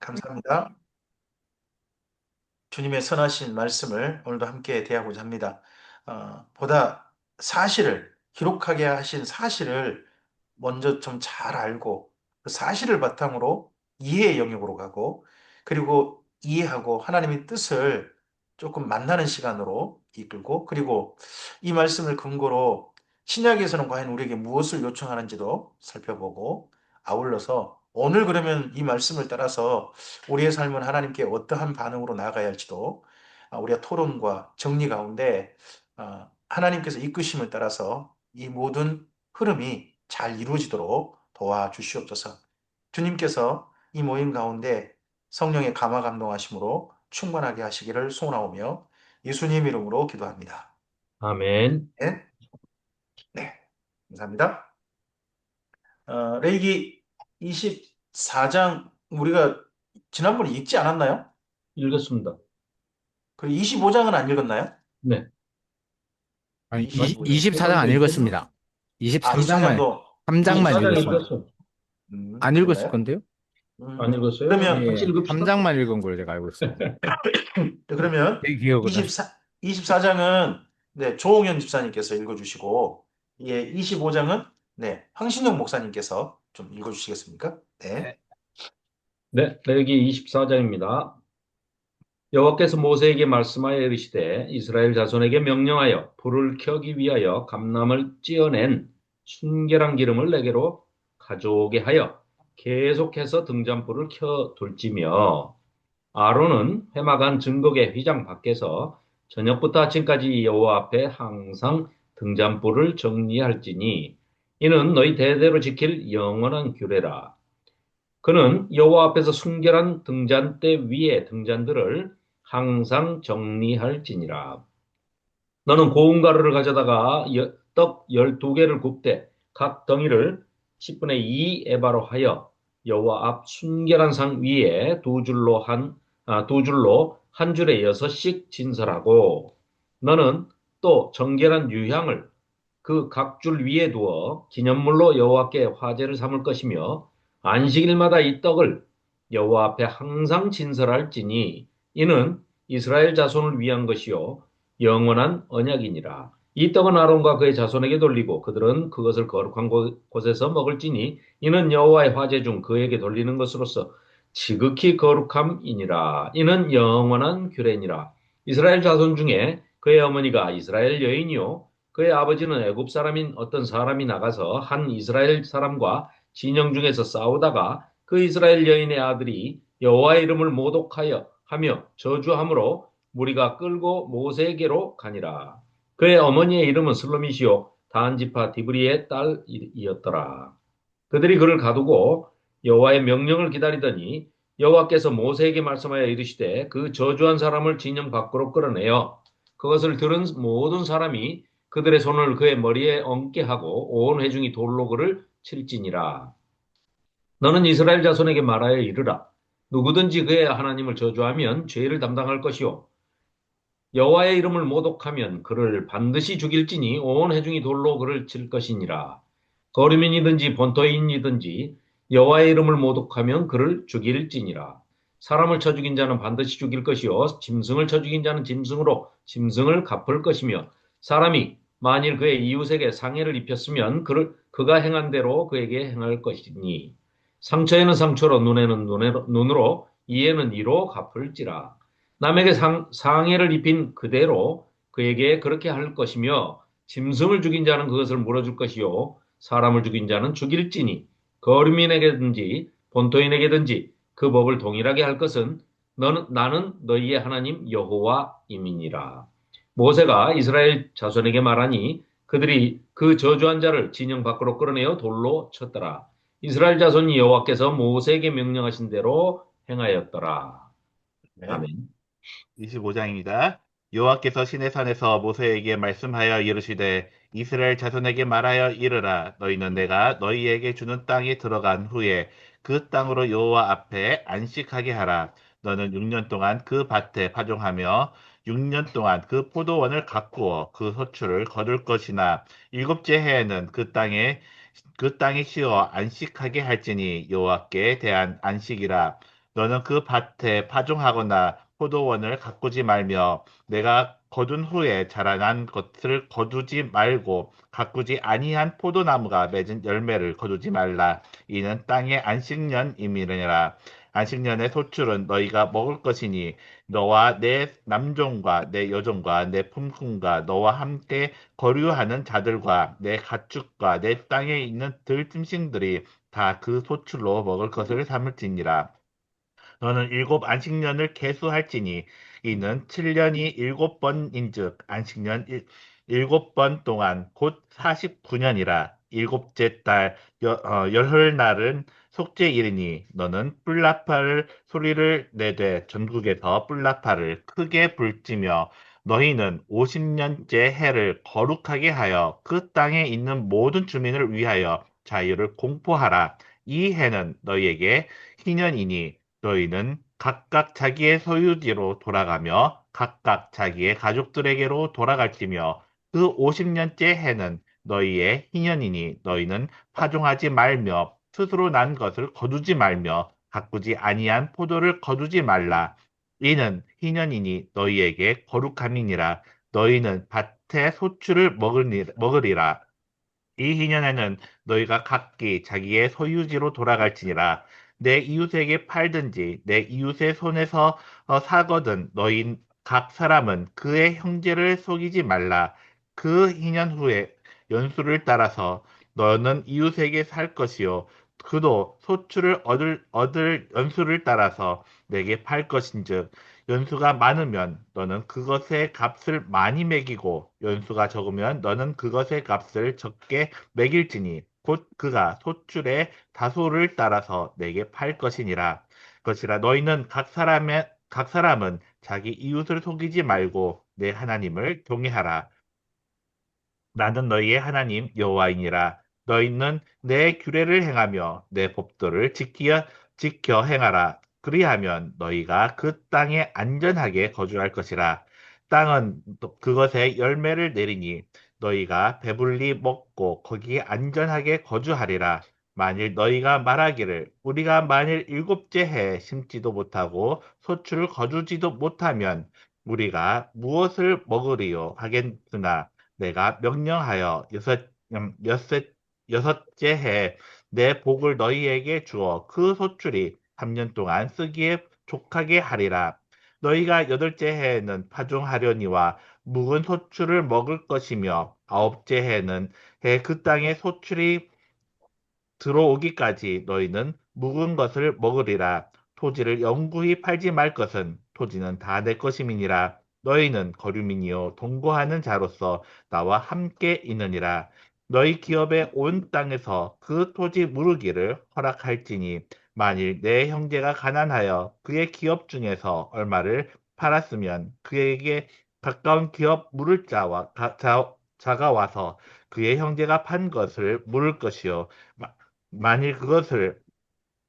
감사합니다. 주님의 선하신 말씀을 오늘도 함께 대하고자 합니다. 보다 사실을, 기록하게 하신 사실을 먼저 좀 잘 알고 그 사실을 바탕으로 이해의 영역으로 가고 그리고 이해하고 하나님의 뜻을 조금 만나는 시간으로 이끌고 그리고 이 말씀을 근거로 신약에서는 과연 우리에게 무엇을 요청하는지도 살펴보고 아울러서 오늘 그러면 이 말씀을 따라서 우리의 삶은 하나님께 어떠한 반응으로 나아가야 할지도 우리가 토론과 정리 가운데 하나님께서 이끄심을 따라서 이 모든 흐름이 잘 이루어지도록 도와주시옵소서. 주님께서 이 모임 가운데 성령의 감화 감동하심으로 충만하게 하시기를 소원하오며 예수님 이름으로 기도합니다. 아멘. 네, 네, 감사합니다. 레이기 24장 우리가 지난번에 읽지 않았나요? 읽었습니다. 그리고 25장은 안 읽었나요? 네. 아니, 25장. 24장 안 읽었습니다. 아, 23장만, 24장도 3장만 24장 읽었습니다. 읽었어. 안 읽었을 그런가요? 건데요? 안 읽었어요? 그러면, 같이 예, 읽읍시다. 3장만 읽은 걸로 제가 알고 있습니다. 그러면 제 기억으로는. 24장은 네, 조홍현 집사님께서 읽어주시고, 예, 25장은 네, 황신영 목사님께서 좀 읽어주시겠습니까? 네. 네. 네, 레위기 24장입니다. 여호와께서 모세에게 말씀하여 이르시되 이스라엘 자손에게 명령하여 불을 켜기 위하여 감람을 찧어낸 순결한 기름을 내게로 가져오게 하여 계속해서 등잔불을 켜 둘지며 아론은 회막안 증거계 휘장 밖에서 저녁부터 아침까지 여호와 앞에 항상 등잔불을 정리할지니 이는 너희 대대로 지킬 영원한 규례라. 그는 여호와 앞에서 순결한 등잔대 위에 등잔들을 항상 정리할지니라. 너는 고운 가루를 가져다가 떡 12개를 굽되 각 덩이를 10분의 2 에바로 하여 여호와 앞 순결한 상 위에 두 줄로 한 줄에 6씩 진설하고 너는 또 정결한 유향을 그 각 줄 위에 두어 기념물로 여호와께 화제를 삼을 것이며 안식일마다 이 떡을 여호와 앞에 항상 진설할지니 이는 이스라엘 자손을 위한 것이요 영원한 언약이니라. 이 떡은 아론과 그의 자손에게 돌리고 그들은 그것을 거룩한 곳에서 먹을지니 이는 여호와의 화제 중 그에게 돌리는 것으로서 지극히 거룩함이니라. 이는 영원한 규례니라. 이스라엘 자손 중에 그의 어머니가 이스라엘 여인이요 그의 아버지는 애굽 사람인 어떤 사람이 나가서 한 이스라엘 사람과 진영 중에서 싸우다가 그 이스라엘 여인의 아들이 여호와의 이름을 모독하여 하며 저주함으로 무리가 끌고 모세에게로 가니라. 그의 어머니의 이름은 슬로미시요 다한 지파 디브리의 딸이었더라. 그들이 그를 가두고 여호와의 명령을 기다리더니 여호와께서 모세에게 말씀하여 이르시되 그 저주한 사람을 진영 밖으로 끌어내어 그것을 들은 모든 사람이 그들의 손을 그의 머리에 얹게 하고 온 회중이 돌로 그를 칠지니라. 너는 이스라엘 자손에게 말하여 이르라. 누구든지 그의 하나님을 저주하면 죄를 담당할 것이요 여호와의 이름을 모독하면 그를 반드시 죽일지니 온 회중이 돌로 그를 칠 것이니라. 거류민이든지 본토인이든지 여호와의 이름을 모독하면 그를 죽일지니라. 사람을 쳐 죽인 자는 반드시 죽일 것이요 짐승을 쳐 죽인 자는 짐승으로 짐승을 갚을 것이며 사람이 만일 그의 이웃에게 상해를 입혔으면 그가 행한 대로 그에게 행할 것이니 상처에는 상처로 눈에는 눈으로 이에는 이로 갚을지라. 남에게 상해를 입힌 그대로 그에게 그렇게 할 것이며 짐승을 죽인 자는 그것을 물어줄 것이요 사람을 죽인 자는 죽일지니 거류민에게든지 본토인에게든지 그 법을 동일하게 할 것은 나는 너희의 하나님 여호와임이니라. 모세가 이스라엘 자손에게 말하니 그들이 그 저주한 자를 진영 밖으로 끌어내어 돌로 쳤더라. 이스라엘 자손이 여호와께서 모세에게 명령하신 대로 행하였더라. 네. 아멘. 25장입니다. 여호와께서 시내산에서 모세에게 말씀하여 이르시되 이스라엘 자손에게 말하여 이르라. 너희는 내가 너희에게 주는 땅에 들어간 후에 그 땅으로 여호와 앞에 안식하게 하라. 너는 6년 동안 그 밭에 파종하며 6년 동안 그 포도원을 가꾸어 그 소출을 거둘 것이나 일곱째 해에는 그 땅에 쉬어 안식하게 할지니 여호와께 대한 안식이라. 너는 그 밭에 파종하거나 포도원을 가꾸지 말며 내가 거둔 후에 자라난 것을 거두지 말고 가꾸지 아니한 포도나무가 맺은 열매를 거두지 말라. 이는 땅의 안식년임이니라. 안식년의 소출은 너희가 먹을 것이니 너와 내 남종과 내 여종과 내 품꾼과 너와 함께 거류하는 자들과 내 가축과 내 땅에 있는 들짐승들이 다 그 소출로 먹을 것을 삼을지니라. 너는 일곱 안식년을 계수할지니 이는 7년이 일곱 번인즉 안식년 일곱 번 동안 곧 49년이라. 일곱째 달 열흘날은 속죄일이니 너는 뿔나팔 소리를 내되 전국에서 뿔나팔을 크게 불지며 너희는 50년째 해를 거룩하게 하여 그 땅에 있는 모든 주민을 위하여 자유를 공포하라. 이 해는 너희에게 희년이니 너희는 각각 자기의 소유지로 돌아가며 각각 자기의 가족들에게로 돌아갈지며 그 50년째 해는 너희의 희년이니 너희는 파종하지 말며 스스로 난 것을 거두지 말며 가꾸지 아니한 포도를 거두지 말라. 이는 희년이니 너희에게 거룩함이니라. 너희는 밭의 소출을 먹으리라. 이 희년에는 너희가 각기 자기의 소유지로 돌아갈지니라. 내 이웃에게 팔든지 내 이웃의 손에서 사거든 너희 각 사람은 그의 형제를 속이지 말라. 그 희년 후에 연수를 따라서 너는 이웃에게 살 것이요 그도 소출을 얻을 연수를 따라서 내게 팔 것인즉 연수가 많으면 너는 그것의 값을 많이 매기고 연수가 적으면 너는 그것의 값을 적게 매길지니 곧 그가 소출의 다소를 따라서 내게 팔 것이라 너희는 각 사람은 자기 이웃을 속이지 말고 내 하나님을 경외하라. 나는 너희의 하나님 여호와이니라. 너희는 내 규례를 행하며 내 법도를 지켜 행하라. 그리하면 너희가 그 땅에 안전하게 거주할 것이라. 땅은 그것에 열매를 내리니 너희가 배불리 먹고 거기에 안전하게 거주하리라. 만일 너희가 말하기를 우리가 만일 일곱째 해에 심지도 못하고 소출을 거두지도 못하면 우리가 무엇을 먹으리요 하겠으나 내가 명령하여 여섯째 해 내 복을 너희에게 주어 그 소출이 3년 동안 쓰기에 족하게 하리라. 너희가 여덟째 해에는 파종하려니와 묵은 소출을 먹을 것이며 아홉째 해는 해 그 땅의 소출이 들어오기까지 너희는 묵은 것을 먹으리라. 토지를 영구히 팔지 말 것은 토지는 다 내 것임이니라. 너희는 거류민이요 동거하는 자로서 나와 함께 있느니라. 너희 기업의 온 땅에서 그 토지 무르기를 허락할지니 만일 내 형제가 가난하여 그의 기업 중에서 얼마를 팔았으면 그에게 가까운 기업 물을 자가 와서 그의 형제가 판 것을 물을 것이요 만일 그것을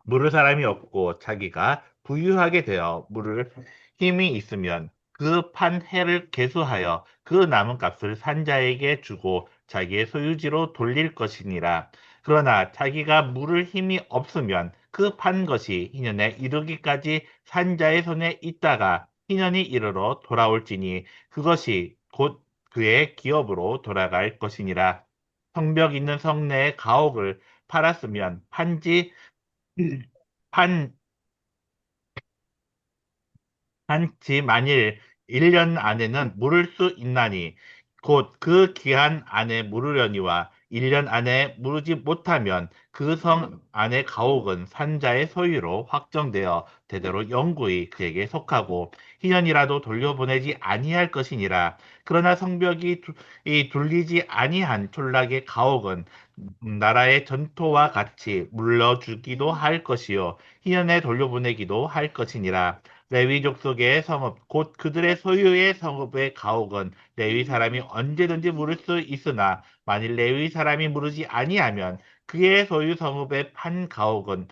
물을 사람이 없고 자기가 부유하게 되어 물을 힘이 있으면 그 판 해를 계수하여 그 남은 값을 산자에게 주고 자기의 소유지로 돌릴 것이니라. 그러나 자기가 물을 힘이 없으면 그 판 것이 희년에 이르기까지 산자의 손에 있다가 희년이 이르러 돌아올지니 그것이 곧 그의 기업으로 돌아갈 것이니라. 성벽 있는 성내의 가옥을 팔았으면 판, 한치 만일 1년 안에는 물을 수 있나니 곧 그 기한 안에 물으려니와 1년 안에 물으지 못하면 그 성 안의 가옥은 산자의 소유로 확정되어 대대로 영구히 그에게 속하고 희년이라도 돌려보내지 아니할 것이니라. 그러나 성벽이 이 둘리지 아니한 촌락의 가옥은 나라의 전토와 같이 물러주기도 할 것이요 희년에 돌려보내기도 할 것이니라. 레위 족속의 성읍 곧 그들의 소유의 성읍의 가옥은 레위 사람이 언제든지 물을 수 있으나 만일 레위 사람이 물으지 아니하면 그의 소유 성읍의 판 가옥은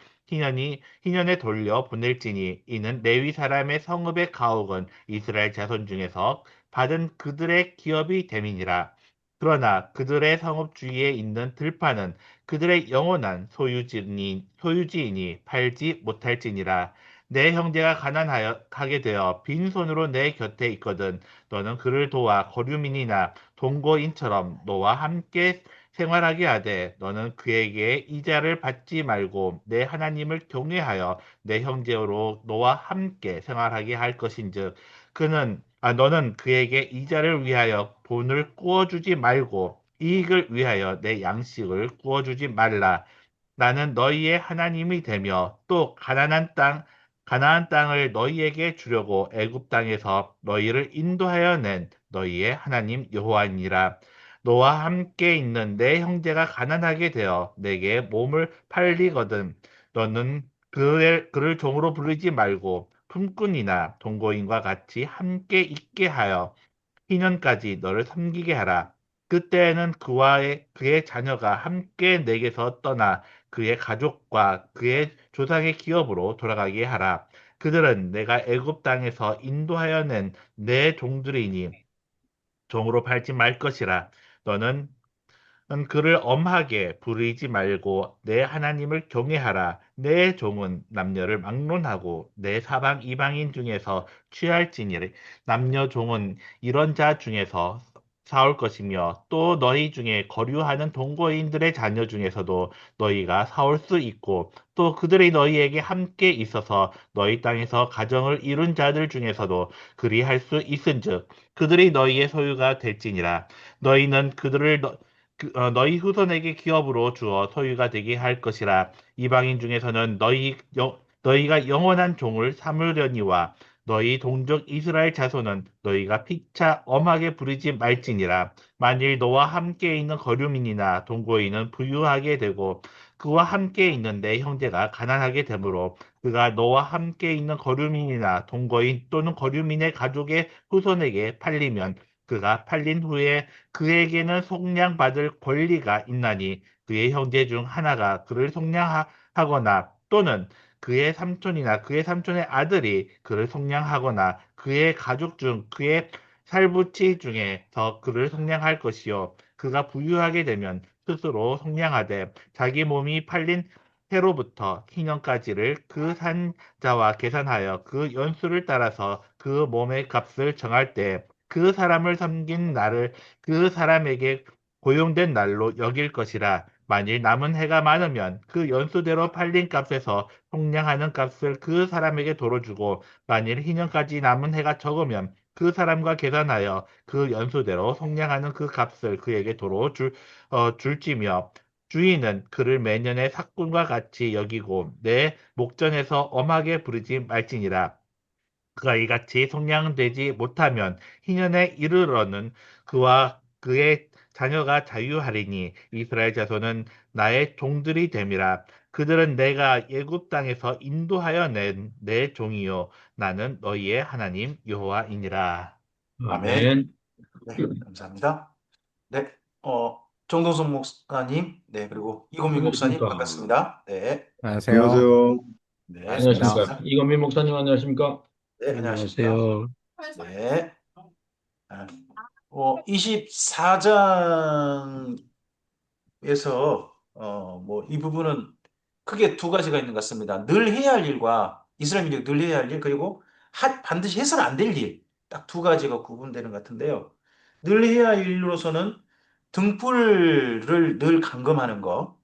희년에 돌려 보낼지니 이는 레위 사람의 성읍의 가옥은 이스라엘 자손 중에서 받은 그들의 기업이 됨이니라. 그러나 그들의 성읍 주위에 있는 들판은 그들의 영원한 소유지이니 팔지 못할지니라. 내 형제가 가난하게 되어 빈손으로 내 곁에 있거든 너는 그를 도와 거류민이나 동거인처럼 너와 함께 생활하게 하되 너는 그에게 이자를 받지 말고 내 하나님을 경외하여 내 형제로 너와 함께 생활하게 할 것인즉 너는 그에게 이자를 위하여 돈을 구워주지 말고 이익을 위하여 내 양식을 구워주지 말라. 나는 너희의 하나님이 되며 또 가나안 땅을 너희에게 주려고 애굽 땅에서 너희를 인도하여 낸 너희의 하나님 여호와니라. 너와 함께 있는 내 형제가 가난하게 되어 내게 몸을 팔리거든 너는 그를 종으로 부르지 말고 품꾼이나 동거인과 같이 함께 있게 하여 희년까지 너를 섬기게 하라. 그때에는 그의 자녀가 함께 내게서 떠나 그의 가족과 그의 조상의 기업으로 돌아가게 하라. 그들은 내가 애굽 땅에서 인도하여 낸 내 종들이니 종으로 팔지 말 것이라. 너는 그를 엄하게 부르지 말고 내 하나님을 경외하라. 내 종은 남녀를 막론하고 내 사방 이방인 중에서 취할지니 남녀 종은 이런 자 중에서 사올 것이며 또 너희 중에 거류하는 동거인들의 자녀 중에서도 너희가 사올 수 있고 또 그들이 너희에게 함께 있어서 너희 땅에서 가정을 이룬 자들 중에서도 그리할 수 있은즉 그들이 너희의 소유가 될지니라. 너희는 그들을 너희 후손에게 기업으로 주어 소유가 되게 할 것이라. 이방인 중에서는 너희가 영원한 종을 삼으려니와 너희 동족 이스라엘 자손은 너희가 피차 엄하게 부르지 말지니라. 만일 너와 함께 있는 거류민이나 동거인은 부유하게 되고 그와 함께 있는 내 형제가 가난하게 되므로 그가 너와 함께 있는 거류민이나 동거인 또는 거류민의 가족의 후손에게 팔리면 그가 팔린 후에 그에게는 속량받을 권리가 있나니 그의 형제 중 하나가 그를 속량하거나 또는 그의 삼촌이나 그의 삼촌의 아들이 그를 속량하거나 그의 가족 중 그의 살부치 중에서 그를 속량할 것이요 그가 부유하게 되면 스스로 속량하되 자기 몸이 팔린 해로부터 희년까지를 그 산자와 계산하여 그 연수를 따라서 그 몸의 값을 정할 때 그 사람을 섬긴 날을 그 사람에게 고용된 날로 여길 것이라. 만일 남은 해가 많으면 그 연수대로 팔린 값에서 속량하는 값을 그 사람에게 도로 주고 만일 희년까지 남은 해가 적으면 그 사람과 계산하여 그 연수대로 속량하는 그 값을 그에게 도로 줄지며 주인은 그를 매년의 삭군과 같이 여기고 내 목전에서 엄하게 부르지 말지니라. 그가 이같이 속량되지 못하면 희년에 이르러는 그와 그의 자녀가 자유하리니 이스라엘 자손은 나의 종들이 됨이라. 그들은 내가 애굽 땅에서 인도하여 낸 내 종이요 나는 너희의 하나님 여호와이니라. 아멘. 아멘. 네, 감사합니다. 네, 정동선 목사님, 네, 그리고 이건민 목사님 안녕하십니까. 반갑습니다. 네, 안녕하세요. 안녕하세요. 네, 반갑습니다. 안녕하십니까. 반갑습니다. 이건민 목사님 안녕하십니까. 네, 안녕하십니까. 안녕하세요. 네, 아, 24장에서 뭐 이 부분은 크게 두 가지가 있는 것 같습니다. 늘 해야 할 일과 이스라엘 민족이 늘 해야 할 일, 그리고 반드시 해서는 안 될 일, 딱 두 가지가 구분되는 것 같은데요. 늘 해야 할 일로서는 등불을 늘 감금하는 거,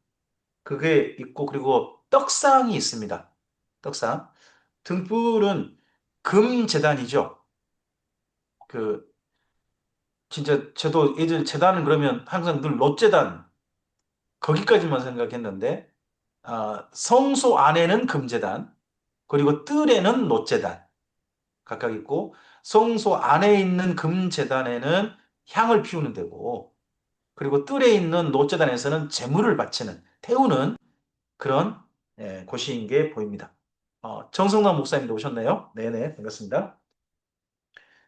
그게 있고, 그리고 떡상이 있습니다. 떡상. 등불은 금재단이죠. 그, 진짜 저도 예전 재단은 그러면 항상 늘 롯재단, 거기까지만 생각했는데, 성소 안에는 금재단, 그리고 뜰에는 롯재단 각각 있고, 성소 안에 있는 금재단에는 향을 피우는 데고, 그리고 뜰에 있는 롯재단에서는 제물을 바치는, 태우는 그런 곳인 게 보입니다. 정성남 목사님도 오셨네요. 네네, 반갑습니다.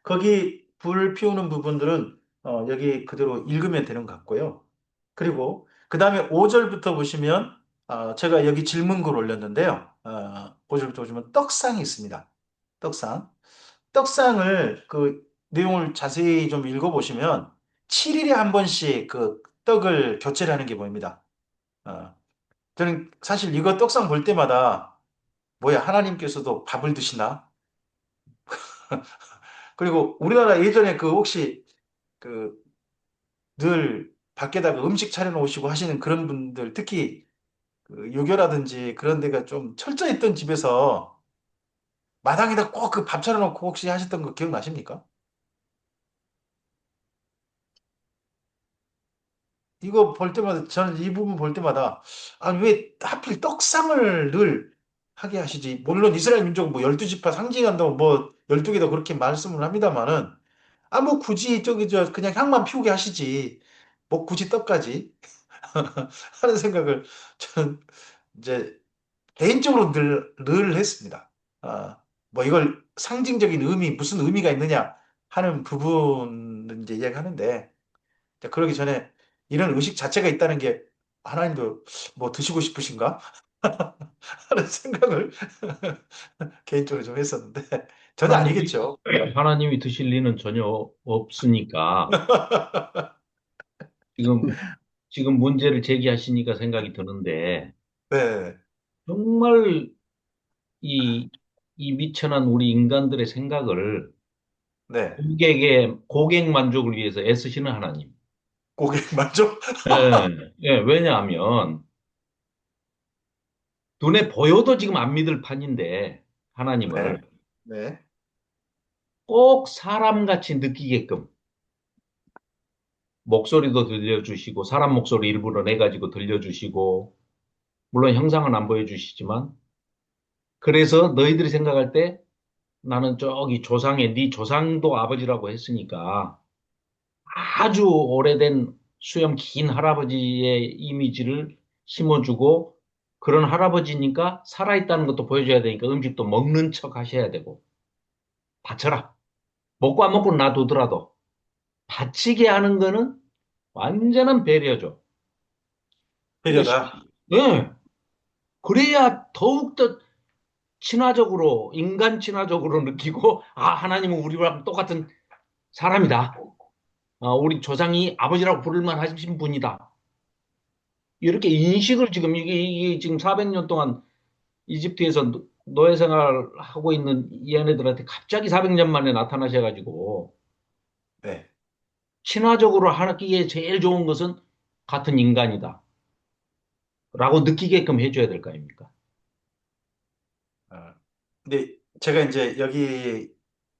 거기 불 피우는 부분들은 여기 그대로 읽으면 되는 것 같고요. 그리고 그 다음에 5절부터 보시면 제가 여기 질문글 올렸는데요. 5절부터 보시면 떡상이 있습니다. 떡상. 떡상을 그 내용을 자세히 좀 읽어보시면 7일에 한 번씩 그 떡을 교체를 하는 게 보입니다. 저는 사실 이거 떡상 볼 때마다 뭐야, 하나님께서도 밥을 드시나? 그리고 우리나라 예전에 그 혹시 그 늘 밖에다가 음식 차려놓으시고 하시는 그런 분들, 특히 그 유교라든지 그런 데가 좀 철저했던 집에서 마당에다 꼭 그 밥 차려놓고 혹시 하셨던 거 기억나십니까? 이거 볼 때마다, 저는 이 부분 볼 때마다, 아니, 왜 하필 떡상을 늘 하게 하시지? 물론 이스라엘 민족은 뭐 12지파 상징한다고 뭐 12개도 그렇게 말씀을 합니다만은, 아, 뭐 굳이 그냥 향만 피우게 하시지. 뭐 굳이 떡까지 하는 생각을 저는 이제 개인적으로 늘 했습니다. 아, 뭐 이걸 상징적인 의미, 무슨 의미가 있느냐 하는 부분은 이제 이야기하는데, 자, 그러기 전에 이런 의식 자체가 있다는 게 하나님도 뭐 드시고 싶으신가? 하는 생각을 개인적으로 좀 했었는데, 전혀 하나님이, 아니겠죠. 하나님이 드실 리는 전혀 없으니까 지금, 지금 문제를 제기하시니까 생각이 드는데 네, 정말 이, 이 미천한 우리 인간들의 생각을 네. 고객 만족을 위해서 애쓰시는 하나님. 고객 만족? 예, 예, 왜냐하면 눈에 보여도 지금 안 믿을 판인데 네, 하나님을 네, 꼭 사람같이 느끼게끔 목소리도 들려주시고 사람 목소리 일부러 내가지고 들려주시고 물론 형상은 안 보여주시지만 그래서 너희들이 생각할 때 나는 저기 조상의 네 조상도 아버지라고 했으니까 아주 오래된 수염 긴 할아버지의 이미지를 심어주고 그런 할아버지니까 살아있다는 것도 보여줘야 되니까 음식도 먹는 척 하셔야 되고 바쳐라. 먹고 안 먹고 놔두더라도 바치게 하는 거는 완전한 배려죠. 이것이 배려다. 예. 그래야 더욱더 친화적으로 인간 친화적으로 느끼고 아 하나님은 우리랑 똑같은 사람이다. 우리 조상이 아버지라고 부를만 하신 분이다. 이렇게 인식을 지금 이게 지금 400년 동안 이집트에서 노예 생활하고 있는 이 얘네들한테 갑자기 400년 만에 나타나셔가지고 네. 친화적으로 하기에 제일 좋은 것은 같은 인간이다. 라고 느끼게끔 해줘야 될 거 아닙니까? 어, 근데 제가 이제 여기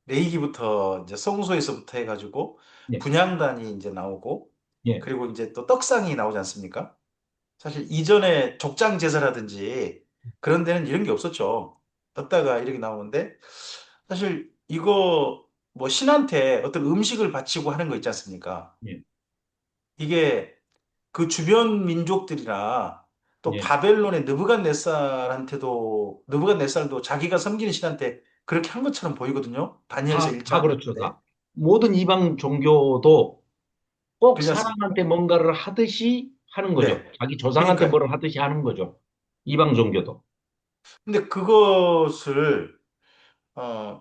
레이기부터 이제 성소에서부터 해가지고 예, 분향단이 이제 나오고, 예, 그리고 이제 또 떡상이 나오지 않습니까? 사실 이전에 족장 제사라든지 그런 데는 이런 게 없었죠. 떴다가 이렇게 나오는데, 사실 이거 뭐 신한테 어떤 음식을 바치고 하는 거 있지 않습니까? 예, 이게 그 주변 민족들이나 또 예. 바벨론의 느부갓네살도 자기가 섬기는 신한테 그렇게 한 것처럼 보이거든요. 다니엘서 다 1장. 그렇죠. 네. 다. 모든 이방 종교도 꼭 그렇지 않습니까? 사람한테 뭔가를 하듯이 하는 거죠. 네. 자기 조상한테 그러니까요. 뭐를 하듯이 하는 거죠. 이방 종교도. 근데 그것을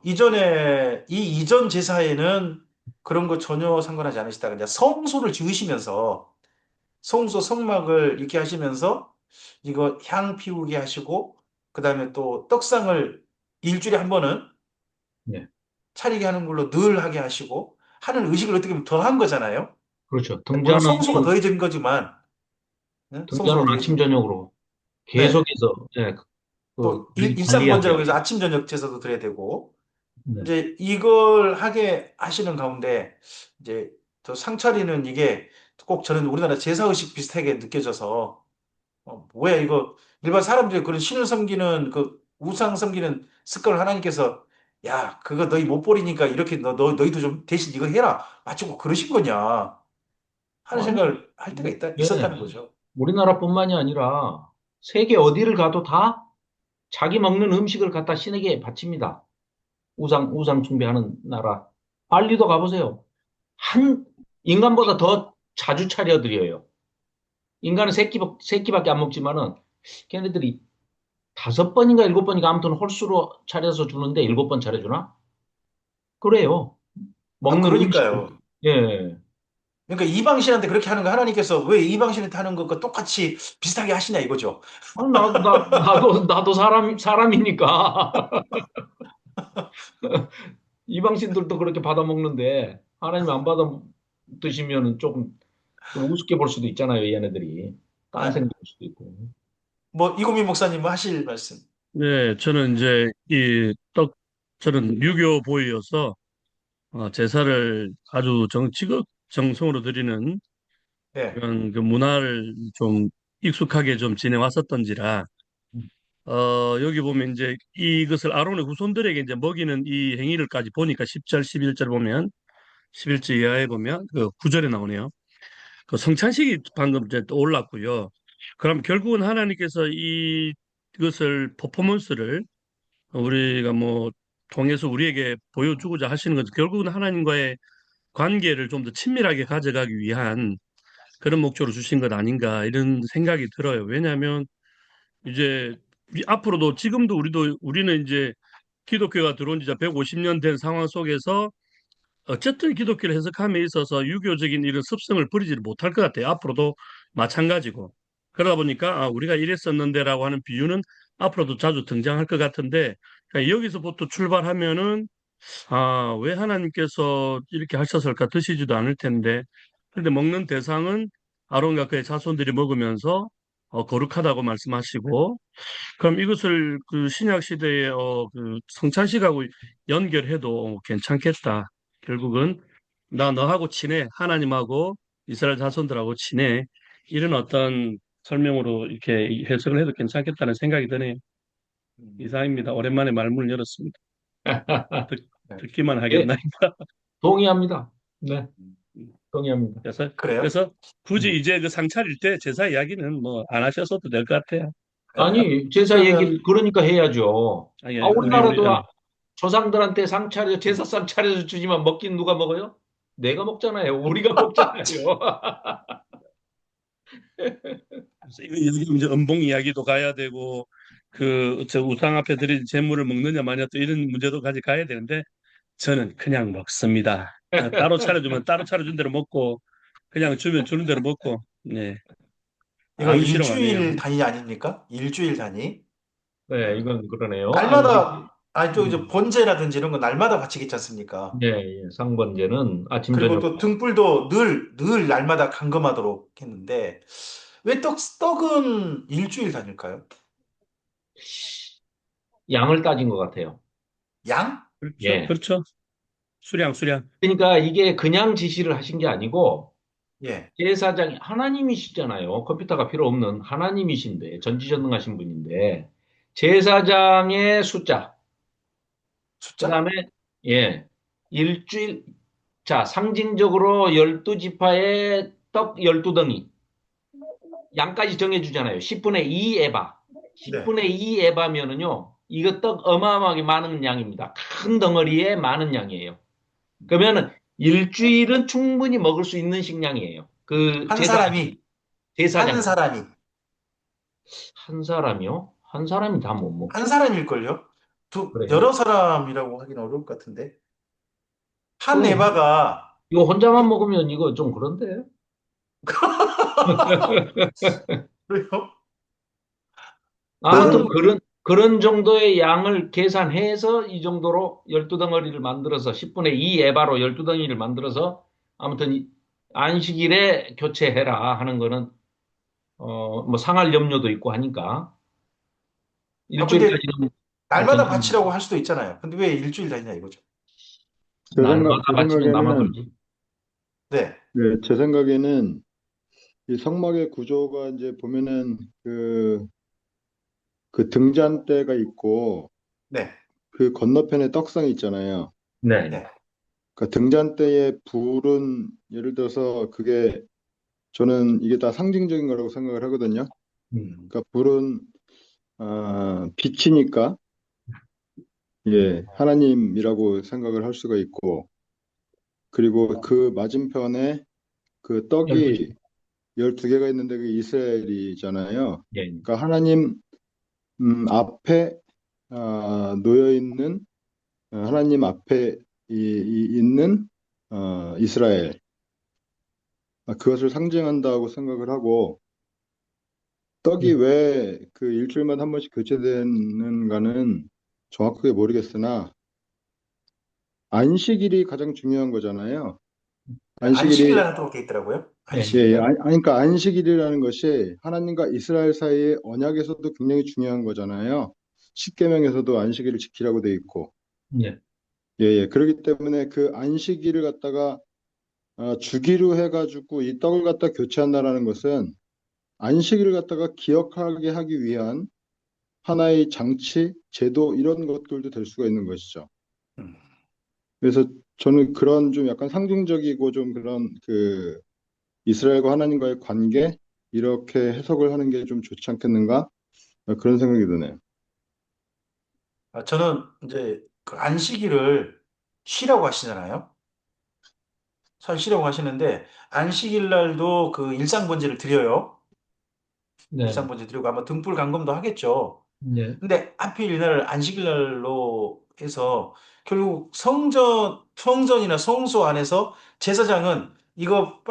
이전에 이 이전 제사에는 그런 거 전혀 상관하지 않으시다가 이제 성소를 지으시면서 성소 성막을 이렇게 하시면서 이거 향 피우게 하시고, 그다음에 또 떡상을 일주일에 한 번은 네. 차리게 하는 걸로 늘 하게 하시고 하는 의식을 어떻게 보면 더한 거잖아요. 그렇죠. 물론 성소가 더해진 거지만, 네? 성소가 등자는 아침, 더해진 거죠. 저녁으로 네. 계속해서, 예, 또 관리하게 일상번제라고 해서 하죠. 아침 저녁 제사도 드려야 되고, 네. 이제 이걸 하게 하시는 가운데 이제 저 상차리는 이게 꼭 저는 우리나라 제사 의식 비슷하게 느껴져서, 뭐야, 이거, 일반 사람들이 그런 신을 섬기는, 그, 우상 섬기는 습관을 하나님께서, 야, 그거 너희 못 버리니까 이렇게 너희도 좀 대신 이거 해라. 마치 고 그러신 거냐. 하는 아니, 생각을 할 때가 예. 있었다는 거죠. 우리나라뿐만이 아니라 세계 어디를 가도 다 자기 먹는 음식을 갖다 신에게 바칩니다. 우상 숭배하는 나라. 발리도 가보세요. 한, 인간보다 더 자주 차려드려요. 인간은 세끼밖에 안 먹지만은 걔네들이 5번인가 7번인가 아무튼 홀수로 차려서 주는데 7번 차려주나? 그래요. 아, 먹는 음식. 그러니까요. 예. 그러니까 이방신한테 그렇게 하는 거 하나님께서 왜 이방신한테 하는 것과 똑같이 비슷하게 하시냐 이거죠. 아니, 나도 사람이니까. 이방신들도 그렇게 받아먹는데, 하나님 안 받아 드시면 조금 좀 우습게 볼 수도 있잖아요, 얘네들이. 딴 네. 생각일 수도 있고. 뭐 이고민 목사님 뭐 하실 말씀. 네, 저는 이제 저는 유교보이여서 제사를 아주 정성으로 드리는 네. 그런 그 문화를 좀 익숙하게 좀 지내왔었던지라, 여기 보면 이제 이것을 아론의 후손들에게 이제 먹이는 이 행위를까지 보니까 10절, 11절 보면, 11절 이하에 보면 그 9절에 나오네요. 그 성찬식이 방금 이제 또 올랐고요. 그럼 결국은 하나님께서 이것을 퍼포먼스를 우리가 뭐 통해서 우리에게 보여주고자 하시는 것은 결국은 하나님과의 관계를 좀 더 친밀하게 가져가기 위한 그런 목적으로 주신 것 아닌가 이런 생각이 들어요. 왜냐하면 이제 앞으로도 지금도 우리는 이제 기독교가 들어온 지 150년 된 상황 속에서 어쨌든 기독교를 해석함에 있어서 유교적인 이런 습성을 버리지를 못할 것 같아요. 앞으로도 마찬가지고. 그러다 보니까 우리가 이랬었는데라고 하는 비유는 앞으로도 자주 등장할 것 같은데 그러니까 여기서부터 출발하면은 왜 하나님께서 이렇게 하셨을까 드시지도 않을 텐데 그런데 먹는 대상은 아론과 그의 자손들이 먹으면서 거룩하다고 말씀하시고 그럼 이것을 그 신약 시대의 그 성찬식하고 연결해도 괜찮겠다. 결국은 나 너하고 친해. 하나님하고 이스라엘 자손들하고 친해. 이런 어떤 설명으로 이렇게 해석을 해도 괜찮겠다는 생각이 드네요. 음, 이상입니다. 오랜만에 말문을 열었습니다. 듣, 네. 듣기만 예, 하겠나? 동의합니다. 네, 음, 동의합니다. 그래서 그래요? 그래서 굳이 음. 이제 그 상차릴 때 제사 이야기는 뭐 안 하셔도 될 것 같아요. 네. 아니, 제사 얘기를 그러면 그러니까 해야죠. 아니, 우리나라도 조상들한테 상 차려, 제사상 차려서 주지만 먹긴 누가 먹어요? 내가 먹잖아요. 우리가 먹잖아요. 그래서 이거 여기 이제 음봉 이야기도 가야 되고 저 우상 앞에 드린 재물을 먹느냐 마냐 또 이런 문제도 가지 가야 되는데 저는 그냥 먹습니다. 따로 차려주면 따로 차려준 대로 먹고 그냥 주면 주는 대로 먹고 네 이거 아무 실험 안 해요. 일주일 단위 아닙니까? 일주일 단위. 네, 어, 이건 그러네요. 날마다 아니 또 이제 음, 번제라든지 이런 거 날마다 바치겠지 않습니까? 예, 예, 상번제는 아침, 그리고 저녁. 또 등불도 늘 날마다 감금하도록 했는데 왜 떡은 일주일 단위일까요? 양을 따진 것 같아요. 양? 그렇죠, 예. 그렇죠. 수량. 그러니까 이게 그냥 지시를 하신 게 아니고, 예. 제사장이 하나님이시잖아요. 컴퓨터가 필요 없는 하나님이신데, 전지전능하신 분인데, 제사장의 숫자, 그 숫자? 다음에, 예, 일주일, 자, 상징적으로 12지파의 떡 12덩이, 양까지 정해주잖아요. 10분의 2 에바. 네. 10분의 2 에바면은요, 이거 떡 어마어마하게 많은 양입니다. 큰 덩어리에 많은 양이에요. 그러면은 일주일은 충분히 먹을 수 있는 식량이에요. 그 한 사람이 한 제사장 사람이 한 사람이요? 한 사람이 다 못 한 먹죠? 사람일걸요? 그래요? 여러 사람이라고 하기는 어려울 것 같은데 한 그거 에바가 이거 혼자만 먹으면 이거 좀 그런데. 그래요? 아무튼 한 그런 정도의 양을 계산해서 이 정도로 12덩어리를 만들어서 10분의 2 에바로 12덩이를 만들어서 아무튼 안식일에 교체해라 하는 거는 뭐 상할 염려도 있고 하니까 근데 일주일까지는 날마다 괜찮은 바치라고 할 수도 있잖아요. 근데 왜 일주일 다니냐 이거죠. 날마다 제 바치면 생각에는, 남아돌지. 네. 네, 제 생각에는 이 성막의 구조가 이제 보면은 그 등잔대가 있고 네. 그 건너편에 떡상이 있잖아요. 네. 네. 그 등잔대의 불은 예를 들어서 그게 저는 이게 다 상징적인 거라고 생각을 하거든요. 음. 그러니까 불은 빛이니까 예, 하나님이라고 생각을 할 수가 있고 그리고 그 맞은편에 그 12시. 떡이 12개가 있는데 그 이스라엘이잖아요. 예. 그러니까 하나님 앞에 놓여 있는 하나님 앞에 있는 이스라엘. 그것을 상징한다고 생각을 하고 떡이 예. 왜 그 일주일마다 한 번씩 교체되는가는 정확하게 모르겠으나 안식일이 가장 중요한 거잖아요. 안식일 안식일이 날 하도록 돼 있더라고요. 네. 예, 안식일 예. 날. 그러니까 안식일이라는 것이 하나님과 이스라엘 사이의 언약에서도 굉장히 중요한 거잖아요. 십계명에서도 안식일을 지키라고 돼 있고, 예. 예, 예. 그렇기 때문에 그 안식일을 갖다가 주기로 해가지고 이 떡을 갖다 교체한다라는 것은 안식일을 갖다가 기억하게 하기 위한 하나의 장치, 제도 이런 것들도 될 수가 있는 것이죠. 음. 그래서 저는 그런 좀 약간 상징적이고 좀 그런 그 이스라엘과 하나님과의 관계 이렇게 해석을 하는 게 좀 좋지 않겠는가? 그런 생각이 드네요. 저는 이제 그 안식일을 쉬라고 하시잖아요. 사실 쉬라고 하시는데 안식일 날도 그 일상번제를 드려요. 네. 일상번제 드리고 아마 등불 감금도 하겠죠. 예. 근데 하필 이날 안식일 날로 해서 결국 성전이나 성소 안에서 제사장은 이거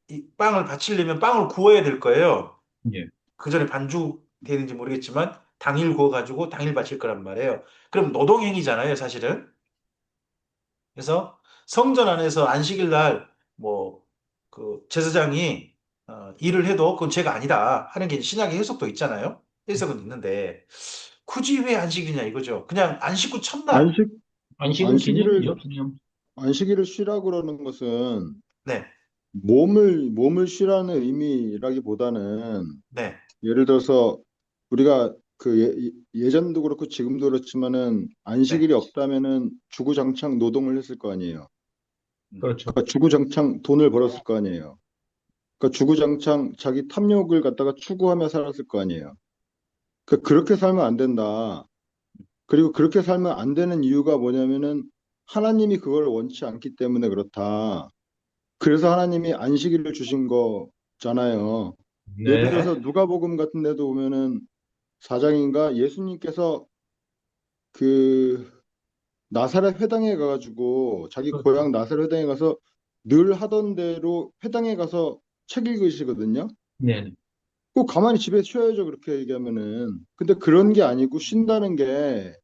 이 빵을 바치려면 빵을 구워야 될 거예요. 예. 그 전에 반죽되는지 모르겠지만 당일 구워가지고 당일 바칠 거란 말이에요. 그럼 노동행위잖아요, 사실은. 그래서 성전 안에서 안식일 날 뭐 그 제사장이 일을 해도 그건 죄가 아니다 하는 게 신약의 해석도 있잖아요. 해석은 있는데 굳이 왜 안식이냐 이거죠. 그냥 안 씻고 첫날. 안식 안식은 안식일을 기념이죠, 기념. 안식일을 쉬라고 그러는 것은 네, 몸을 쉬라는 의미라기보다는 네, 예를 들어서 우리가 그 예전도 그렇고 지금도 그렇지만은 네. 안식일이 없다면은 주구장창 노동을 했을 거 아니에요. 그렇죠. 그러니까 주구장창 돈을 벌었을 거 아니에요. 그러니까 주구장창 자기 탐욕을 갖다가 추구하며 살았을 거 아니에요. 그러니까 그렇게 살면 안 된다. 그리고 그렇게 살면 안 되는 이유가 뭐냐면은 하나님이 그걸 원치 않기 때문에 그렇다. 그래서 하나님이 안식일을 주신 거잖아요. 예를 네. 들어서 네. 누가복음 같은 데도 보면은 사장인가 예수님께서 그 나사렛 회당에 가가지고 자기 그렇죠. 고향 나사렛 회당에 가서 늘 하던 대로 회당에 가서 책 읽으시거든요. 네. 꼭 가만히 집에 쉬어야죠. 그렇게 얘기하면은. 근데 그런 게 아니고 쉰다는 게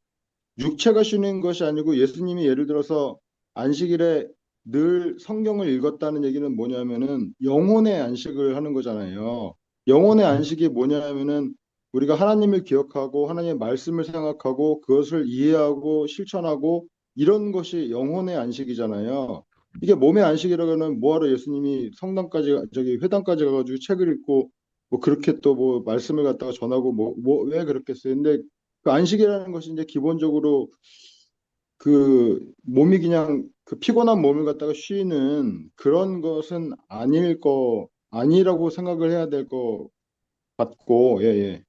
육체가 쉬는 것이 아니고 예수님이 예를 들어서 안식일에 늘 성경을 읽었다는 얘기는 뭐냐면은 영혼의 안식을 하는 거잖아요. 영혼의 안식이 뭐냐면은 우리가 하나님을 기억하고 하나님의 말씀을 생각하고 그것을 이해하고 실천하고 이런 것이 영혼의 안식이잖아요. 이게 몸의 안식이라고는 뭐하러 예수님이 성당까지 저기 회당까지 가가지고 책을 읽고 뭐 그렇게 또 뭐 말씀을 갖다가 전하고 뭐 왜 그렇겠어요? 근데 그 안식이라는 것이 이제 기본적으로 그 몸이 그냥 그 피곤한 몸을 갖다가 쉬는 그런 것은 아니라고 생각을 해야 될 것 같고, 예, 예.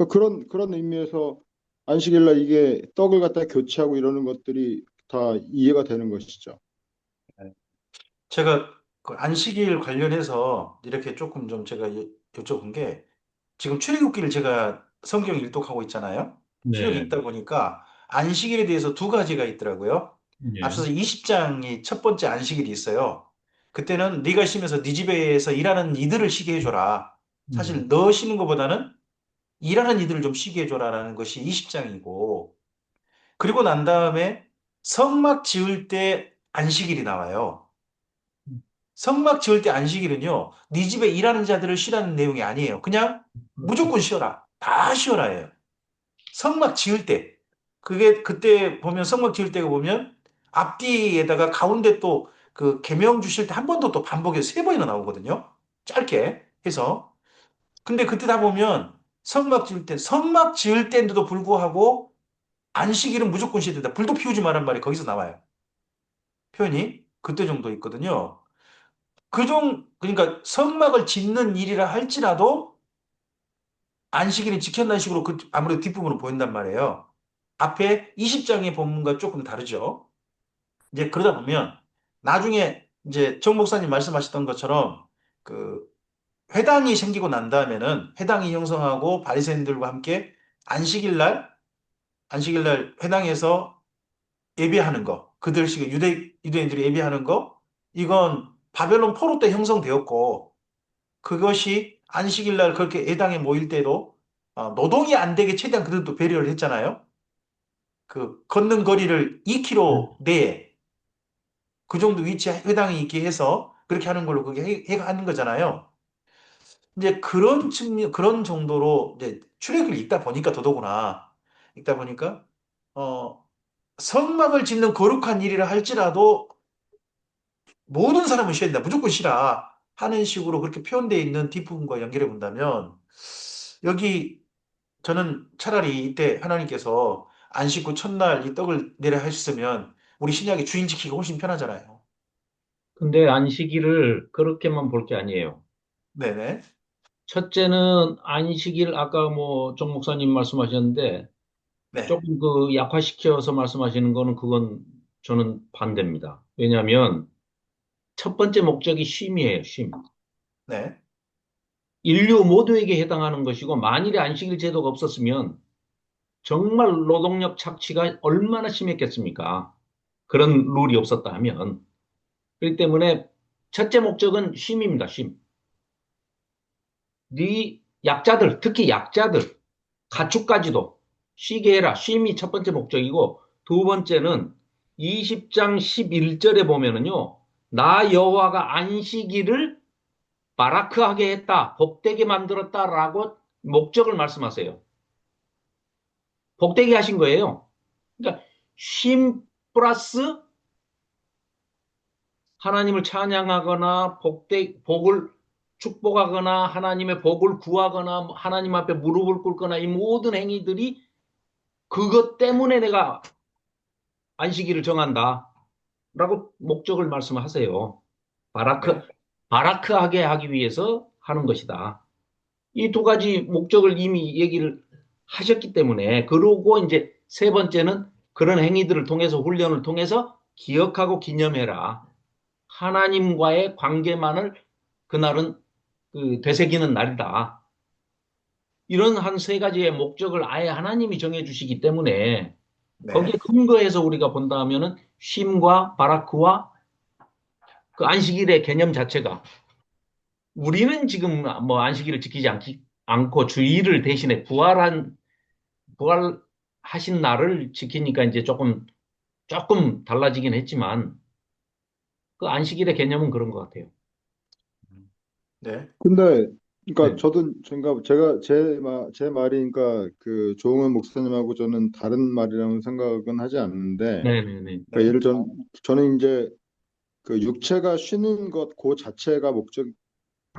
그런 의미에서 안식일날 이게 떡을 갖다가 교체하고 이러는 것들이 다 이해가 되는 것이죠. 제가 그 안식일 관련해서 이렇게 조금 좀 제가 여쭤본 게 지금 출애굽기를 제가 성경 일독하고 있잖아요. 출애굽기 네. 있다 보니까 안식일에 대해서 두 가지가 있더라고요. 예. 앞서서 20장이 첫 번째 안식일이 있어요. 그때는 네가 쉬면서 네 집에서 일하는 이들을 쉬게 해줘라. 음. 사실 너 쉬는 것보다는 일하는 이들을 좀 쉬게 해줘라라는 것이 20장이고 그리고 난 다음에 성막 지을 때 안식일이 나와요. 성막 지을 때 안식일은요, 네 집에 일하는 자들을 쉬라는 내용이 아니에요. 그냥 그렇죠. 무조건 쉬어라. 다 쉬어라예요. 성막 지을 때. 그게 그때 보면 성막 지을 때가 보면 앞뒤에다가 가운데 또 그 계명 주실 때 한 번 더 또 반복해서 세 번이나 나오거든요. 짧게 해서. 근데 그때 다 보면 성막 지을 때인데도 불구하고 안식일은 무조건 쉬어야 된다. 불도 피우지 말란 말이 거기서 나와요. 표현이 그때 정도 있거든요. 그러니까 성막을 짓는 일이라 할지라도 안식일이 지켰다는 식으로 아무래도 뒷부분은 보인단 말이에요. 앞에 20장의 본문과 조금 다르죠. 이제 그러다 보면 나중에 이제 정 목사님 말씀하셨던 것처럼 그 회당이 생기고 난 다음에는 회당이 형성하고 바리새인들과 함께 안식일 날 안식일 날 회당에서 예배하는 거, 그들식 유대인들이 예배하는 거, 이건 바벨론 포로 때 형성되었고 그것이 안식일 날 그렇게 예당에 모일 때도 노동이 안 되게 최대한 그들도 배려를 했잖아요. 그 걷는 거리를 음. 2km 내에 그 정도 위치에 회당이 있게 해서 그렇게 하는 걸로 그게 하는 거잖아요. 이제 그런 측면, 그런 정도로 이제 출애굽을 읽다 보니까, 어, 성막을 짓는 거룩한 일이라 할지라도 모든 사람은 쉬어야 된다. 무조건 쉬라. 하는 식으로 그렇게 표현되어 있는 뒷부분과 연결해 본다면, 여기 저는 차라리 이때 하나님께서 안식 후 첫날 이 떡을 내려 하셨으면 우리 신약의 주인 지키기가 훨씬 편하잖아요. 근데 안식일을 그렇게만 볼 게 아니에요. 네네. 첫째는 안식일 아까 뭐 정 목사님 말씀하셨는데 네. 조금 그 약화시켜서 말씀하시는 거는 그건 저는 반대입니다. 왜냐하면 첫 번째 목적이 쉼이에요, 쉼. 네. 인류 모두에게 해당하는 것이고 만일에 안식일 제도가 없었으면 정말 노동력 착취가 얼마나 심했겠습니까? 그런 룰이 없었다 하면. 그렇기 때문에 첫째 목적은 쉼입니다, 쉼. 네 약자들, 특히 약자들, 가축까지도 쉬게 해라. 쉼이 첫 번째 목적이고 두 번째는 20장 11절에 보면은요. 나 여호와가 안식일을 바라크하게 했다. 복되게 만들었다라고 목적을 말씀하세요. 복되게 하신 거예요. 그러니까 쉼 플러스 하나님을 찬양하거나 복을 축복하거나 하나님의 복을 구하거나 하나님 앞에 무릎을 꿇거나 이 모든 행위들이 그것 때문에 내가 안식일을 정한다. 라고 목적을 말씀하세요. 바라크, 네. 바라크하게 하기 위해서 하는 것이다. 이 두 가지 목적을 이미 얘기를 하셨기 때문에, 그러고 이제 세 번째는 그런 행위들을 통해서, 훈련을 통해서 기억하고 기념해라. 하나님과의 관계만을 그날은 되새기는 날이다. 이런 한 세 가지의 목적을 아예 하나님이 정해주시기 때문에 거기에 네. 근거해서 우리가 본다 하면은 쉼과 바라크와 그 안식일의 개념 자체가 우리는 지금 뭐 안식일을 지키지 않고 주일을 대신에 부활하신 날을 지키니까 이제 조금 달라지긴 했지만 그 안식일의 개념은 그런 것 같아요. 네. 근데 그러니까 네. 저도 제가 제 말이니까 그 조응은 목사님하고 저는 다른 말이라고 생각은 하지 않는데 네네네. 그러니까 네. 저는 이제 그 육체가 쉬는 것 그 자체가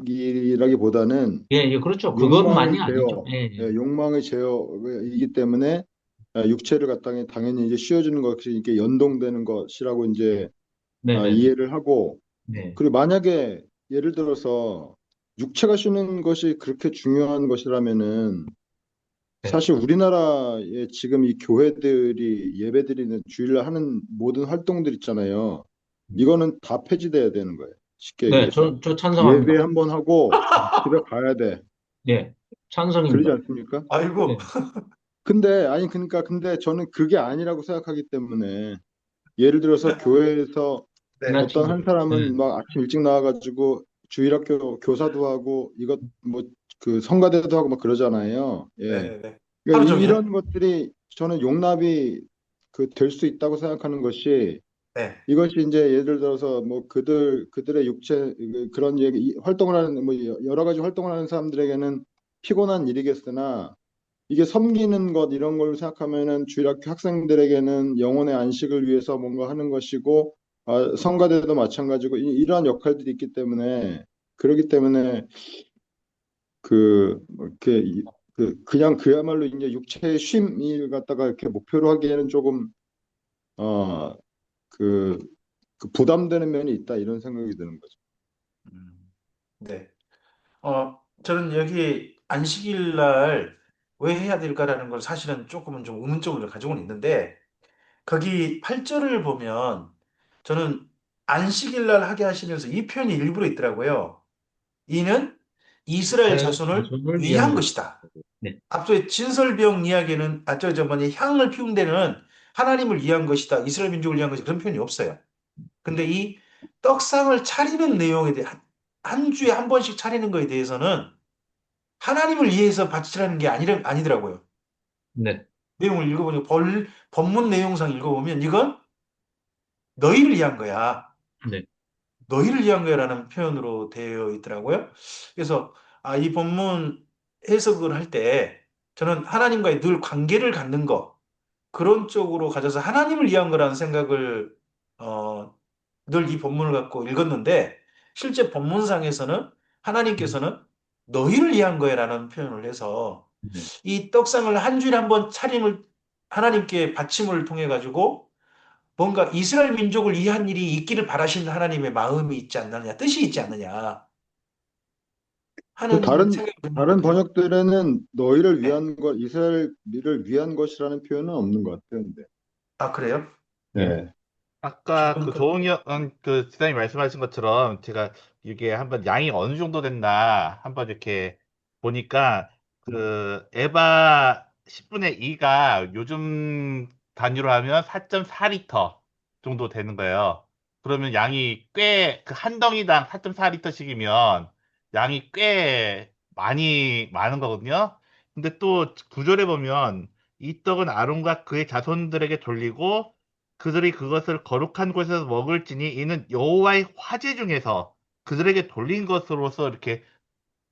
목적이라기보다는 예, 예, 그렇죠. 욕망의 그것만이 아니죠. 제어, 예, 예. 욕망의 제어이기 때문에 육체를 갖다가 당연히 이제 쉬어주는 것이 이렇게 연동되는 것이라고 이제 네네네. 이해를 하고 네. 그리고 만약에 예를 들어서 육체가 쉬는 것이 그렇게 중요한 것이라면은 네. 사실 우리나라의 지금 이 교회들이 예배드리는 주일날 하는 모든 활동들 있잖아요. 이거는 다 폐지돼야 되는 거예요. 쉽게 네, 얘기해서. 저 예배 찬성합니다. 한번 하고 집에 가야 돼. 네, 그러지 찬성입니다. 않습니까? 아이고. 네, 근데 아니 그러니까 근데 저는 그게 아니라고 생각하기 때문에 예를 들어서 교회에서 네. 어떤 지나치죠. 한 네, 사람은 막 아침 일찍 나와가지고 주일학교 교사도 하고 이것 뭐 그 성가대도 하고 막 그러잖아요. 예. 네네네. 하루 그러니까 종일? 이런 것들이 저는 용납이 그 될 수 있다고 생각하는 것이 네. 이것이 이제 예를 들어서 뭐 그들의 육체 그런 활동을 하는 뭐 여러 가지 활동을 하는 사람들에게는 피곤한 일이겠으나 이게 섬기는 것 이런 걸 생각하면은 주일학교 학생들에게는 영혼의 안식을 위해서 뭔가 하는 것이고 성가대도 마찬가지고 이러한 역할들이 있기 때문에 그렇기 때문에 뭐 이렇게 그냥 그야말로 이제 육체의 쉼을 갖다가 이렇게 목표로 하기에는 조금 어 그 부담되는 면이 있다 이런 생각이 드는 거죠. 음, 네. 저는 여기 안식일 날 왜 해야 될까라는 걸 사실은 조금은 좀 의문점을 가지고는 있는데, 거기 8절을 보면 저는 안식일 날 하게 하시면서 이 표현이 일부러 있더라고요. 이는 이스라엘 이스라엘 자손을 자손을 위한 위한 것. 것이다. 네, 앞서의 진설병 이야기는, 저 뭐냐, 향을 피운 데는 하나님을 위한 것이다. 이스라엘 민족을 위한 것이다. 그런 표현이 없어요. 근데 이 떡상을 차리는 내용에 대해 한 주에 한 번씩 차리는 거에 대해서는 하나님을 위해서 바치라는 게 아니더라고요. 네, 내용을 읽어보니까 본문 내용상 읽어보면 이건 너희를 위한 거야. 네, 너희를 위한 거야라는 표현으로 되어 있더라고요. 그래서 이 본문 해석을 할 때 저는 하나님과의 늘 관계를 갖는 거 그런 쪽으로 가져서 하나님을 위한 거라는 생각을 늘 이 본문을 갖고 읽었는데 실제 본문상에서는 하나님께서는 너희를 위한 거야라는 표현을 해서 네, 이 떡상을 한 주일에 한 번 차림을 하나님께 바침을 통해 가지고 뭔가 이스라엘 민족을 위한 일이 있기를 바라시는 하나님의 마음이 있지 않느냐, 뜻이 있지 않느냐 그 하는 다른 생각이 드는 것 다른 같아요. 번역들에는 너희를 네. 위한 것, 이스라엘을 위한 것이라는 표현은 없는 것 같아요. 근데. 아, 그래요? 예, 네. 아까 그 조은현 그 지사님 말씀하신 것처럼 제가 이게 한번 양이 어느 정도 됐나 한번 이렇게 보니까 그 에바 10분의 2가 요즘 단위로 하면 4.4리터 정도 되는 거예요. 그러면 양이 꽤 그 한 덩이당 4.4리터씩이면 양이 꽤 많은 거거든요. 근데 또 구절에 보면 이 떡은 아론과 그의 자손들에게 돌리고 그들이 그것을 거룩한 곳에서 먹을지니 이는 여호와의 화제 중에서 그들에게 돌린 것으로서 이렇게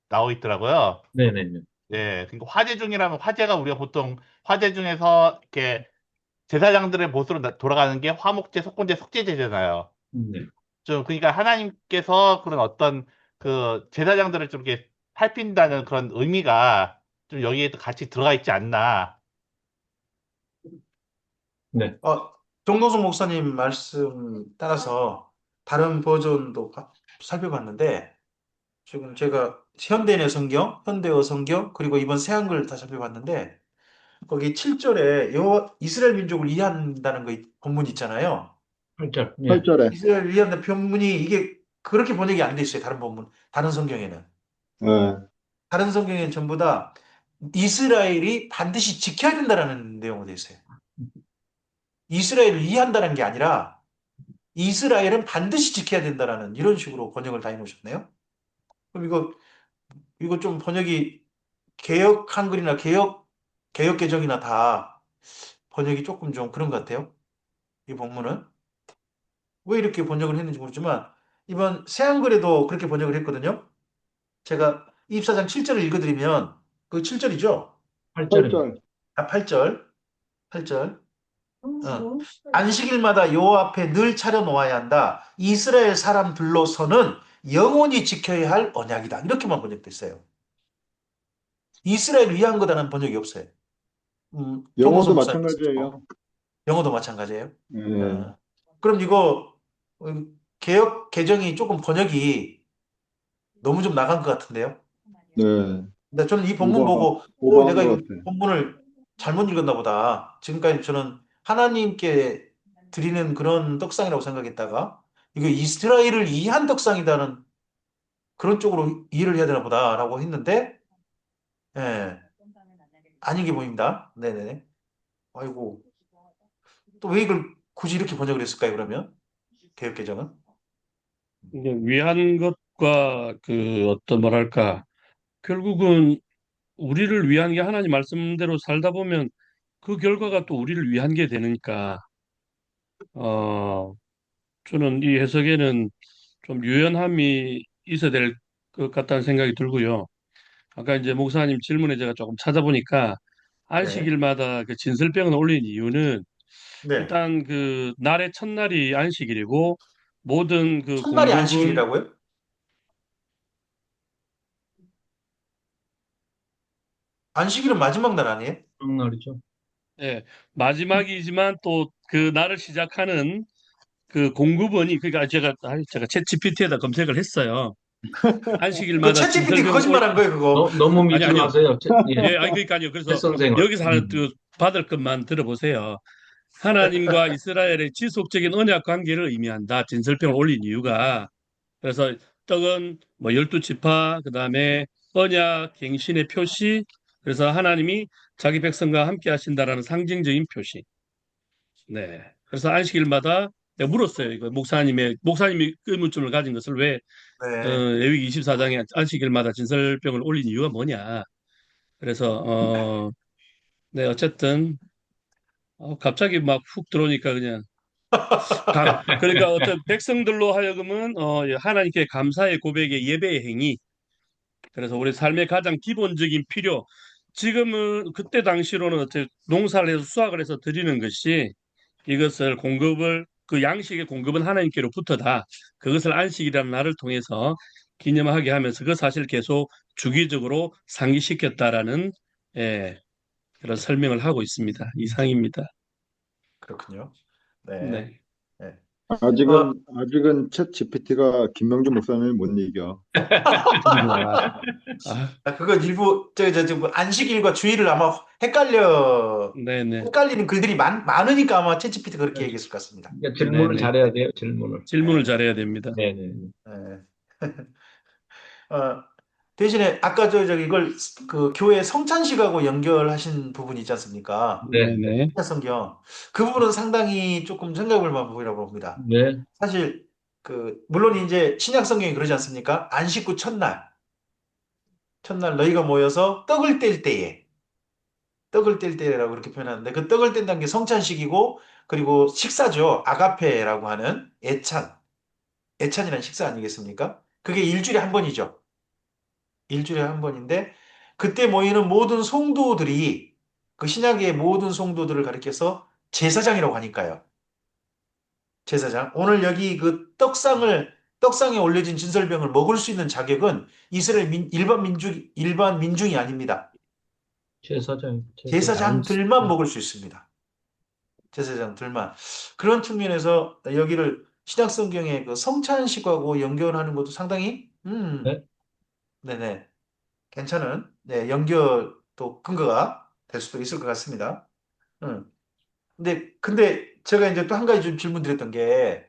나와 있더라고요. 네, 네, 네. 예, 그러니까 화제 중이라면 화제가 우리가 보통 화제 중에서 이렇게 제사장들의 못으로 돌아가는 게 화목제, 속건제, 속죄제잖아요. 네. 좀 그러니까 하나님께서 그런 어떤 그 제사장들을 좀 이렇게 살핀다는 그런 의미가 좀 여기에도 같이 들어가 있지 않나. 네. 정동석 목사님 말씀 따라서 다른 버전도 살펴봤는데 지금 제가 현대인의 성경, 현대어 성경, 그리고 이번 새한글 다 살펴봤는데 거기 7절에 이스라엘 민족을 이해한다는 거 본문 있잖아요. 8절. 예. 8절에. 이스라엘 이해한다는 본문이 이게 그렇게 번역이 안 돼 있어요. 다른 본문, 다른 성경에는. 네. 다른 성경에는 전부 다 이스라엘이 반드시 지켜야 된다라는 내용으로 돼 있어요. 이스라엘을 이해한다는 게 아니라 이스라엘은 반드시 지켜야 된다라는 이런 식으로 번역을 다 해놓으셨네요. 그럼 이거 좀 번역이 개역 한글이나 개역 개정이나 다 번역이 조금 좀 그런 것 같아요. 이 본문은 왜 이렇게 번역을 했는지 모르지만 이번 새한글에도 그렇게 번역을 했거든요. 제가 입사장 7절을 읽어드리면 그 7절이죠. 8절입니다. 8절. 8절, 8절. 안식일마다 여호와 앞에 늘 차려 놓아야 한다. 이스라엘 사람들로서는 영원히 지켜야 할 언약이다. 이렇게만 번역됐어요. 이스라엘 위한 거다라는 번역이 없어요. 영어도 정보서 목사님 쓰시고 마찬가지예요. 영어도 마찬가지예요. 네. 그럼 이거 개역 개정이 조금 번역이 너무 좀 나간 것 같은데요. 네. 근데 저는 이 본문 보고 오버한 내가 것 이거 같아요. 본문을 잘못 읽었나 보다. 지금까지 저는 하나님께 드리는 그런 떡상이라고 생각했다가 이거 이스라엘을 위한 떡상이다는 그런 쪽으로 이해를 해야 되나 보다라고 했는데 예, 아닌 게 보입니다. 네네. 아이고 또 왜 이걸 굳이 이렇게 번역을 했을까요? 그러면 개역 개정은? 이제 위한 것과 그 어떤 뭐랄까 결국은 우리를 위한 게 하나님 말씀대로 살다 보면 그 결과가 또 우리를 위한 게 되니까 어 저는 이 해석에는 좀 유연함이 있어야 될 것 같다는 생각이 들고요. 아까 이제 목사님 질문에 제가 조금 찾아보니까 네. 안식일마다 그 진설병을 올린 이유는 네. 일단 그 날의 첫날이 안식일이고 모든 그 첫날이 공급은 안식일이라고요? 안식일은 마지막 날 아니에요? 장날이죠. 예, 마지막이지만 또 그 날을 시작하는 그 공급원이 그러니까 제가 챗 GPT에다 검색을 했어요. 그 안식일마다 챗GPT 그 진설병을 거짓말한 거예요, 그거. 너무 아니 믿지 아니요. 마세요. 예. 예, 아니 그러니까요. 새 그래서 선생을. 여기서 하나 받을 것만 들어보세요. 하나님과 이스라엘의 지속적인 언약 관계를 의미한다. 진설병을 올린 이유가 그래서 떡은 뭐 열두 지파 그다음에 언약 갱신의 표시 그래서 하나님이 자기 백성과 함께 하신다라는 상징적인 표시. 네. 그래서 안식일마다 내가 물었어요. 이거 목사님이 의문점을 가진 것을 왜 네. 레위기 24장에 안식일마다 진설병을 올린 이유가 뭐냐. 그래서 네, 어쨌든 갑자기 막 훅 들어오니까 그냥 그러니까 어떤 백성들로 하여금은 하나님께 감사의 고백의 예배의 행위. 그래서 우리 삶의 가장 기본적인 필요. 지금은 그때 당시로는 어떻게 농사를 해서 수확을 해서 드리는 것이 이것을 그 양식의 공급은 하나님께로부터다. 그것을 안식이라는 날을 통해서 기념하게 하면서 그 사실 계속 주기적으로 상기시켰다라는 예, 그런 설명을 하고 있습니다. 이상입니다. 그렇군요. 네. 네. 네. 어, 아직은 챗 GPT가 김명준 목사님을 못 이겨. 아, 그거 일부 뭐 안식일과 주일을 아마 네네. 헷갈리는 글들이 많으니까 아마 챗GPT 그렇게 얘기했을 것 같습니다. 그러니까 질문을 네네. 잘해야 돼요, 질문을. 질문을 잘해야 됩니다. 네네. 네. 어, 대신에 아까 이걸 그 교회 성찬식하고 연결하신 부분이 있지 않습니까? 네, 네. 네네. 성경 그 부분은 상당히 조금 생각할 만한 부분이라고 봅니다. 네, 사실 물론 이제 신약 성경이 그러지 않습니까? 안식 후 첫날 너희가 모여서 떡을 뗄 때라고 그렇게 표현하는데 그 떡을 뗀다는 게 성찬식이고 그리고 식사죠. 아가페라고 하는 애찬이라는 식사 아니겠습니까? 그게 일주일에 한 번이죠. 일주일에 한 번인데 그때 모이는 모든 성도들이 그 신약의 모든 성도들을 가리켜서 제사장이라고 하니까요. 제사장. 오늘 여기 그 떡상에 올려진 진설병을 먹을 수 있는 자격은 이스라엘 일반 민중이 아닙니다. 제사장. 제사장들만 먹을 수 있습니다. 제사장들만. 그런 측면에서 여기를 신약 성경의 그 성찬식하고 연결하는 것도 상당히 네, 네네. 괜찮은 네, 연결도 근거가 될 수도 있을 것 같습니다. 음. 근데 제가 이제 또 한 가지 좀 질문 드렸던 게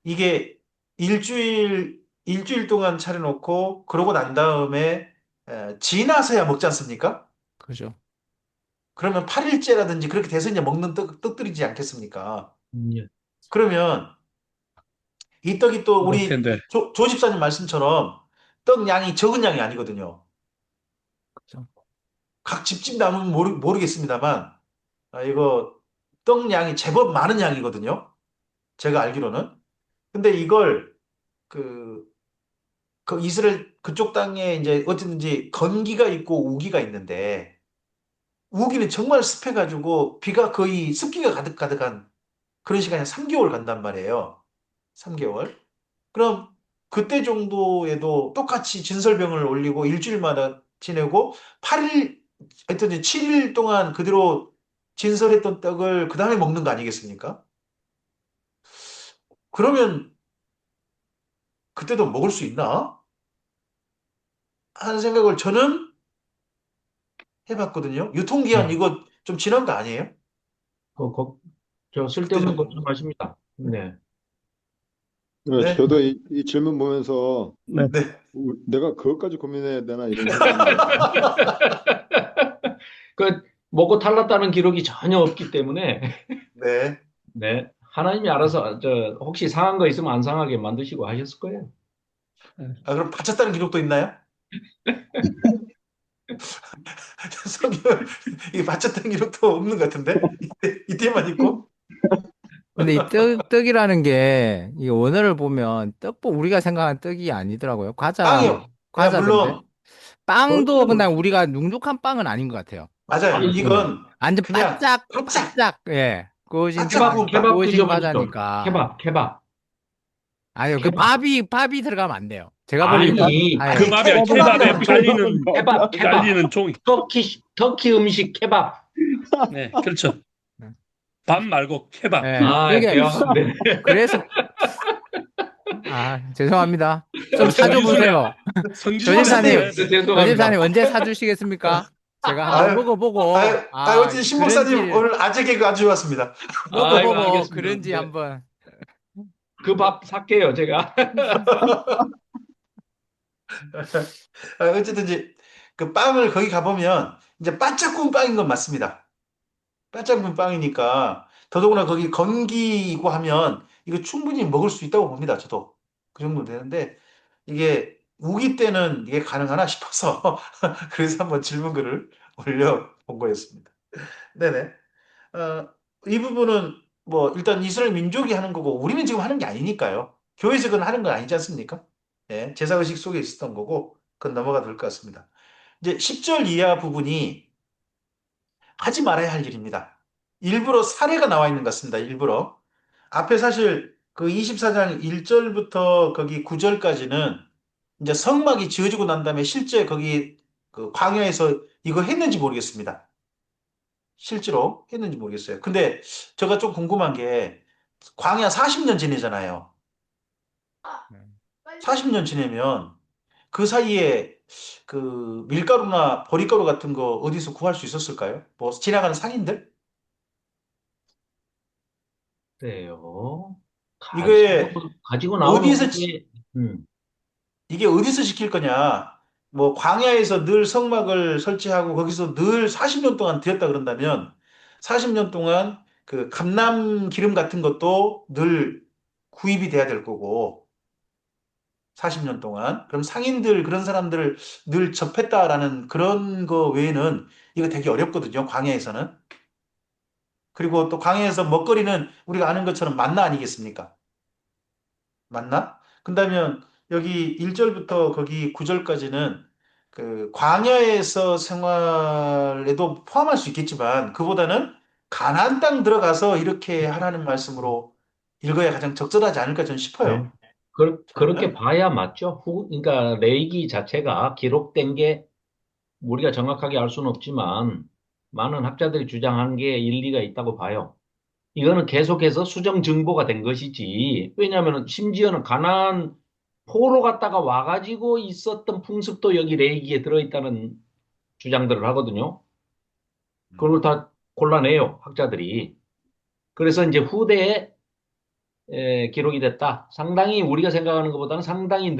이게 일주일 동안 차려놓고 그러고 난 다음에 지나서야 먹지 않습니까? 그죠. 그러면 8일째라든지 그렇게 돼서 이제 먹는 떡들이지 않겠습니까? 예. 그러면 이 떡이 또 그럴 우리 텐데. 조 집사님 말씀처럼 떡 양이 적은 양이 아니거든요. 그죠. 각 집집마다 모르겠습니다만 이거 떡 양이 제법 많은 양이거든요. 제가 알기로는. 근데 이걸 그, 그 이스라엘 그쪽 땅에 이제 어쨌든지 건기가 있고 우기가 있는데 우기는 정말 습해가지고 비가 거의 습기가 가득가득한 그런 시간이 한 3개월 간단 말이에요. 3개월. 그럼 그때 정도에도 똑같이 진설병을 올리고 일주일마다 지내고 8일, 하여튼 7일 동안 그대로 진설했던 떡을 그 다음에 먹는 거 아니겠습니까? 그러면 그때도 먹을 수 있나? 하는 생각을 저는 해봤거든요. 유통기한 네. 이거 좀 지난 거 아니에요? 그, 그, 저 그때 쓸데없는 정도. 걱정하십니다. 네. 네, 네, 저도 이 질문 보면서 네. 네. 내가 그것까지 고민해야 되나 이런 생각이 그, 먹고 탈났다는 기록이 전혀 없기 때문에, 네. 네. 하나님이 알아서, 혹시 상한 거 있으면 안 상하게 만드시고 하셨을 거예요. 그럼 바쳤다는 기록도 있나요? 성경 이 바쳤다는 기록도 없는 것 같은데 이때만 있고. 근데 이 떡이라는 게, 이 원어를 보면, 우리가 생각하는 떡이 아니더라고요. 빵이요. 과자던데. 물론 빵도 그건 그냥 우리가 눅눅한 빵은 아닌 것 같아요. 맞아요. 아니죠. 이건 완전 그냥 바짝 바짝, 예. 바짝 구운 빵. 케밥 구워진 드셔보시죠. 과자니까. 케밥. 아니요, 케밥. 밥이 들어가면 안 돼요. 제가 아니, 보기에는, 그 아니 밥에 케밥이라는 깔리는 케밥. 깔리는 종이. 터키 음식 케밥. 네, 그렇죠. 네. 밥 말고 케밥. 예. 아, 그게, 네. 그래서, 죄송합니다. 좀 사줘보세요. 성지순례. 조집사님 언제 사주시겠습니까? 제가 한번 아유, 먹어보고, 어쨌든 신목사님 오늘 아재 개그 아주 좋았습니다. 아이고, 먹어보고, 알겠습니다. 그런지 네. 한번. 그 밥 살게요, 제가. 어쨌든 이제 그 빵을 거기 가보면 이제 바짝 구운 빵인 건 맞습니다. 바짝 구운 빵이니까 더더구나 거기 건기고 하면 이거 충분히 먹을 수 있다고 봅니다. 저도 그 정도 되는데 이게 우기 때는 이게 가능하나 싶어서 그래서 한번 질문글을 올려본 거였습니다. 네네. 어, 이 부분은 뭐 일단 이스라엘 민족이 하는 거고 우리는 지금 하는 게 아니니까요. 교회에서 그건 하는 건 아니지 않습니까? 예, 제사의식 속에 있었던 거고 그건 넘어가도 될 것 같습니다. 이제 10절 이하 부분이 하지 말아야 할 일입니다. 일부러 사례가 나와 있는 것 같습니다. 일부러. 앞에 사실 그 24장 1절부터 거기 9절까지는 이제 성막이 지어지고 난 다음에 실제 거기 그 광야에서 이거 했는지 모르겠습니다. 실제로 했는지 모르겠어요. 근데 제가 좀 궁금한 게 광야 40년 지내잖아요. 네. 40년 지내면 그 사이에 그 밀가루나 보리가루 같은 거 어디서 구할 수 있었을까요? 뭐 지나가는 상인들? 그래요. 이게 가지고 나오는 어디서 후에, 이게 어디서 지킬 거냐? 뭐 광야에서 늘 성막을 설치하고 거기서 늘 40년 동안 드렸다 그런다면 40년 동안 그 감람 기름 같은 것도 늘 구입이 돼야 될 거고 40년 동안 그럼 상인들 그런 사람들을 늘 접했다라는 그런 거 외에는 이거 되게 어렵거든요. 광야에서는. 그리고 또 광야에서 먹거리는 우리가 아는 것처럼 만나 아니겠습니까? 맞나? 그다면 여기 1절부터 거기 9절까지는 그 광야에서 생활에도 포함할 수 있겠지만 그보다는 가나안 땅 들어가서 이렇게 하라는 말씀으로 읽어야 가장 적절하지 않을까 저는 네. 싶어요. 그렇게 저는. 봐야 맞죠. 그러니까 레이기 자체가 기록된 게 우리가 정확하게 알 수는 없지만 많은 학자들이 주장한 게 일리가 있다고 봐요. 이거는 계속해서 수정 증보가 된 것이지. 왜냐하면 심지어는 가나안 포로 갔다가 와가지고 있었던 풍습도 여기 레이기에 들어있다는 주장들을 하거든요. 그걸 다 골라내요, 학자들이. 그래서 이제 후대에 기록이 됐다. 상당히 우리가 생각하는 것보다는 상당히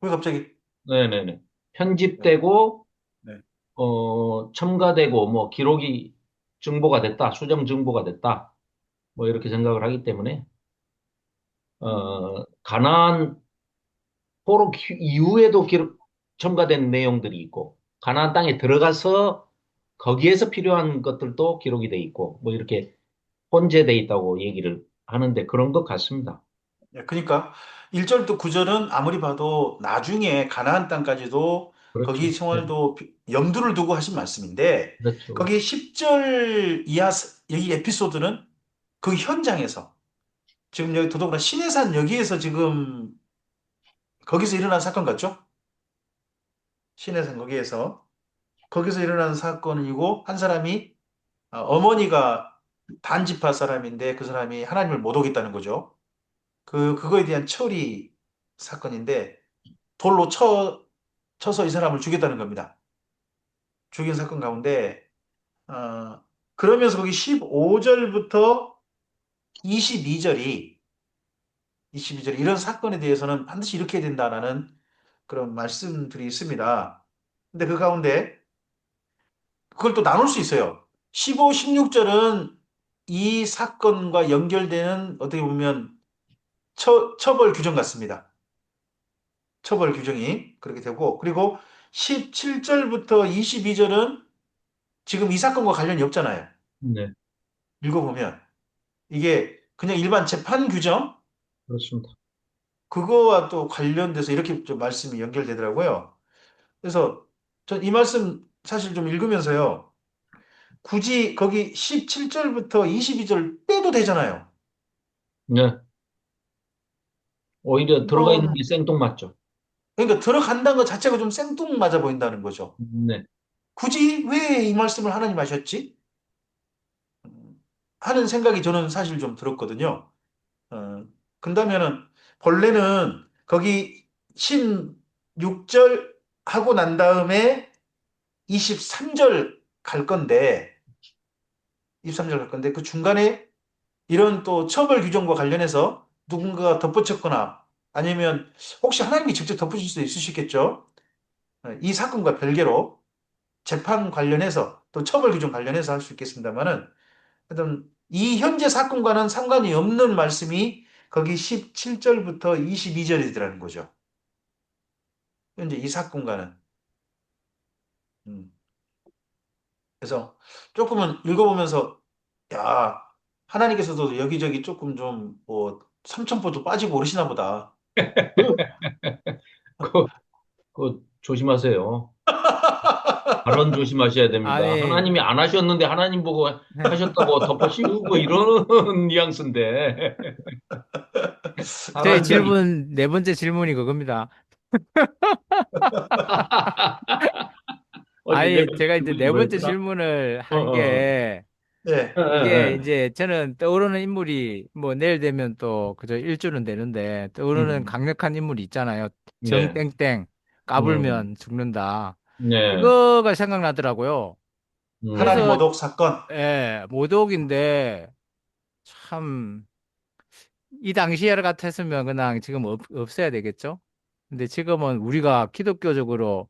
왜 갑자기? 네네네. 네, 편집되고 네. 첨가되고 뭐 기록이 증보가 됐다, 수정 증보가 됐다, 뭐 이렇게 생각을 하기 때문에 가나안 포로 이후에도 기록 첨가된 내용들이 있고 가나안 땅에 들어가서 거기에서 필요한 것들도 기록이 돼 있고 뭐 이렇게 혼재돼 있다고 얘기를 하는데 그런 것 같습니다. 그러니까 1절부터 9절은 아무리 봐도 나중에 가나안 땅까지도 거기 그렇죠. 네. 생활도 염두를 두고 하신 말씀인데 그렇죠, 거기 그렇죠. 10절 이하 여기 에피소드는 그 현장에서 지금 여기 더더구나 시내산 여기에서 지금 거기서 일어난 사건 같죠? 시내산 거기서 일어난 사건이고 한 사람이 어머니가 단지파 사람인데 그 사람이 하나님을 못 오겠다는 거죠. 그거에 대한 처리 사건인데 돌로 쳐서 이 사람을 죽였다는 겁니다. 죽인 사건 가운데 어, 그러면서 거기 15절부터 22절이 22절 이런 사건에 대해서는 반드시 이렇게 해야 된다라는 그런 말씀들이 있습니다. 근데 그 가운데 그걸 또 나눌 수 있어요. 15, 16절은 이 사건과 연결되는 어떻게 보면 처벌 규정 같습니다. 처벌 규정이 그렇게 되고 그리고 17절부터 22절은 지금 이 사건과 관련이 없잖아요. 네, 읽어보면 이게 그냥 일반 재판 규정 그렇습니다. 그거와 또 관련돼서 이렇게 좀 말씀이 연결되더라고요. 그래서 전 이 말씀 사실 좀 읽으면서요. 굳이 거기 17절부터 22절 빼도 되잖아요. 네, 오히려 들어가 있는 게 이건 생뚱맞죠. 그러니까 들어간다는 것 자체가 좀 생뚱맞아 보인다는 거죠. 네, 굳이 왜 이 말씀을 하나님 하셨지? 하는 생각이 저는 사실 좀 들었거든요. 그렇다면은 본래는 거기 16절 하고 난 다음에 23절 갈 건데 23절 갈 건데 그 중간에 이런 또 처벌 규정과 관련해서 누군가가 덧붙였거나 아니면 혹시 하나님이 직접 덧붙일 수도 있으시겠죠. 이 사건과 별개로 재판 관련해서 또 처벌 규정 관련해서 할 수 있겠습니다만은 하여튼 이 현재 사건과는 상관이 없는 말씀이 거기 17절부터 22절이더라는 거죠. 현재 이 사건과는. 음. 그래서 조금은 읽어보면서 야, 하나님께서도 여기저기 조금 좀 뭐 삼천포도 빠지고 그러시나 보다. 그, 그 조심하세요. 발언 조심하셔야 됩니다. 아니, 하나님이 안 하셨는데 하나님 보고 하셨다고 덮어씌우고 이러는 뉘앙스인데. 제 사람들이. 질문, 네 번째 질문이 그겁니다. 어디 내 아니, 제가 이제 질문이 네 번째 뭐였더라? 질문을 어, 한 어. 게, 네. 예, 이게 예, 이제 저는 떠오르는 인물이 뭐 내일 되면 또 그저 일주는 되는데 예. 떠오르는 강력한 인물이 있잖아요. 네. 정땡땡 음, 까불면 죽는다. 네. 이거가 생각나더라고요. 하나님 음. 그래서 모독 사건. 모독인데 참 이 당시에 같았으면 그냥 지금 없어야 되겠죠. 근데 지금은 우리가 기독교적으로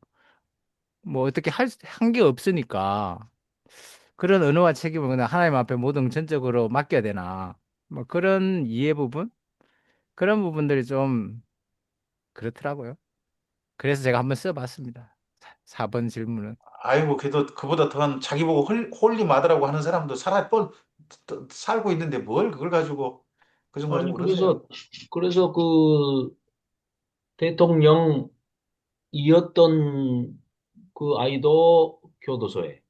뭐 어떻게 한 게 없으니까 그런 은혜와 책임을 그냥 하나님 앞에 모든 전적으로 맡겨야 되나. 뭐 그런 이해 부분? 그런 부분들이 좀 그렇더라고요. 그래서 제가 한번 써봤습니다. 4번 질문은. 아이고, 그래도 그보다 더한 자기 보고 홀리 마더라고 하는 사람도 살고 있는데 뭘 그걸 가지고 그좀 아니, 가지고 그러세요. 그래서 그 대통령이었던 그 아이도 교도소에,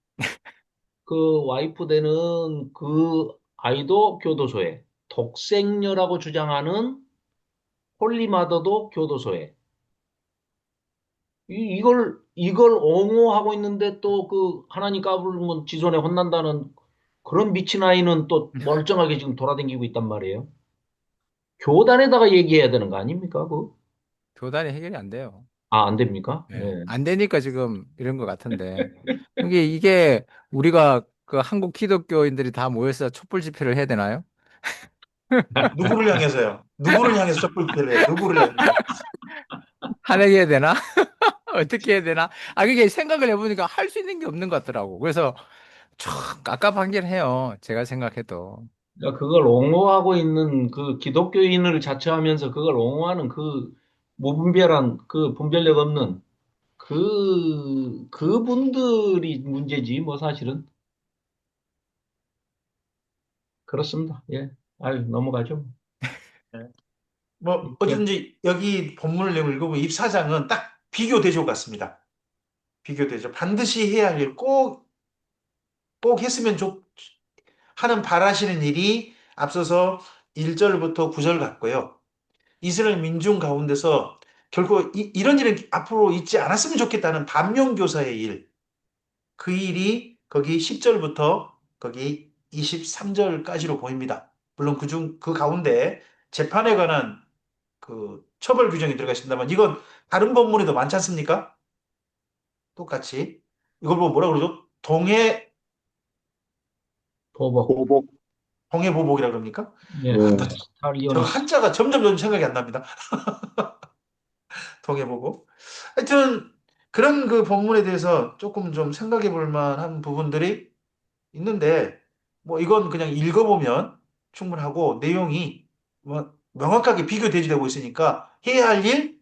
그 와이프 되는 그 아이도 교도소에, 독생녀라고 주장하는 홀리마더도 교도소에, 이걸 옹호하고 있는데 또 그 하나님 까불면 지존에 혼난다는 그런 미친 아이는 또 멀쩡하게 지금 돌아다니고 있단 말이에요. 교단에다가 얘기해야 되는 거 아닙니까? 교단이 해결이 안 돼요. 아, 안 됩니까? 예. 네. 안 되니까 지금 이런 것 같은데. 이게 우리가 그 한국 기독교인들이 다 모여서 촛불 집회를 해야 되나요? 누구를 향해서요? 누구를 향해서 촛불 집회를 해요? 누구를 향해서? 화내게 해야 되나? 어떻게 해야 되나? 그게 생각을 해보니까 할 수 있는 게 없는 것 같더라고. 그래서 좀 깝깝하긴 해요. 제가 생각해도. 그러니까 그걸 옹호하고 있는 그 기독교인을 자처하면서 그걸 옹호하는 그 무분별한 그 분별력 없는 그분들이 문제지, 뭐 사실은. 그렇습니다. 예. 아유, 넘어가죠. 뭐. 네. 뭐 예. 어쨌든지 여기 본문을 내고 읽어보면 입사장은 딱 비교 대조 같습니다. 비교 대조. 반드시 해야 할 일, 꼭 했으면 하는 바라시는 일이 앞서서 1절부터 9절 같고요. 이스라엘 민중 가운데서 결코 이런 일은 앞으로 있지 않았으면 좋겠다는 반면교사의 일, 그 일이 거기 10절부터 거기 23절까지로 보입니다. 물론 그 가운데 재판에 관한 그 처벌 규정이 들어가 있습니다만 이건 다른 법문에도 많지 않습니까? 똑같이. 이걸 보고 뭐라 그러죠? 보복. 보복. 동해보복이라 그럽니까? 예. 예. 저 스타리온. 한자가 점점 생각이 안 납니다. 동해보복. 하여튼 그런 그 법문에 대해서 조금 좀 생각해 볼 만한 부분들이 있는데 뭐 이건 그냥 읽어보면 충분하고 내용이 뭐 명확하게 비교대조되고 있으니까 해야 할 일,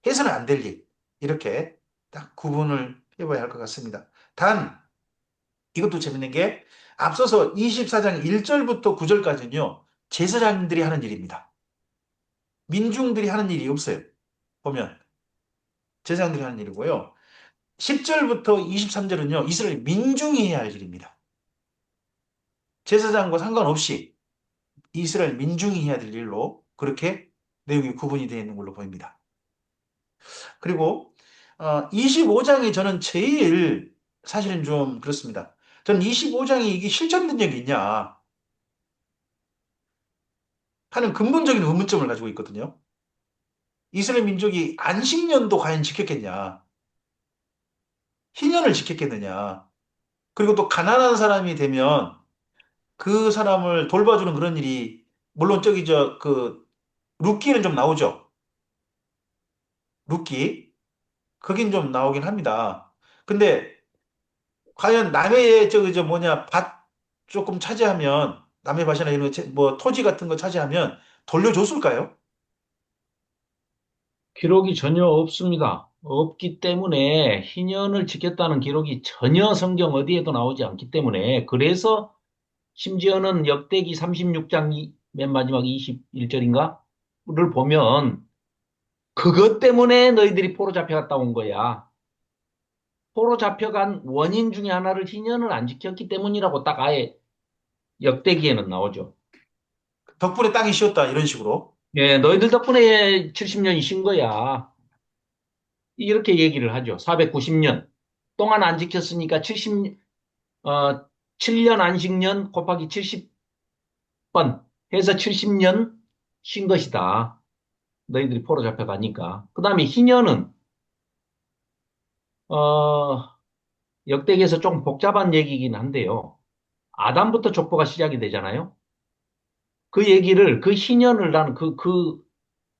해서는 안 될 일. 이렇게 딱 구분을 해봐야 할 것 같습니다. 단, 이것도 재밌는 게 앞서서 24장 1절부터 9절까지는요, 제사장들이 하는 일입니다. 민중들이 하는 일이 없어요. 보면, 제사장들이 하는 일이고요. 10절부터 23절은요, 이스라엘 민중이 해야 할 일입니다. 제사장과 상관없이 이스라엘 민중이 해야 될 일로 그렇게 내용이 구분이 되어 있는 걸로 보입니다. 그리고 25장이 저는 제일 사실은 좀 그렇습니다. 저는 25장이 이게 실천 능력이 있냐 하는 근본적인 의문점을 가지고 있거든요. 이스라엘 민족이 안식년도 과연 지켰겠냐? 희년을 지켰겠느냐? 그리고 또 가난한 사람이 되면 그 사람을 돌봐주는 그런 일이 물론 저기 그 룻기는 좀 나오죠. 룻기. 거긴 좀 나오긴 합니다. 근데 과연 남의 저 뭐냐 밭 조금 차지하면 남의 밭이나 이런 거 뭐 토지 같은 거 차지하면 돌려줬을까요? 기록이 전혀 없습니다. 없기 때문에 희년을 지켰다는 기록이 전혀 성경 어디에도 나오지 않기 때문에 그래서 심지어는 역대기 36장 맨 마지막 21절인가?를 보면 그것 때문에 너희들이 포로 잡혀갔다 온 거야. 포로 잡혀간 원인 중에 하나를 희년을 안 지켰기 때문이라고 딱 아예 역대기에는 나오죠. 덕분에 땅이 쉬었다 이런 식으로. 예, 너희들 덕분에 70년이 쉰 거야. 이렇게 얘기를 하죠. 490년 동안 안 지켰으니까 7년 안식년 곱하기 70번 해서 70년 쉰 것이다. 너희들이 포로 잡혀가니까. 그 다음에 희년은, 어, 역대기에서 좀 복잡한 얘기이긴 한데요. 아담부터 족보가 시작이 되잖아요. 그 얘기를, 그 희년을 나는 그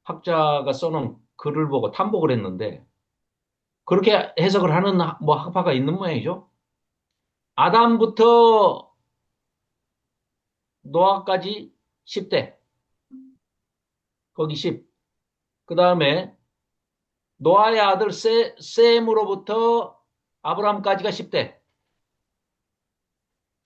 학자가 써놓은 글을 보고 탐복을 했는데, 그렇게 해석을 하는 뭐 학파가 있는 모양이죠. 아담부터 노아까지 10대, 거기 10. 그 다음에 노아의 아들 셈으로부터 아브라함까지가 10대.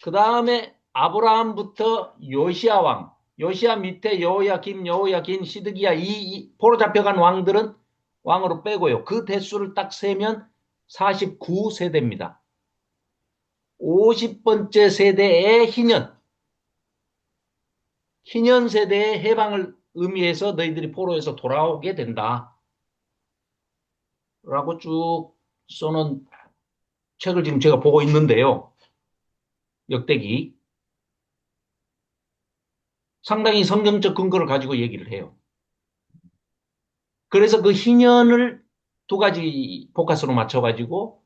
그 다음에 아브라함부터 요시야 왕, 요시야 밑에 여호야김, 여호야긴, 시드기야 이 포로 잡혀간 왕들은 왕으로 빼고요. 그 대수를 딱 세면 49세대입니다. 50번째 세대의 희년 세대의 해방을 의미해서 너희들이 포로에서 돌아오게 된다. 라고 쭉 써놓은 책을 지금 제가 보고 있는데요. 역대기. 상당히 성경적 근거를 가지고 얘기를 해요. 그래서 그 희년을 두 가지 포커스로 맞춰가지고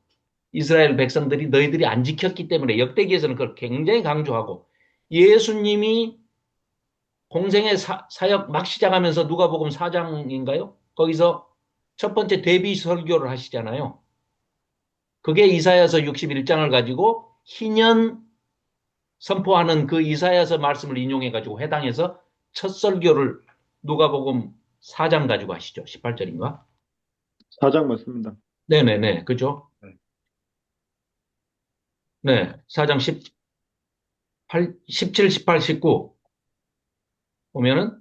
이스라엘 백성들이 너희들이 안 지켰기 때문에 역대기에서는 그걸 굉장히 강조하고 예수님이 공생의 사역 막 시작하면서 누가복음 4장인가요? 거기서 첫 번째 데뷔 설교를 하시잖아요. 그게 이사야서 61장을 가지고 희년 선포하는 그 이사야서 말씀을 인용해가지고 해당해서 첫 설교를 누가복음 4장 가지고 하시죠. 18절인가? 사장 맞습니다. 네네네. 그죠? 네. 네. 4장 17, 18, 19 보면은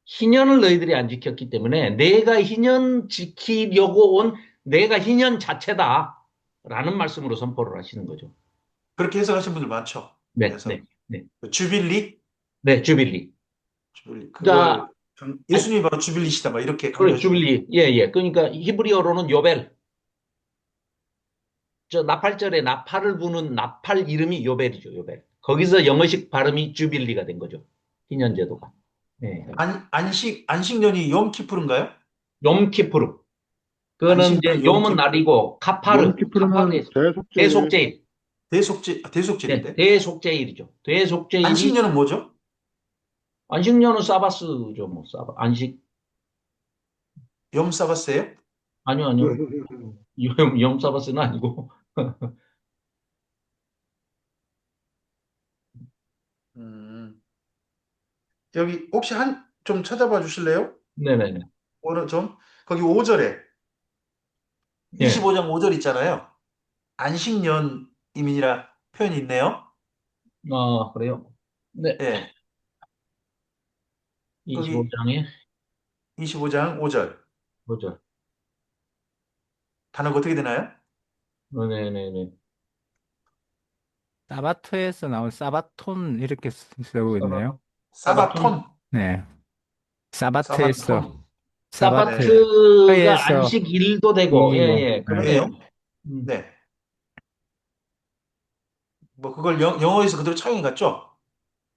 희년을 너희들이 안 지켰기 때문에 내가 희년 지키려고 온 내가 희년 자체다. 라는 말씀으로 선포를 하시는 거죠. 그렇게 해석하시는 분들 많죠. 네, 그래서 네, 네. 그 주빌리, 네, 주빌리. 그걸 그러니까, 예수님이 바로 주빌리시다 막 이렇게 그래, 강조하시고. 주빌리. 예, 예. 그러니까 히브리어로는 요벨. 저 나팔절에 나팔을 부는 나팔 이름이 요벨이죠, 요벨. 거기서 영어식 발음이 주빌리가 된 거죠. 희년제도가. 네. 안식년이 염키푸른가요? 욤키푸르. 그거는 이제 안식년이 욤은 염키푸른. 날이고 카파르, 욤키프르는 대속죄일. 대속제일. 네, 대속절인데. 대속제일이죠. 대속제일이 안식년은 뭐죠? 안식년은 사바스죠, 뭐 사바. 안식 염사바세요? 아니요, 아니요. 사바스는 아니고. 음, 여기 혹시 좀 찾아봐 주실래요? 네네네. 오늘 좀 거기 5절에 예. 25장 5절 있잖아요. 안식년 이민이라 표현이 있네요. 아, 그래요. 네. 예. 거기 25장에 25장 5절. 보죠. 단어가 어떻게 되나요? 네네네. 사바트에서 나온 사바톤 이렇게 쓰고 있네요. 사바톤. 사바톤. 네. 사바트에서 사바톤. 네. 사바트가 사바트에서 안식일도 되고, 예, 일이고, 예, 네. 예. 그러네요. 음. 네. 뭐 그걸 영어에서 그대로 차용해 갔죠?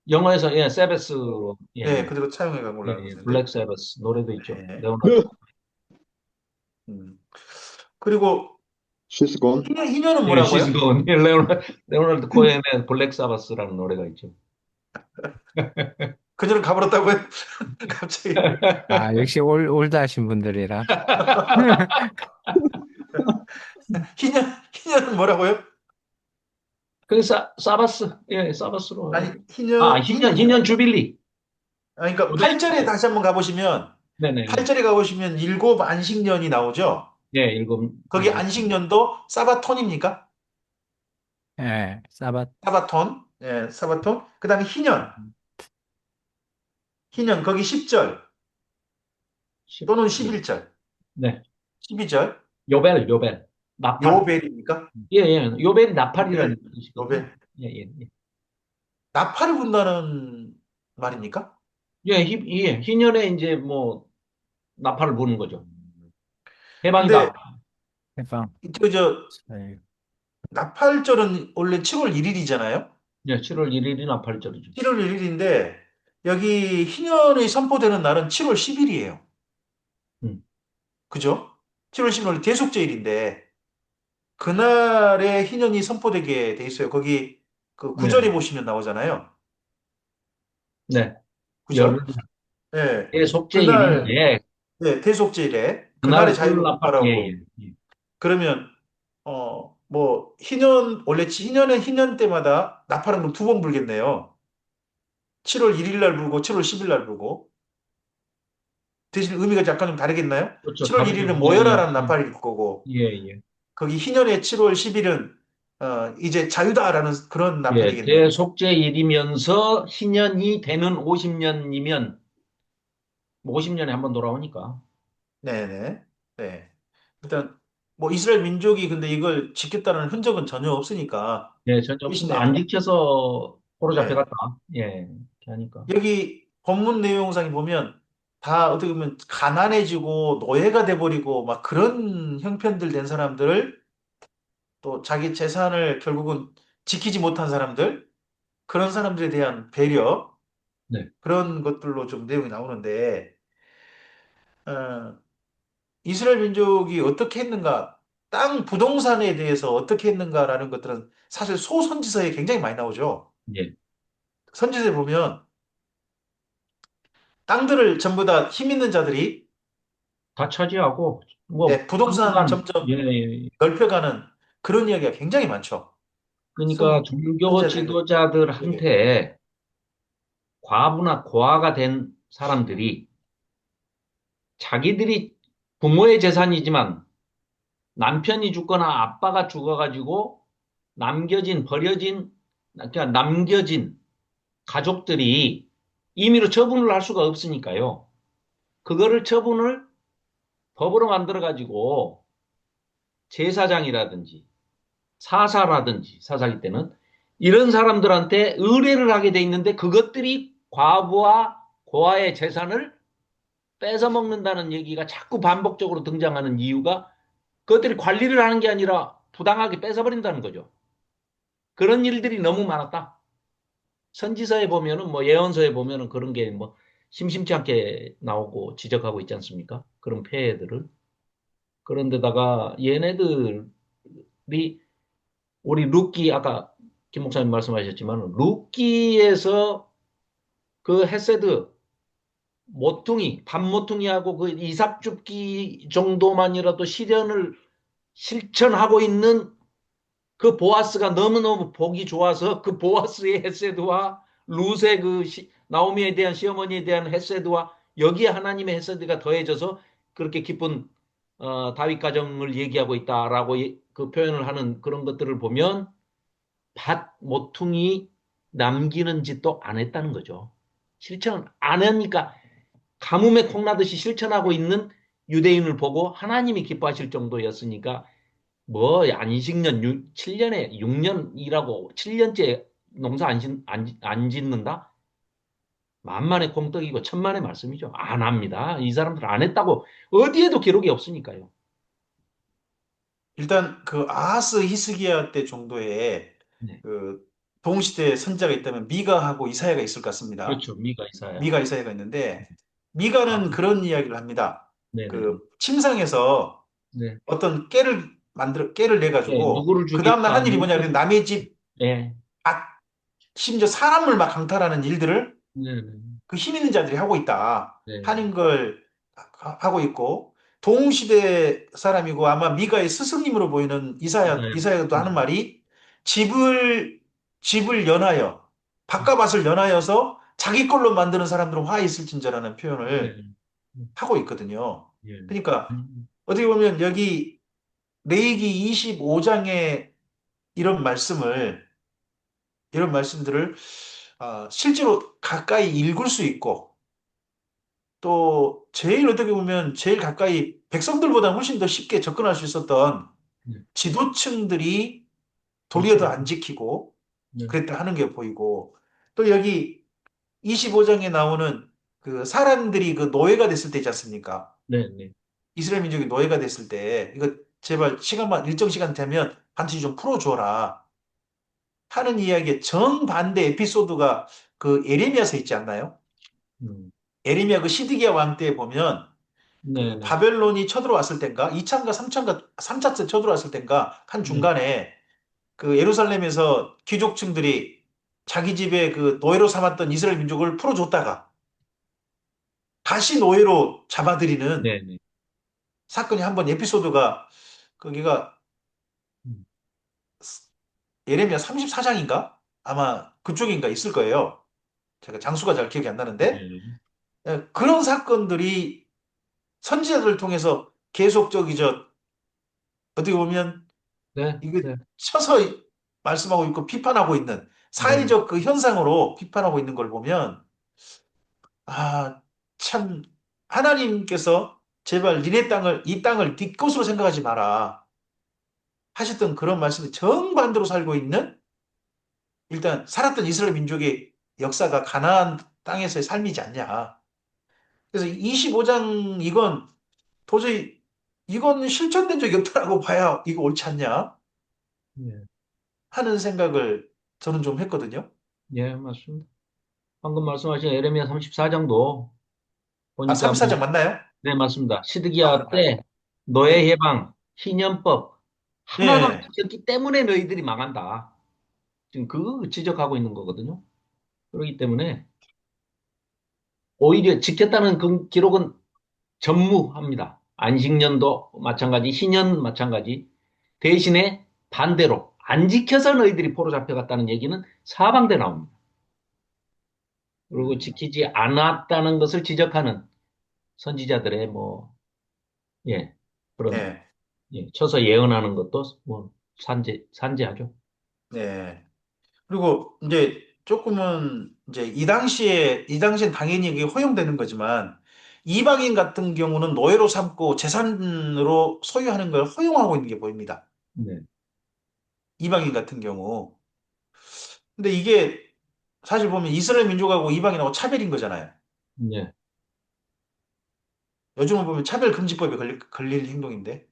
영어에서, 예, 세베스로, 예, 예, 예, 그대로 차용해 간 예, 걸로 알고 예, 있는데. 블랙 세베스 노래도 있죠. 예. 레오나르도. 음. 그리고 She's gone. 희년은 예, She's 뭐라고요? Gone. 예, 레오나르도 코엔의 블랙 사바스라는 노래가 있죠. 그녀는 가버렸다고요? 갑자기. 아, 역시 올드하신 분들이라. 희년은 뭐라고요? 그 사바스, 예, 사바스로. 아니, 아, 희년이요. 희년 주빌리. 그러니까 고대 8절에 축제. 다시 한번 가보시면, 네네네. 8절에 가보시면 일곱 안식년이 나오죠? 예, 일곱, 거기 일곱. 안식년도 사바톤입니까? 예, 사bat. 사바톤. 예, 사바톤. 그 다음에 희년. 희년, 거기 10절 십- 또는 예. 11절, 네. 12절. 요벨. 나팔. 요벨입니까? 예, 예. 요벨이 나팔이라는 요벨, 뜻이거든요. 요벨. 예, 예, 예. 나팔을 분다는 말입니까? 예, 예. 희년에 이제 뭐, 나팔을 부는 거죠. 근데, 해방이다. 해방. 저, 네. 나팔절은 원래 7월 1일이잖아요? 예, 7월 1일이 나팔절이죠. 7월 1일인데, 여기 희년이 선포되는 날은 7월 10일이에요. 음, 그죠? 7월 10일 원래 대속제일인데, 그날에 희년이 선포되게 돼 있어요. 거기 그 네, 9절에 보시면 나오잖아요. 네. 열, 그죠? 예. 그날, 속죄일인데, 네, 대속제일에, 그날에 그날 자유를 나팔, 예, 공포하라고. 예. 예. 그러면, 뭐, 원래 희년은 희년 때마다 나팔은 그럼 두 번 불겠네요. 7월 1일 날 불고, 7월 10일 날 불고. 대신 의미가 약간 좀 다르겠나요? 그렇죠. 7월 다르죠. 1일은 예, 예, 모여라라는 나팔일 거고, 예, 예. 거기 희년의 7월 10일은, 이제 자유다라는 그런 예, 나팔이겠네요. 대속죄일이면서 희년이 되는 50년이면, 50년에 한 번 돌아오니까. 네네. 네. 일단, 뭐, 이스라엘 민족이 근데 이걸 지켰다는 흔적은 전혀 없으니까, 예, 전혀 없습니다. 대신에, 안 지켜서 포로 네. 잡혀갔다. 예, 이렇게 하니까. 여기 본문 내용상에 보면 다 어떻게 보면 가난해지고 노예가 돼버리고 막 그런 형편들 된 사람들을 또 자기 재산을 결국은 지키지 못한 사람들, 그런 사람들에 대한 배려, 네, 그런 것들로 좀 내용이 나오는데, 어, 이스라엘 민족이 어떻게 했는가, 땅 부동산에 대해서 어떻게 했는가라는 것들은 사실 소선지서에 굉장히 많이 나오죠. 예. 선지서에 보면 땅들을 전부 다 힘 있는 자들이 다 차지하고, 뭐, 예, 부동산 한간, 예, 점점 예. 넓혀가는 그런 이야기가 굉장히 많죠. 그러니까 종교 선지자들이. 예. 지도자들한테 과부나 고아가 된 사람들이 자기들이 부모의 재산이지만 남편이 죽거나 아빠가 죽어가지고 그러니까 남겨진 가족들이 임의로 처분을 할 수가 없으니까요. 그거를 처분을 법으로 만들어가지고 제사장이라든지 사사기 때는 이런 사람들한테 의뢰를 하게 돼 있는데 그것들이 과부와 고아의 재산을 뺏어 먹는다는 얘기가 자꾸 반복적으로 등장하는 이유가 그것들이 관리를 하는 게 아니라 부당하게 뺏어버린다는 거죠. 그런 일들이 너무 많았다. 선지서에 보면은 뭐 예언서에 보면은 그런 게 뭐 심심치 않게 나오고 지적하고 있지 않습니까? 그런 폐해들을. 그런데다가 얘네들이 우리 룻기 아까 김 목사님 말씀하셨지만 룻기에서 그 헤세드 모퉁이 밤모퉁이하고 그 이삭줍기 정도만이라도 실현을 실천하고 있는 그 보아스가 너무너무 보기 좋아서 그 보아스의 헤세드와 룻의 나오미에 대한 시어머니에 대한 헤세드와 여기에 하나님의 헤세드가 더해져서 그렇게 기쁜 다윗 가정을 얘기하고 있다라고 그 표현을 하는 그런 것들을 보면 밭 모퉁이 남기는 짓도 안 했다는 거죠. 실천 안 하니까 가뭄에 콩나듯이 실천하고 있는 유대인을 보고 하나님이 기뻐하실 정도였으니까 뭐 안식년 7년에 6년 일하고 7년째 농사 안 짓는다? 만만의 콩떡이고 천만의 말씀이죠. 안 합니다. 이 사람들 안 했다고 어디에도 기록이 없으니까요. 일단 그 아하스 히스기야 때 정도의 네. 그 동시대 선지자가 있다면 미가하고 이사야가 있을 것 같습니다. 그렇죠. 미가 이사야. 미가 이사야가 있는데 아, 미가는 그런 이야기를 합니다. 네네. 그 침상에서 네. 어떤 깨를 내 네, 가지고 누구를 그 다음날 죽일까? 한 일이 뭐냐 그러면 남의 집 네. 밭, 심지어 사람을 막 강탈하는 일들을 네네. 그 힘 있는 자들이 하고 있다 네. 하는 걸 하고 있고, 동시대 사람이고 아마 미가의 스승님으로 보이는 이사야. 이사야도 하는 말이, 집을 집을 연하여 밥값을 연하여서 자기 걸로 만드는 사람들은 화 있을진저라는 네. 표현을 하고 있거든요. 예. 그러니까 어떻게 보면 여기 레위기 25장의 이런 이런 말씀들을 실제로 가까이 읽을 수 있고 또 제일 어떻게 보면 제일 가까이 백성들보다 훨씬 더 쉽게 접근할 수 있었던 네. 지도층들이 도리어 더 그렇죠. 안 지키고 네. 그랬다 하는 게 보이고 또 여기 25장에 나오는 그 사람들이 그 노예가 됐을 때 있지 않습니까? 네, 네. 이스라엘 민족이 노예가 됐을 때 이거 제발 시간만 일정 시간 되면 반드시 좀 풀어줘라 하는 이야기의 정반대 에피소드가 그 예레미야서 있지 않나요? 음. 예레미야 그 시드기야 왕 때 보면 네, 그 네. 바벨론이 쳐들어왔을 땐가 2차인가 3차인가 3차째 쳐들어왔을 땐가 한 네. 중간에 그 예루살렘에서 귀족층들이 자기 집에 그 노예로 삼았던 이스라엘 민족을 풀어줬다가 다시 노예로 잡아들이는 네, 네. 사건이 한 번 에피소드가 거기가 음. 예레미야 34장인가? 아마 그쪽인가 있을 거예요. 제가 장수가 잘 기억이 안 나는데 네. 그런 사건들이 선지자들을 통해서 계속 저기 저 어떻게 보면 네, 이거 네. 쳐서 말씀하고 있고 비판하고 있는 네. 사회적 그 현상으로 비판하고 있는 걸 보면 참 하나님께서 제발 니네 땅을 이 땅을 네 것으로 생각하지 마라 하셨던 그런 말씀이 정반대로 살고 있는 일단 살았던 이스라엘 민족의 역사가 가나안 땅에서의 삶이지 않냐. 그래서 25장 이건 도저히 이건 실천된 적이 없다라고 봐야 이거 옳지 않냐 네. 하는 생각을 저는 좀 했거든요. 예, 맞습니다. 방금 말씀하신 에레미야 34장도 아, 보니까 34장 맞나요? 네, 맞습니다. 시드기야 네. 때 노예 네. 해방, 희년법 하나도 안 네. 지켰기 때문에 너희들이 망한다. 지금 그 지적하고 있는 거거든요. 그렇기 때문에 오히려 지켰다는 그 기록은 전무합니다. 안식년도 마찬가지, 희년 마찬가지. 대신에 반대로 안 지켜서 너희들이 포로 잡혀갔다는 얘기는 사방대 나옵니다. 그리고 음, 지키지 않았다는 것을 지적하는 선지자들의 뭐, 예, 그런, 네. 예, 쳐서 예언하는 것도 뭐, 산재하죠. 네. 그리고 이제 조금은 이제 이 당시엔 당연히 이게 허용되는 거지만 이방인 같은 경우는 노예로 삼고 재산으로 소유하는 걸 허용하고 있는 게 보입니다. 네, 이방인 같은 경우. 근데 이게 사실 보면 이스라엘 민족하고 이방인하고 차별인 거잖아요. 네. 요즘은 보면 차별금지법에 걸릴 행동인데.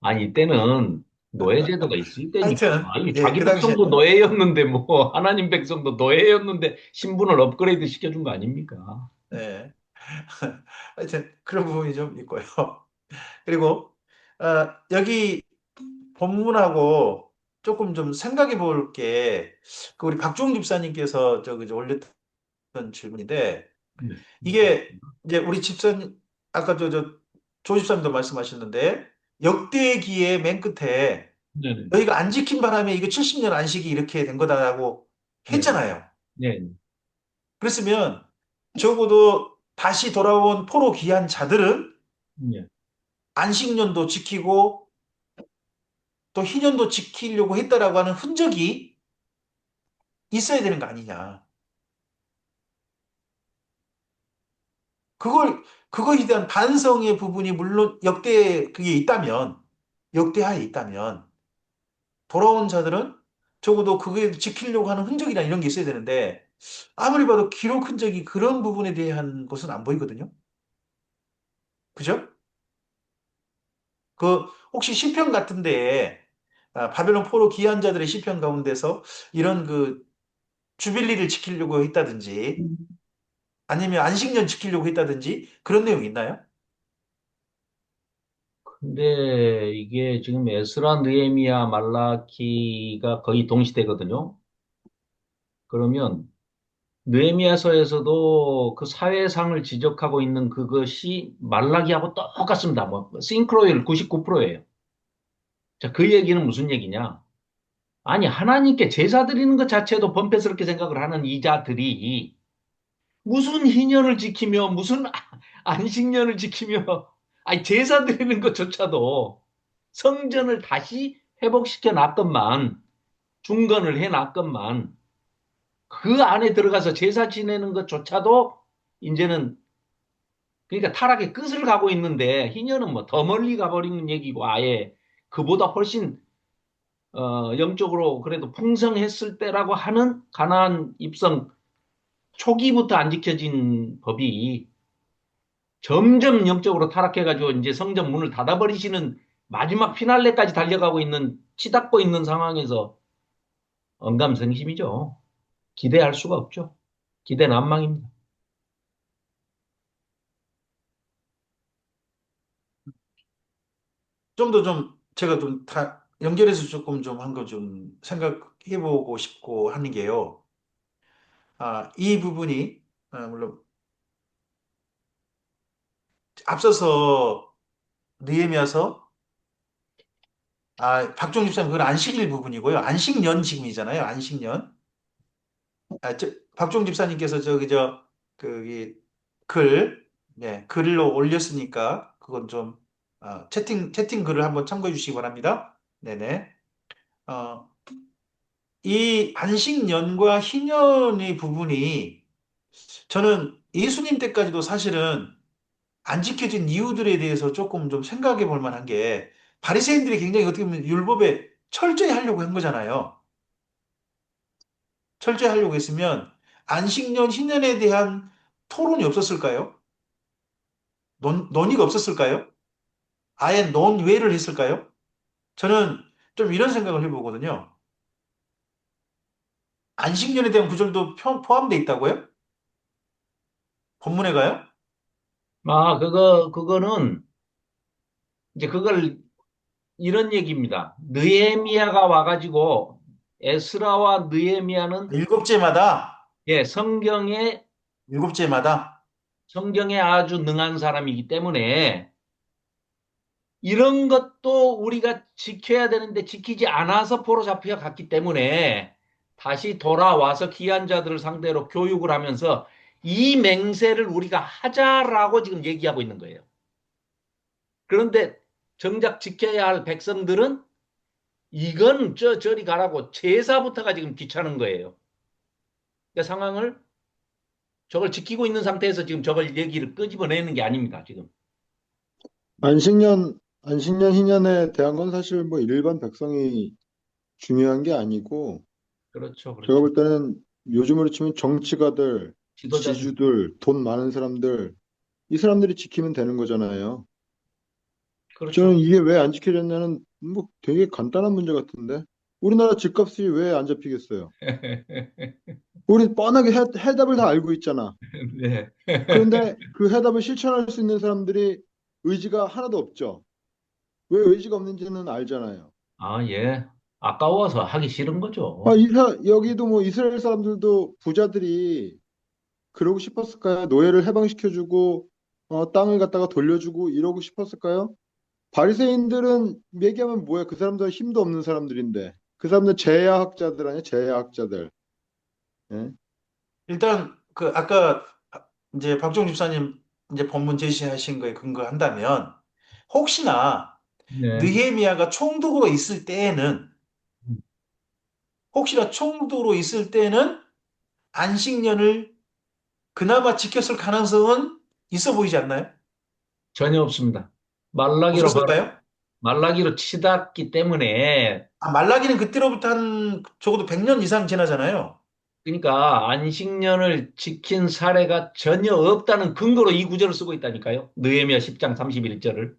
아니, 이때는 노예제도가 있을 때니까. 하여튼, 아니, 예, 자기 그 당시에, 백성도 노예였는데, 뭐, 하나님 백성도 노예였는데, 신분을 업그레이드 시켜준 거 아닙니까? 예. 하여튼 그런 부분이 좀 있고요. 그리고, 여기 본문하고 조금 좀 생각해 볼 게, 그 우리 박종 집사님께서 저기 올렸던 질문인데, 네. 이게 이제 우리 집사님, 아까 조 집사님도 말씀하셨는데, 역대기의 맨 끝에 네네. 너희가 안 지킨 바람에 이거 70년 안식이 이렇게 된 거다라고 네. 했잖아요. 네. 그랬으면 적어도 다시 돌아온 포로 귀한 자들은 네. 안식년도 지키고 또 희년도 지키려고 했다라고 하는 흔적이 있어야 되는 거 아니냐. 그걸, 그거에 대한 반성의 부분이 물론 그게 있다면, 역대하에 있다면, 돌아온 자들은 적어도 그게 지키려고 하는 흔적이나 이런 게 있어야 되는데, 아무리 봐도 기록 흔적이 그런 부분에 대한 것은 안 보이거든요. 그죠? 그, 혹시 시편 같은 데에, 바벨론 포로 귀한 자들의 시편 가운데서 이런 그 주빌리를 지키려고 했다든지, 아니면 안식년 지키려고 했다든지, 그런 내용 있나요? 근데 이게 지금 에스라, 느헤미야, 말라키가 거의 동시대거든요. 그러면 느헤미야서에서도 그 사회상을 지적하고 있는 그것이 말라기하고 똑같습니다. 뭐 싱크로율 99%예요. 자, 그 얘기는 무슨 얘기냐? 아니, 하나님께 제사 드리는 것 자체도 범패스럽게 생각을 하는 이자들이 무슨 희년을 지키며 무슨 안식년을 지키며 아니 제사 드리는 것조차도 성전을 다시 회복시켜 놨건만 중건을 해 놨건만 그 안에 들어가서 제사 지내는 것조차도 이제는 그러니까 타락의 끝을 가고 있는데 희년은 뭐 더 멀리 가버리는 얘기고 아예 그보다 훨씬 영적으로 그래도 풍성했을 때라고 하는 가나안 입성 초기부터 안 지켜진 법이 점점 영적으로 타락해가지고 이제 성전 문을 닫아버리시는 마지막 피날레까지 달려가고 있는 치닫고 있는 상황에서 언감생심이죠. 기대할 수가 없죠. 기대 난망입니다. 좀 더 제가 좀 다 연결해서 조금 좀 한 거 좀 생각해 보고 싶고 하는 게요. 이 부분이, 물론 앞서서 느헤미야서, 박종 집사님 그건 안식일 부분이고요. 안식년 지금이잖아요. 안식년. 박종 집사님께서 거기 글, 네, 글로 올렸으니까 그건 좀, 채팅 글을 한번 참고해 주시기 바랍니다. 네네. 어, 이 안식년과 희년의 부분이 저는 예수님 때까지도 사실은 안 지켜진 이유들에 대해서 조금 좀 생각해 볼 만한 게 바리새인들이 굉장히 어떻게 보면 율법에 철저히 하려고 한 거잖아요. 철저히 하려고 했으면 안식년, 희년에 대한 토론이 없었을까요? 논의가 없었을까요? 아예 논외를 했을까요? 저는 좀 이런 생각을 해보거든요. 안식년에 대한 구절도 포함되어 있다고요? 본문에 가요? 그거는 이제 그걸 이런 얘기입니다. 느헤미야가 와가지고 에스라와 느헤미야는 일곱째마다, 예, 일곱째마다. 성경에 아주 능한 사람이기 때문에 이런 것도 우리가 지켜야 되는데 지키지 않아서 포로 잡혀갔기 때문에 다시 돌아와서 귀한 자들을 상대로 교육을 하면서 이 맹세를 우리가 하자라고 지금 얘기하고 있는 거예요. 그런데 정작 지켜야 할 백성들은 이건 저리 가라고 제사부터가 지금 귀찮은 거예요. 그러니까 상황을 저걸 지키고 있는 상태에서 지금 저걸 얘기를 끄집어내는 게 아닙니다. 지금. 안식년, 희년에 대한 건 사실 뭐 일반 백성이 중요한 게 아니고, 그렇죠. 제가 그렇죠. 볼 때는 요즘으로 치면 정치가들, 지도자들. 지주들, 돈 많은 사람들, 이 사람들이 지키면 되는 거잖아요. 저는 그렇죠. 이게 왜 안 지켜졌냐는 뭐 되게 간단한 문제 같은데. 우리나라 집값이 왜 안 잡히겠어요? 우리 뻔하게 해답을 다 알고 있잖아. 네. 그런데 그 해답을 실천할 수 있는 사람들이 의지가 하나도 없죠. 왜 의지가 없는지는 알잖아요. 예. 아까워서 하기 싫은 거죠. 여기도 뭐 이스라엘 사람들도 부자들이 그러고 싶었을까요? 노예를 해방시켜주고 땅을 갖다가 돌려주고 이러고 싶었을까요? 바리새인들은 얘기하면 뭐야? 그 사람들은 힘도 없는 사람들인데 그 사람들 제야학자들 아니야? 제야학자들. 예? 일단, 아까 이제 박종 집사님 이제 본문 제시하신 거에 근거한다면, 혹시나 네. 느헤미야가 총독으로 있을 때에는, 혹시나 총독으로 있을 때는 안식년을 그나마 지켰을 가능성은 있어 보이지 않나요? 전혀 없습니다. 말라기로 바로 없었을까요? 말라기로 치닫기 때문에 말라기는 그때로부터 한 적어도 100년 이상 지나잖아요. 그러니까 안식년을 지킨 사례가 전혀 없다는 근거로 이 구절을 쓰고 있다니까요. 느헤미야 10장 31절을.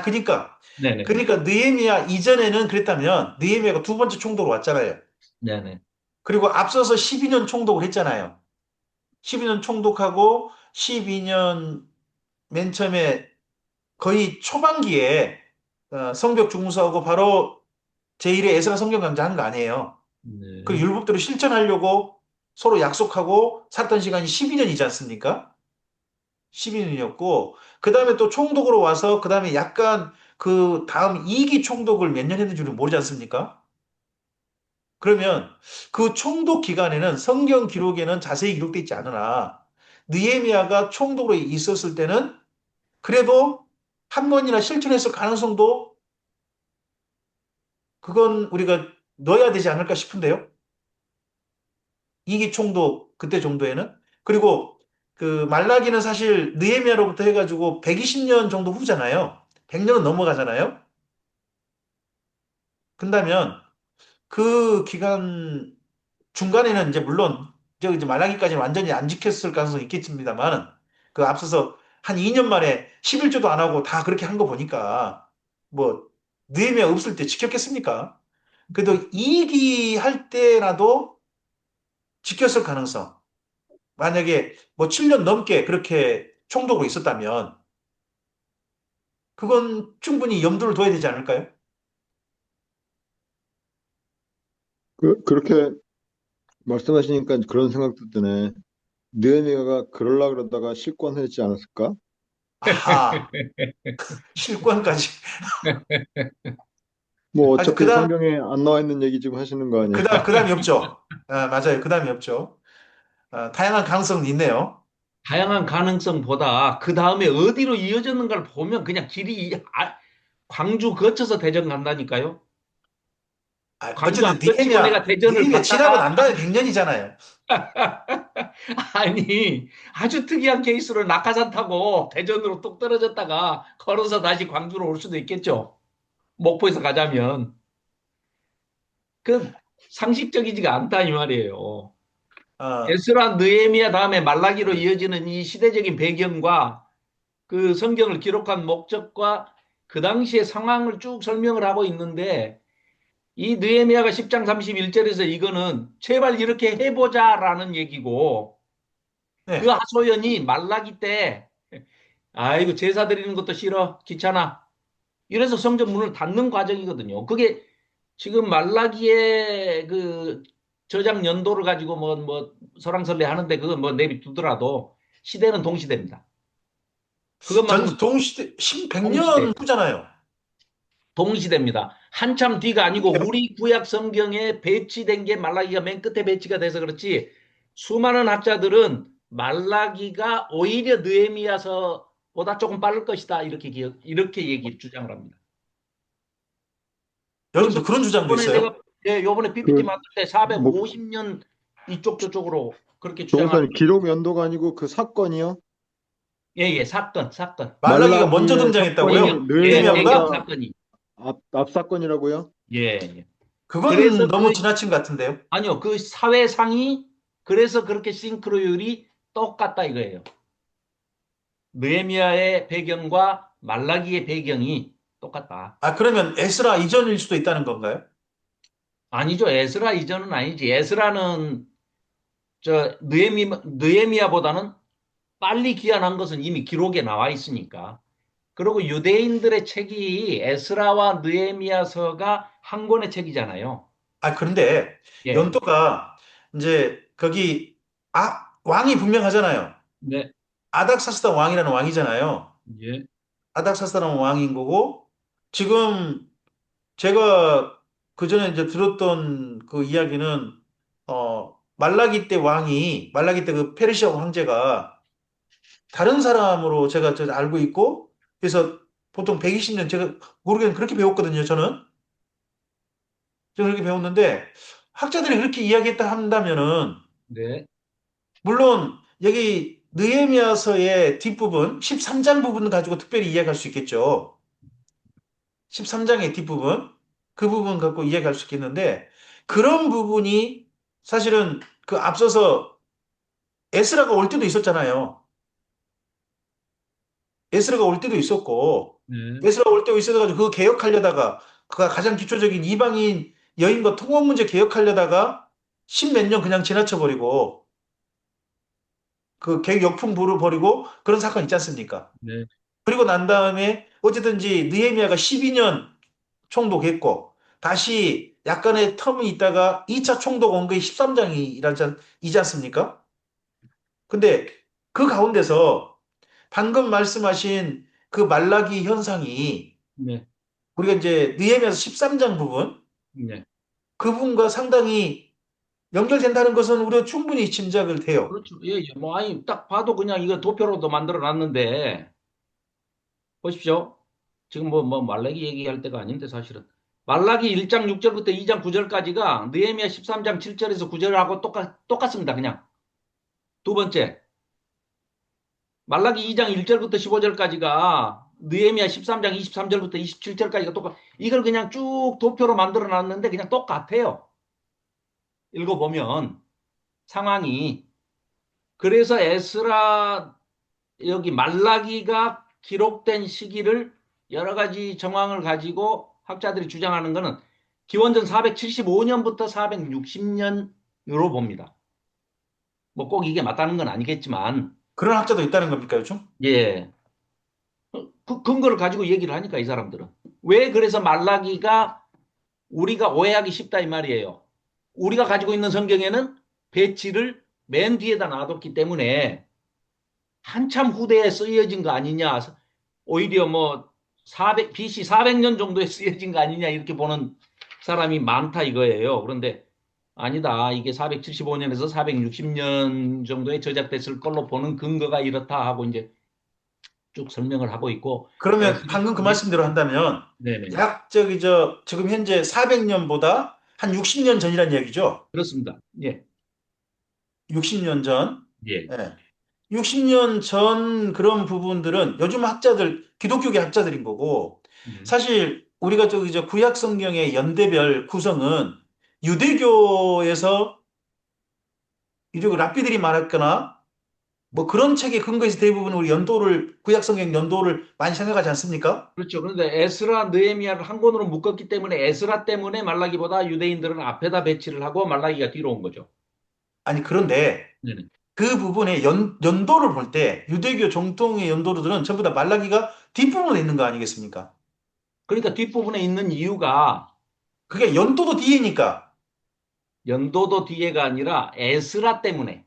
그러니까 네네. 느헤미야 이전에는 그랬다면 느헤미야가 두 번째 총독으로 왔잖아요. 네네. 그리고 앞서서 12년 총독을 했잖아요. 12년 총독하고 12년 맨 처음에 거의 초반기에 성벽 중수하고 바로 제1의 에스라 성경 강좌한 거 아니에요. 그 네. 율법대로 실천하려고 서로 약속하고 살던 시간이 12년이지 않습니까? 12년이었고 그 다음에 또 총독으로 와서 그 다음에 약간 그 다음 2기 총독을 몇 년 했는지 우리 모르지 않습니까? 그러면 그 총독 기간에는 성경 기록에는 자세히 기록되어 있지 않으나 느헤미야가 총독으로 있었을 때는 그래도 한 번이나 실천했을 가능성도 그건 우리가 넣어야 되지 않을까 싶은데요. 2기 총독 그때 정도에는. 그리고 그 말라기는 사실 느헤미야로부터 해가지고 120년 정도 후잖아요. 100년은 넘어가잖아요. 그렇다면 그 기간 중간에는 이제 물론 저 이제 말라기까지는 완전히 안 지켰을 가능성이 있겠습니다만 그 앞서서 한 2년 만에 11조도 안 하고 다 그렇게 한 거 보니까 뭐 느헤미야 없을 때 지켰겠습니까? 그래도 2기 할 때라도 지켰을 가능성. 만약에 뭐 7년 넘게 그렇게 총독으로 있었다면 그건 충분히 염두를 둬야 되지 않을까요? 그렇게 말씀하시니까 그런 생각도 드네. 느헤미야가 그러려 그러다가 실권하지 않았을까? 아하, 실권까지. 뭐 하여튼 어차피 성경에 안 나와 있는 얘기 지금 하시는 거 아니에요? 그다음이 없죠. 아, 맞아요. 그다음이 없죠. 아, 다양한 가능성은 있네요. 다양한 가능성보다 그 다음에 어디로 이어졌는가를 보면 그냥 광주 거쳐서 대전 간다니까요. 아, 광주 안 어쨌든 거치고 내가 대전을 니에미아 지나고 갔다가 난 다음에 100년이잖아요. 아니 아주 특이한 케이스로 낙하산 타고 대전으로 뚝 떨어졌다가 걸어서 다시 광주로 올 수도 있겠죠. 목포에서 가자면 그 상식적이지가 않다 이 말이에요. 어, 에스라 느헤미야 다음에 말라기로 이어지는 이 시대적인 배경과 그 성경을 기록한 목적과 그 당시의 상황을 쭉 설명을 하고 있는데 이 느헤미야가 10장 31절에서 이거는 제발 이렇게 해보자라는 얘기고 그 네. 하소연이 말라기 때 아이고 제사 드리는 것도 싫어 귀찮아 이래서 성전 문을 닫는 과정이거든요. 그게 지금 말라기의 그 저장 연도를 가지고 뭐 설왕설래 하는데 그건 뭐 내비두더라도 시대는 동시대입니다. 그것만큼 동시대, 동시대. 100년 후잖아요. 동시대입니다. 한참 뒤가 아니고 우리 구약 성경에 배치된 게 말라기가 맨 끝에 배치가 돼서 그렇지 수많은 학자들은 말라기가 오히려 느헤미야서보다 조금 빠를 것이다 이렇게 얘기 주장을 합니다. 그래서 여러분도 그런 주장도 이번에 있어요? 내가 요번에 PPT 그 만들 때 목, 450년 이쪽 저쪽으로 그렇게 주장하는 조목사님 기록 연도가 아니고 그 사건이요? 예예 사건 말라기가 먼저 말라기의 등장했다고요? 사건이 배경 느헤미야보다 사건이 앞 사건이라고요? 예, 예. 그래서 그건 너무 지나친 것 같은데요. 아니요 그 사회상이 그래서 그렇게 싱크로율이 똑같다 이거예요. 느헤미야의 배경과 말라기의 배경이 똑같다. 아, 그러면 에스라 이전일 수도 있다는 건가요? 아니죠. 에스라 이전은 아니지. 에스라는 느헤미야보다는 빨리 기한한 것은 이미 기록에 나와 있으니까. 그리고 유대인들의 책이 에스라와 느헤미야서가 한 권의 책이잖아요. 아, 그런데 예. 연도가 이제 거기 왕이 분명하잖아요. 네. 아닥사스다 왕이라는 왕이잖아요. 예. 아닥사스다는 왕인 거고 지금 제가 그 전에 이제 들었던 그 이야기는 말라기 때 그 페르시아 황제가 다른 사람으로 제가 저 알고 있고 그래서 보통 120년 제가 모르겠는 그렇게 배웠거든요. 저는 그렇게 배웠는데 학자들이 그렇게 이야기했다 한다면은 네. 물론 여기 느헤미야서의 뒷부분 13장 부분 가지고 특별히 이야기할 수 있겠죠. 13장의 뒷부분 그 부분 갖고 이야기할 수 있겠는데 그런 부분이 사실은 그 앞서서 에스라가 올 때도 있었잖아요. 에스라가 올 때도 있었고 네. 에스라가 올 때도 있어가지고 그거 개혁하려다가 그가 가장 기초적인 이방인 여인과 통혼 문제 개혁하려다가 십몇 년 그냥 지나쳐버리고 그 계획 역풍 불어버리고 그런 사건 있지 않습니까? 네. 그리고 난 다음에 어쨌든지 느헤미야가 12년 총독했고 다시 약간의 텀이 있다가 2차 총독 온 게 13장이지 않습니까? 근데 그 가운데서 방금 말씀하신 그 말라기 현상이 네, 우리가 이제 느헤미야서 13장 부분 네. 그 부분과 상당히 연결된다는 것은 우리가 충분히 짐작을 돼요. 그렇죠. 예, 예. 뭐, 아니, 딱 봐도 그냥 이거 도표로도 만들어 놨는데, 보십시오. 지금 뭐, 말라기 얘기할 때가 아닌데, 사실은. 말라기 1장 6절부터 2장 9절까지가 느헤미야 13장 7절에서 9절하고 똑같습니다. 그냥. 두 번째, 말라기 2장 1절부터 15절까지가 느헤미야 13장 23절부터 27절까지가 이걸 그냥 쭉 도표로 만들어 놨는데 그냥 똑같아요. 읽어보면 상황이. 그래서 에스라 여기 말라기가 기록된 시기를 여러 가지 정황을 가지고 학자들이 주장하는 것은 기원전 475년부터 460년으로 봅니다. 뭐 꼭 이게 맞다는 건 아니겠지만, 그런 학자도 있다는 겁니까, 요즘? 예. 그 근거를 가지고 얘기를 하니까 이 사람들은. 왜 그래서 말라기가 우리가 오해하기 쉽다 이 말이에요. 우리가 가지고 있는 성경에는 배치를 맨 뒤에다 놔뒀기 때문에 한참 후대에 쓰여진 거 아니냐. 오히려 뭐 400, BC 400년 정도에 쓰여진 거 아니냐 이렇게 보는 사람이 많다 이거예요. 그런데 아니다. 이게 475년에서 460년 정도에 저작됐을 걸로 보는 근거가 이렇다 하고 이제 쭉 설명을 하고 있고. 그러면 방금 그 예. 말씀대로 한다면 네네. 약 지금 현재 400년보다 한 60년 전이란 얘기죠? 그렇습니다. 예. 60년 전. 예. 예. 60년 전 그런 부분들은 요즘 학자들, 기독교계 학자들인 거고, 음. 사실 우리가 저 구약 성경의 연대별 구성은 유대교에서 이제 랍비들이 말했거나 뭐 그런 책에 근거해서 대부분 우리 구약 성경 연도를 많이 생각하지 않습니까? 그렇죠. 그런데 에스라, 느헤미야를 한 권으로 묶었기 때문에 에스라 때문에 말라기보다 유대인들은 앞에다 배치를 하고 말라기가 뒤로 온 거죠. 아니, 그런데 네네. 그 부분의 연도를 볼 때 유대교 정통의 연도들은 전부 다 말라기가 뒷부분에 있는 거 아니겠습니까? 그러니까 뒷부분에 있는 이유가 그게 연도도 뒤에니까. 연도도 뒤에가 아니라 에스라 때문에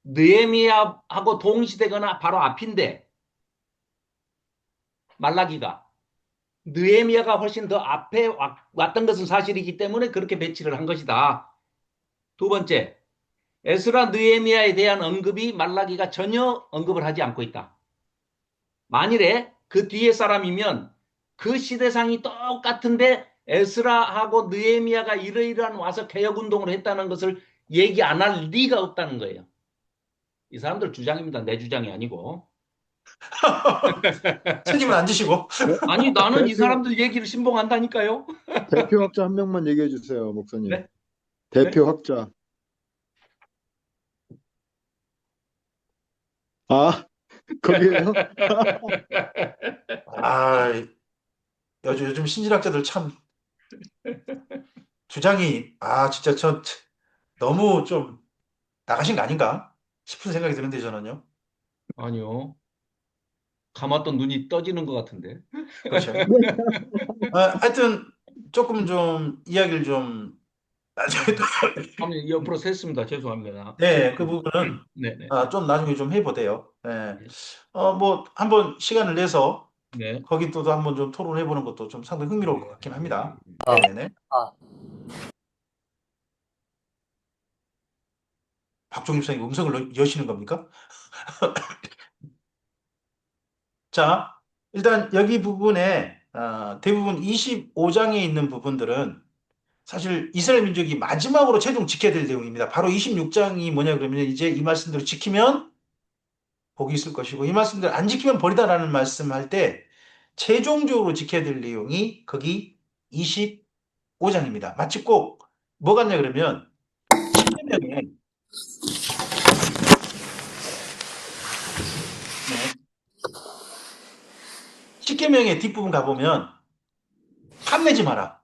느헤미야하고 동시대거나 바로 앞인데 말라기가 느헤미야가 훨씬 더 앞에 왔던 것은 사실이기 때문에 그렇게 배치를 한 것이다. 두 번째, 에스라 느헤미야에 대한 언급이 말라기가 전혀 언급을 하지 않고 있다. 만일에 그 뒤에 사람이면 그 시대상이 똑같은데 에스라하고 느헤미야가 이러이러한 와서 개혁운동을 했다는 것을 얘기 안 할 리가 없다는 거예요. 이 사람들 주장입니다. 내 주장이 아니고. 책임은 안 지시고. 아니 나는 이 대표 사람들 얘기를 신봉한다니까요. 대표 학자 한 명만 얘기해 주세요, 목사님. 네? 네? 대표 학자. 아, 거기에요? 아, 요즘 신진학자들 참 주장이, 진짜 너무 좀 나가신 거 아닌가 싶은 생각이 드는데, 저는요. 아니요. 감았던 눈이 떠지는 것 같은데. 그렇죠. 하여튼 조금 좀 이야기를 좀 나중에 또, 아니 옆으로 샜습니다. 죄송합니다. 네, 그 부분은 네네. 좀 나중에 좀 해보대요. 네. 뭐 한번 시간을 내서 네. 거기 또 한번 좀 토론해보는 것도 좀 상당히 흥미로울 것 같긴 합니다. 아, 네네네. 아, 박종입 선생님 음성을 여시는 겁니까? 자, 일단 여기 부분에 대부분 25장에 있는 부분들은 사실 이스라엘 민족이 마지막으로 최종 지켜야 될 내용입니다. 바로 26장이 뭐냐 그러면 이제 이 말씀대로 지키면 복이 있을 것이고 이 말씀대로 안 지키면 버리다라는 말씀할 때 최종적으로 지켜야 될 내용이 거기 25장입니다. 마치 꼭 뭐 같냐 그러면 십계명에 네, 십계명의 뒷부분 가보면 탐내지 마라.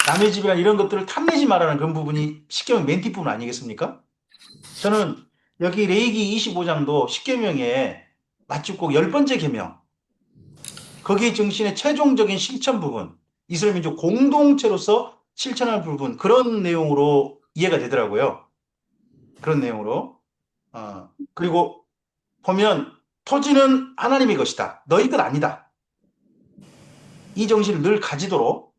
남의 집이나 이런 것들을 탐내지 마라는 그런 부분이 십계명 맨 뒷부분 아니겠습니까? 저는 여기 레위기 25장도 십계명에 마치 꼭 10번째 계명, 거기에 정신의 최종적인 실천 부분, 이스라엘 민족 공동체로서 실천할 부분, 그런 내용으로 이해가 되더라고요. 그런 내용으로. 그리고 보면 토지는 하나님의 것이다. 너희 것 아니다. 이 정신을 늘 가지도록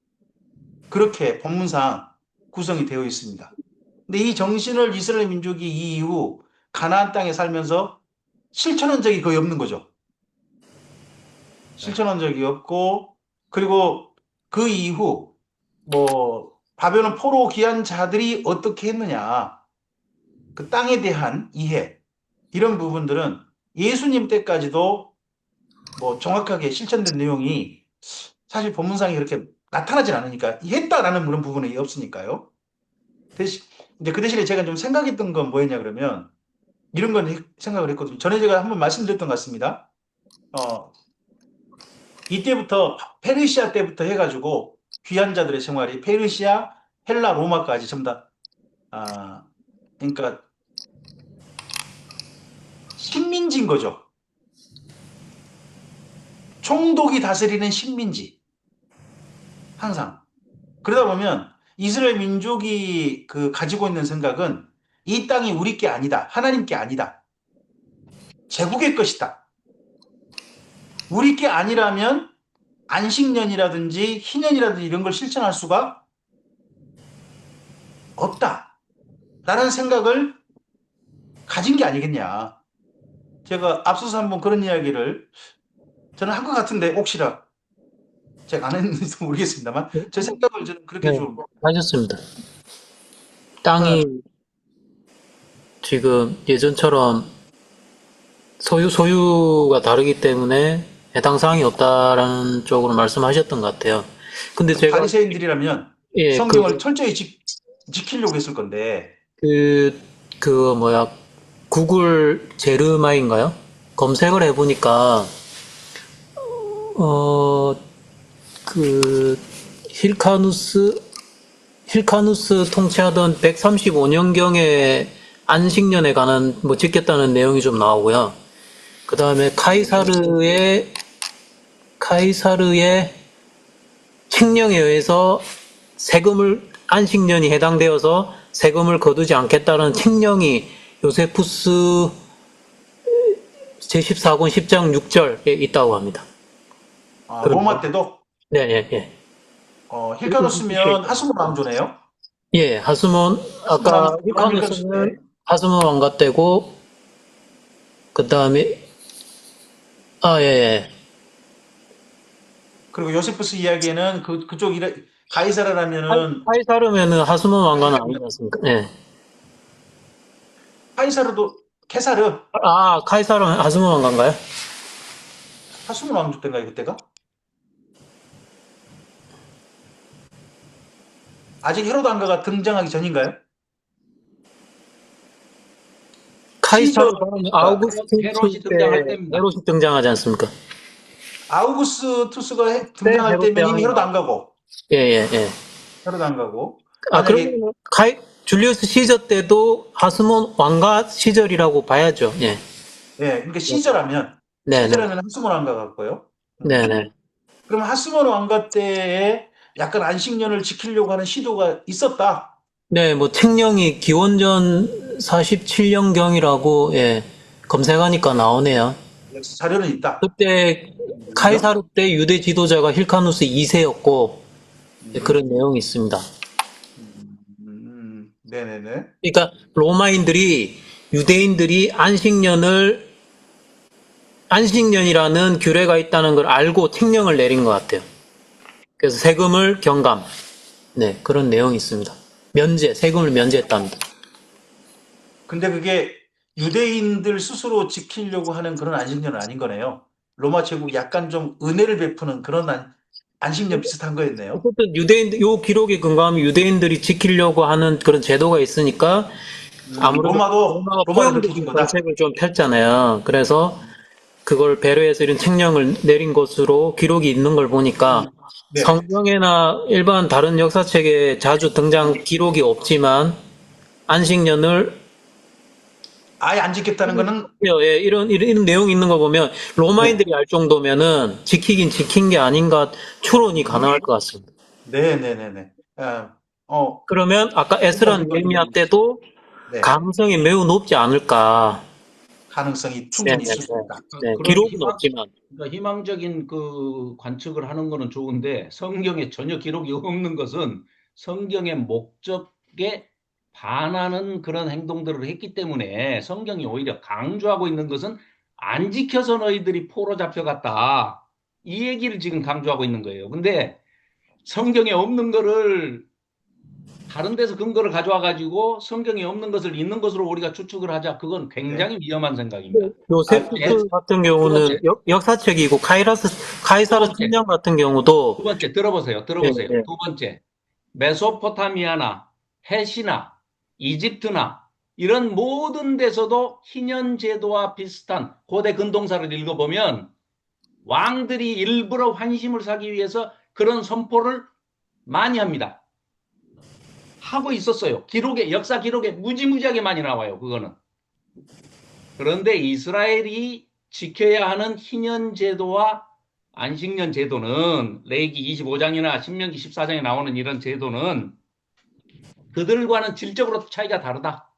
그렇게 법문상 구성이 되어 있습니다. 근데 이 정신을 이스라엘 민족이 이 이후 가나안 땅에 살면서 실천한 적이 거의 없는 거죠. 실천한 적이 없고, 그리고 그 이후 뭐 바벨론 포로 귀한 자들이 어떻게 했느냐, 그 땅에 대한 이해, 이런 부분들은 예수님 때까지도 뭐 정확하게 실천된 내용이 사실 본문상에 그렇게 나타나진 않으니까, 했다라는 그런 부분이 없으니까요. 이제 그 대신에 제가 좀 생각했던 건 뭐였냐 그러면, 이런 건 생각을 했거든요. 전에 제가 한번 말씀드렸던 것 같습니다. 이때부터 페르시아 때부터 해가지고 귀한 자들의 생활이 페르시아, 헬라, 로마까지 전부 다, 그러니까 식민지인 거죠. 총독이 다스리는 식민지. 항상. 그러다 보면 이스라엘 민족이 가지고 있는 생각은 이 땅이 우리 게 아니다. 하나님 게 아니다. 제국의 것이다. 우리 게 아니라면 안식년이라든지 희년이라든지 이런 걸 실천할 수가 없다. 라는 생각을 가진 게 아니겠냐. 제가 앞서서 한번 그런 이야기를 저는 한 것 같은데, 혹시나 제가 안 했는지 모르겠습니다만, 제 생각을 저는 그렇게 네, 좀, 하셨습니다. 땅이 지금 예전처럼 소유가 다르기 때문에 해당 사항이 없다라는 쪽으로 말씀하셨던 것 같아요. 근데 제가 바리새인들이라면 예, 성경을 철저히 지키려고 했을 건데, 구글 제르마인가요? 검색을 해보니까 힐카누스 통치하던 135년경에 안식년에 관한 지켰다는 내용이 좀 나오고요. 그 다음에 카이사르의 칙령에 의해서 안식년이 해당되어서 세금을 거두지 않겠다는 칙령이 요세푸스 제14권 10장 6절에 있다고 합니다. 로마 때도 네. 힐카노스면 하스몬 왕조네요. 예, 하스몬, 아까 힐카누스는 하스몬 왕가 때고, 그 다음에, 예. 그리고 요세푸스 이야기에는 그쪽 가이사르라면은, 카이사르면은 하스몬 왕가는 아니지 않습니까? 예. 카이사르도 케사르 카이사르는 하스몬 왕가인가요? 하스몬 왕조 때인가요, 그때가? 아직 헤로드 왕가가 등장하기 전인가요? 카이사르 헤롯이 등장할 때입니다. 헤롯이 등장하지 않습니까? 아우구스투스가 등장할 때면 이미 헤로드 안 가고. 예. 헤로드 안 가고. 그러면 줄리우스 시저 때도 하스몬 왕가 시절이라고 봐야죠. 예. 그러니까 시저라면 하스몬 왕가 같고요. 네네. 그럼 하스몬 왕가 때에 약간 안식년을 지키려고 하는 시도가 있었다. 네, 책령이 기원전 47년경이라고 검색하니까 나오네요. 자료는 있다. 그때 카이사르 때 유대 지도자가 힐카누스 2세였고 그런 내용이 있습니다. 네네네. 그러니까 유대인들이 안식년이라는 규례가 있다는 걸 알고 칙령을 내린 것 같아요. 그래서 세금을 경감. 네, 그런 내용이 있습니다. 세금을 면제했답니다. 근데 그게 유대인들 스스로 지키려고 하는 그런 안식년은 아닌 거네요. 로마 제국 약간 좀 은혜를 베푸는 그런 안식년 비슷한 거였네요. 어쨌든 요 기록에 근거하면 유대인들이 지키려고 하는 그런 제도가 있으니까 아무래도 로마가 포용적인 정책을 좀 펼잖아요. 그래서 그걸 배려해서 이런 칙령을 내린 것으로 기록이 있는 걸 보니까 성경이나 일반 다른 역사책에 자주 등장 기록이 없지만 안식년을 아예 안 지켰다는 거는 이런 내용이 있는 거 보면 로마인들이 알 정도면은 지킨 게 아닌가 추론이 가능할 것 같습니다. 네네네네. 그러면 아까 에스라 느헤미야 때도 가능성이 매우 높지 않을까. 가능성이 충분히 네네네. 있을 수 있다. 네, 그런 기록은 없지만. 그러니까 희망적인 그 관측을 하는 거는 좋은데 성경에 전혀 기록이 없는 것은 성경의 목적에 반하는 그런 행동들을 했기 때문에 성경이 오히려 강조하고 있는 것은 안 지켜서 너희들이 포로 잡혀갔다. 이 얘기를 지금 강조하고 있는 거예요. 근데 성경에 없는 거를 다른 데서 근거를 가져와 가지고 성경에 없는 것을 있는 것으로 우리가 추측을 하자. 그건 네. 굉장히 위험한 생각입니다. 요세푸스 같은 두 경우는 번째. 역사책이고 카이사르 두 번째. 천년 같은 경우도 두 번째, 들어보세요. 예, 예. 두 번째, 메소포타미아나 헬시나 이집트나 이런 모든 데서도 희년 제도와 비슷한 고대 근동사를 읽어보면 왕들이 일부러 환심을 사기 위해서 그런 선포를 많이 합니다. 하고 있었어요. 역사 기록에 무지무지하게 많이 나와요. 그거는. 그런데 이스라엘이 지켜야 하는 희년 제도와 안식년 제도는 레위기 25장이나 신명기 14장에 나오는 이런 제도는 그들과는 질적으로 차이가 다르다.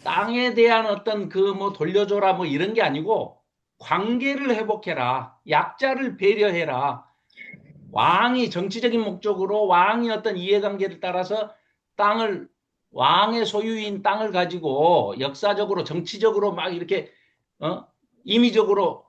땅에 대한 어떤 그 뭐 돌려줘라 뭐 이런 게 아니고 관계를 회복해라. 약자를 배려해라. 왕이 정치적인 목적으로 왕이 어떤 이해관계를 따라서 왕의 소유인 땅을 가지고 역사적으로 정치적으로 막 이렇게 임의적으로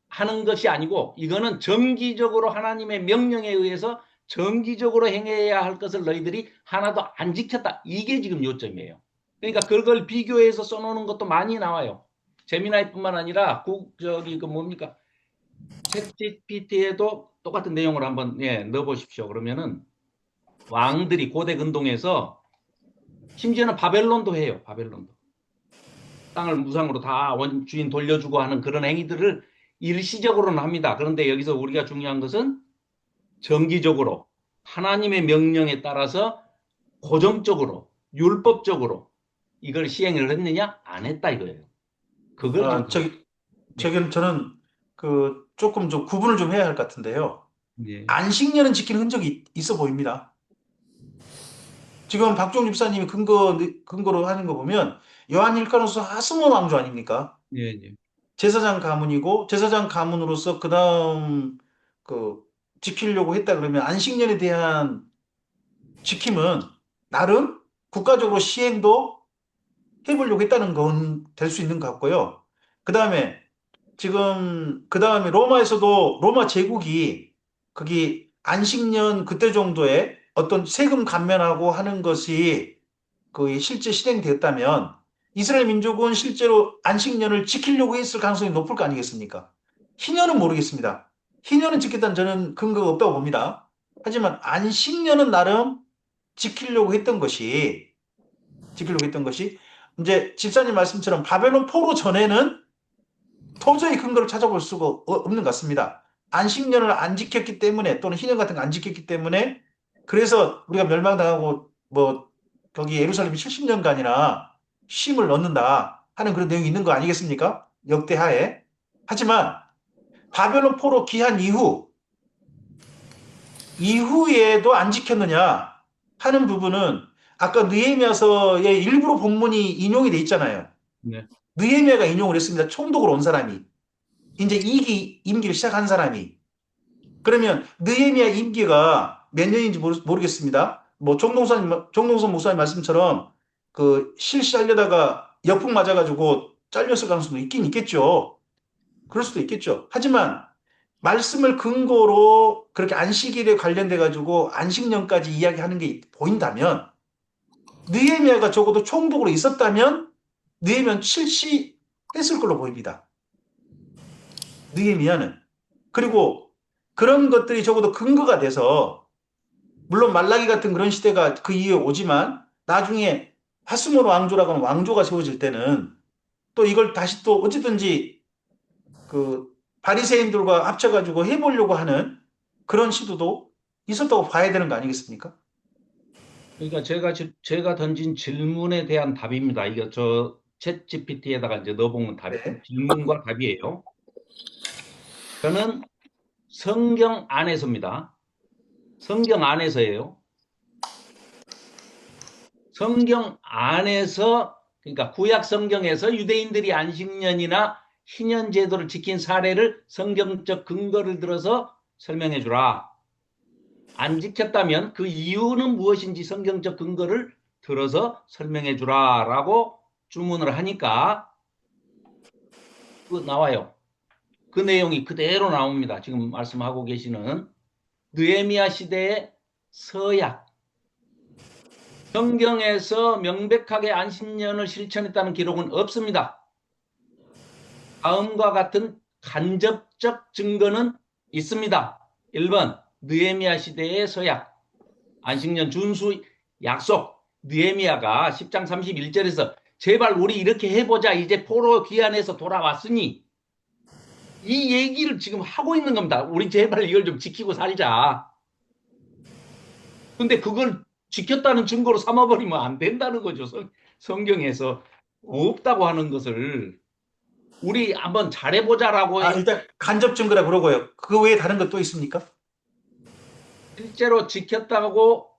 하는 것이 아니고 이거는 정기적으로 하나님의 명령에 의해서 정기적으로 행해야 할 것을 너희들이 하나도 안 지켰다. 이게 지금 요점이에요. 그러니까 그걸 비교해서 써놓는 것도 많이 나와요. 제미나이뿐만 아니라 챗GPT에도 똑같은 내용을 한번 넣어보십시오. 그러면은 왕들이 고대 근동에서 심지어는 바벨론도 해요. 바벨론도. 땅을 무상으로 다 원주인 돌려주고 하는 그런 행위들을 일시적으로는 합니다. 그런데 여기서 우리가 중요한 것은 정기적으로 하나님의 명령에 따라서 고정적으로 율법적으로 이걸 시행을 했느냐? 안 했다 이거예요. 그걸 저는 조금 좀 구분을 좀 해야 할 것 같은데요. 예. 안식년은 지키는 흔적이 있어 보입니다. 지금 박종 집사님이 근거로 하는 거 보면 요한 일가로서 하스몬 왕조 아닙니까? 예, 예. 제사장 가문이고 제사장 가문으로서 그다음 지키려고 했다 그러면 안식년에 대한 지킴은 나름 국가적으로 시행도 해보려고 했다는 건 될 수 있는 것 같고요. 그다음에 로마에서도 로마 제국이 거기 안식년 그때 정도에 어떤 세금 감면하고 하는 것이 거의 실제 실행되었다면 이스라엘 민족은 실제로 안식년을 지키려고 했을 가능성이 높을 거 아니겠습니까? 희년은 모르겠습니다. 희년은 지켰다는 저는 근거가 없다고 봅니다. 하지만 안식년은 나름 지키려고 했던 것이 이제 집사님 말씀처럼 바벨론 포로 전에는 도저히 근거를 찾아볼 수가 없는 것 같습니다. 안식년을 안 지켰기 때문에 또는 희년 같은 거 안 지켰기 때문에 그래서 우리가 멸망당하고 거기 예루살렘이 70년간이나 쉼을 넣는다 하는 그런 내용이 있는 거 아니겠습니까? 역대하에. 하지만 바벨론 포로 귀한 이후에도 안 지켰느냐 하는 부분은 아까 느헤미야서의 일부러 본문이 인용이 돼 있잖아요. 네. 느헤미야가 인용을 했습니다. 총독으로 온 사람이. 이제 임기를 시작한 사람이. 그러면 느헤미야 임기가 몇 년인지 모르겠습니다. 뭐 정동선 목사님 말씀처럼 실시하려다가 역풍 맞아가지고 잘렸을 가능성도 있긴 있겠죠. 그럴 수도 있겠죠. 하지만 말씀을 근거로 그렇게 안식일에 관련돼 가지고 안식년까지 이야기하는 게 보인다면 느헤미야가 적어도 총독으로 있었다면 느헤미야는 실시했을 걸로 보입니다. 느헤미야는. 그리고 그런 것들이 적어도 근거가 돼서 물론 말라기 같은 그런 시대가 그 이후에 오지만 나중에 하스몬 왕조라고 하는 왕조가 세워질 때는 또 이걸 다시 또 어찌든지 바리새인들과 합쳐가지고 해보려고 하는 그런 시도도 있었다고 봐야 되는 거 아니겠습니까? 그러니까 제가 던진 질문에 대한 답입니다. 이거 챗 GPT에다가 이제 넣어보면 네. 질문과 답이에요. 저는 성경 안에서입니다. 성경 안에서예요. 성경 안에서 그러니까 구약 성경에서 유대인들이 안식년이나 희년 제도를 지킨 사례를 성경적 근거를 들어서 설명해 주라. 안 지켰다면 그 이유는 무엇인지 성경적 근거를 들어서 설명해 주라라고 주문을 하니까 그 나와요. 그 내용이 그대로 나옵니다. 지금 말씀하고 계시는 느헤미야 시대의 서약. 성경에서 명백하게 안식년을 실천했다는 기록은 없습니다. 다음과 같은 간접적 증거는 있습니다. 1번 느헤미야 시대의 서약, 안식년 준수 약속. 느헤미야가 10장 31절에서 제발 우리 이렇게 해보자. 이제 포로 귀환해서 돌아왔으니 이 얘기를 지금 하고 있는 겁니다. 우리 제발 이걸 좀 지키고 살자. 근데 그걸 지켰다는 증거로 삼아버리면 안 된다는 거죠. 성경에서 없다고 하는 것을 우리 한번 잘해보자라고. 일단 간접 증거라 그러고요. 그 외에 다른 것도 있습니까? 실제로 지켰다고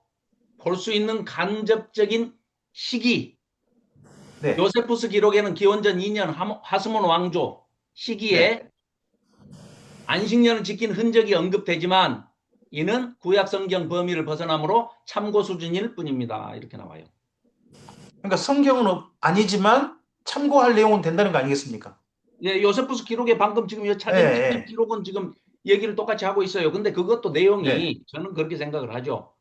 볼 수 있는 간접적인 시기. 네. 요세푸스 기록에는 기원전 2년 하스몬 왕조 시기에 네. 안식년을 지킨 흔적이 언급되지만 이는 구약 성경 범위를 벗어나므로 참고 수준일 뿐입니다. 이렇게 나와요. 그러니까 성경은 아니지만 참고할 내용은 된다는 거 아니겠습니까? 예, 요세푸스 기록에 방금 지금 찾은 기록은 지금 얘기를 똑같이 하고 있어요. 근데 그것도 내용이 저는 그렇게 생각을 하죠.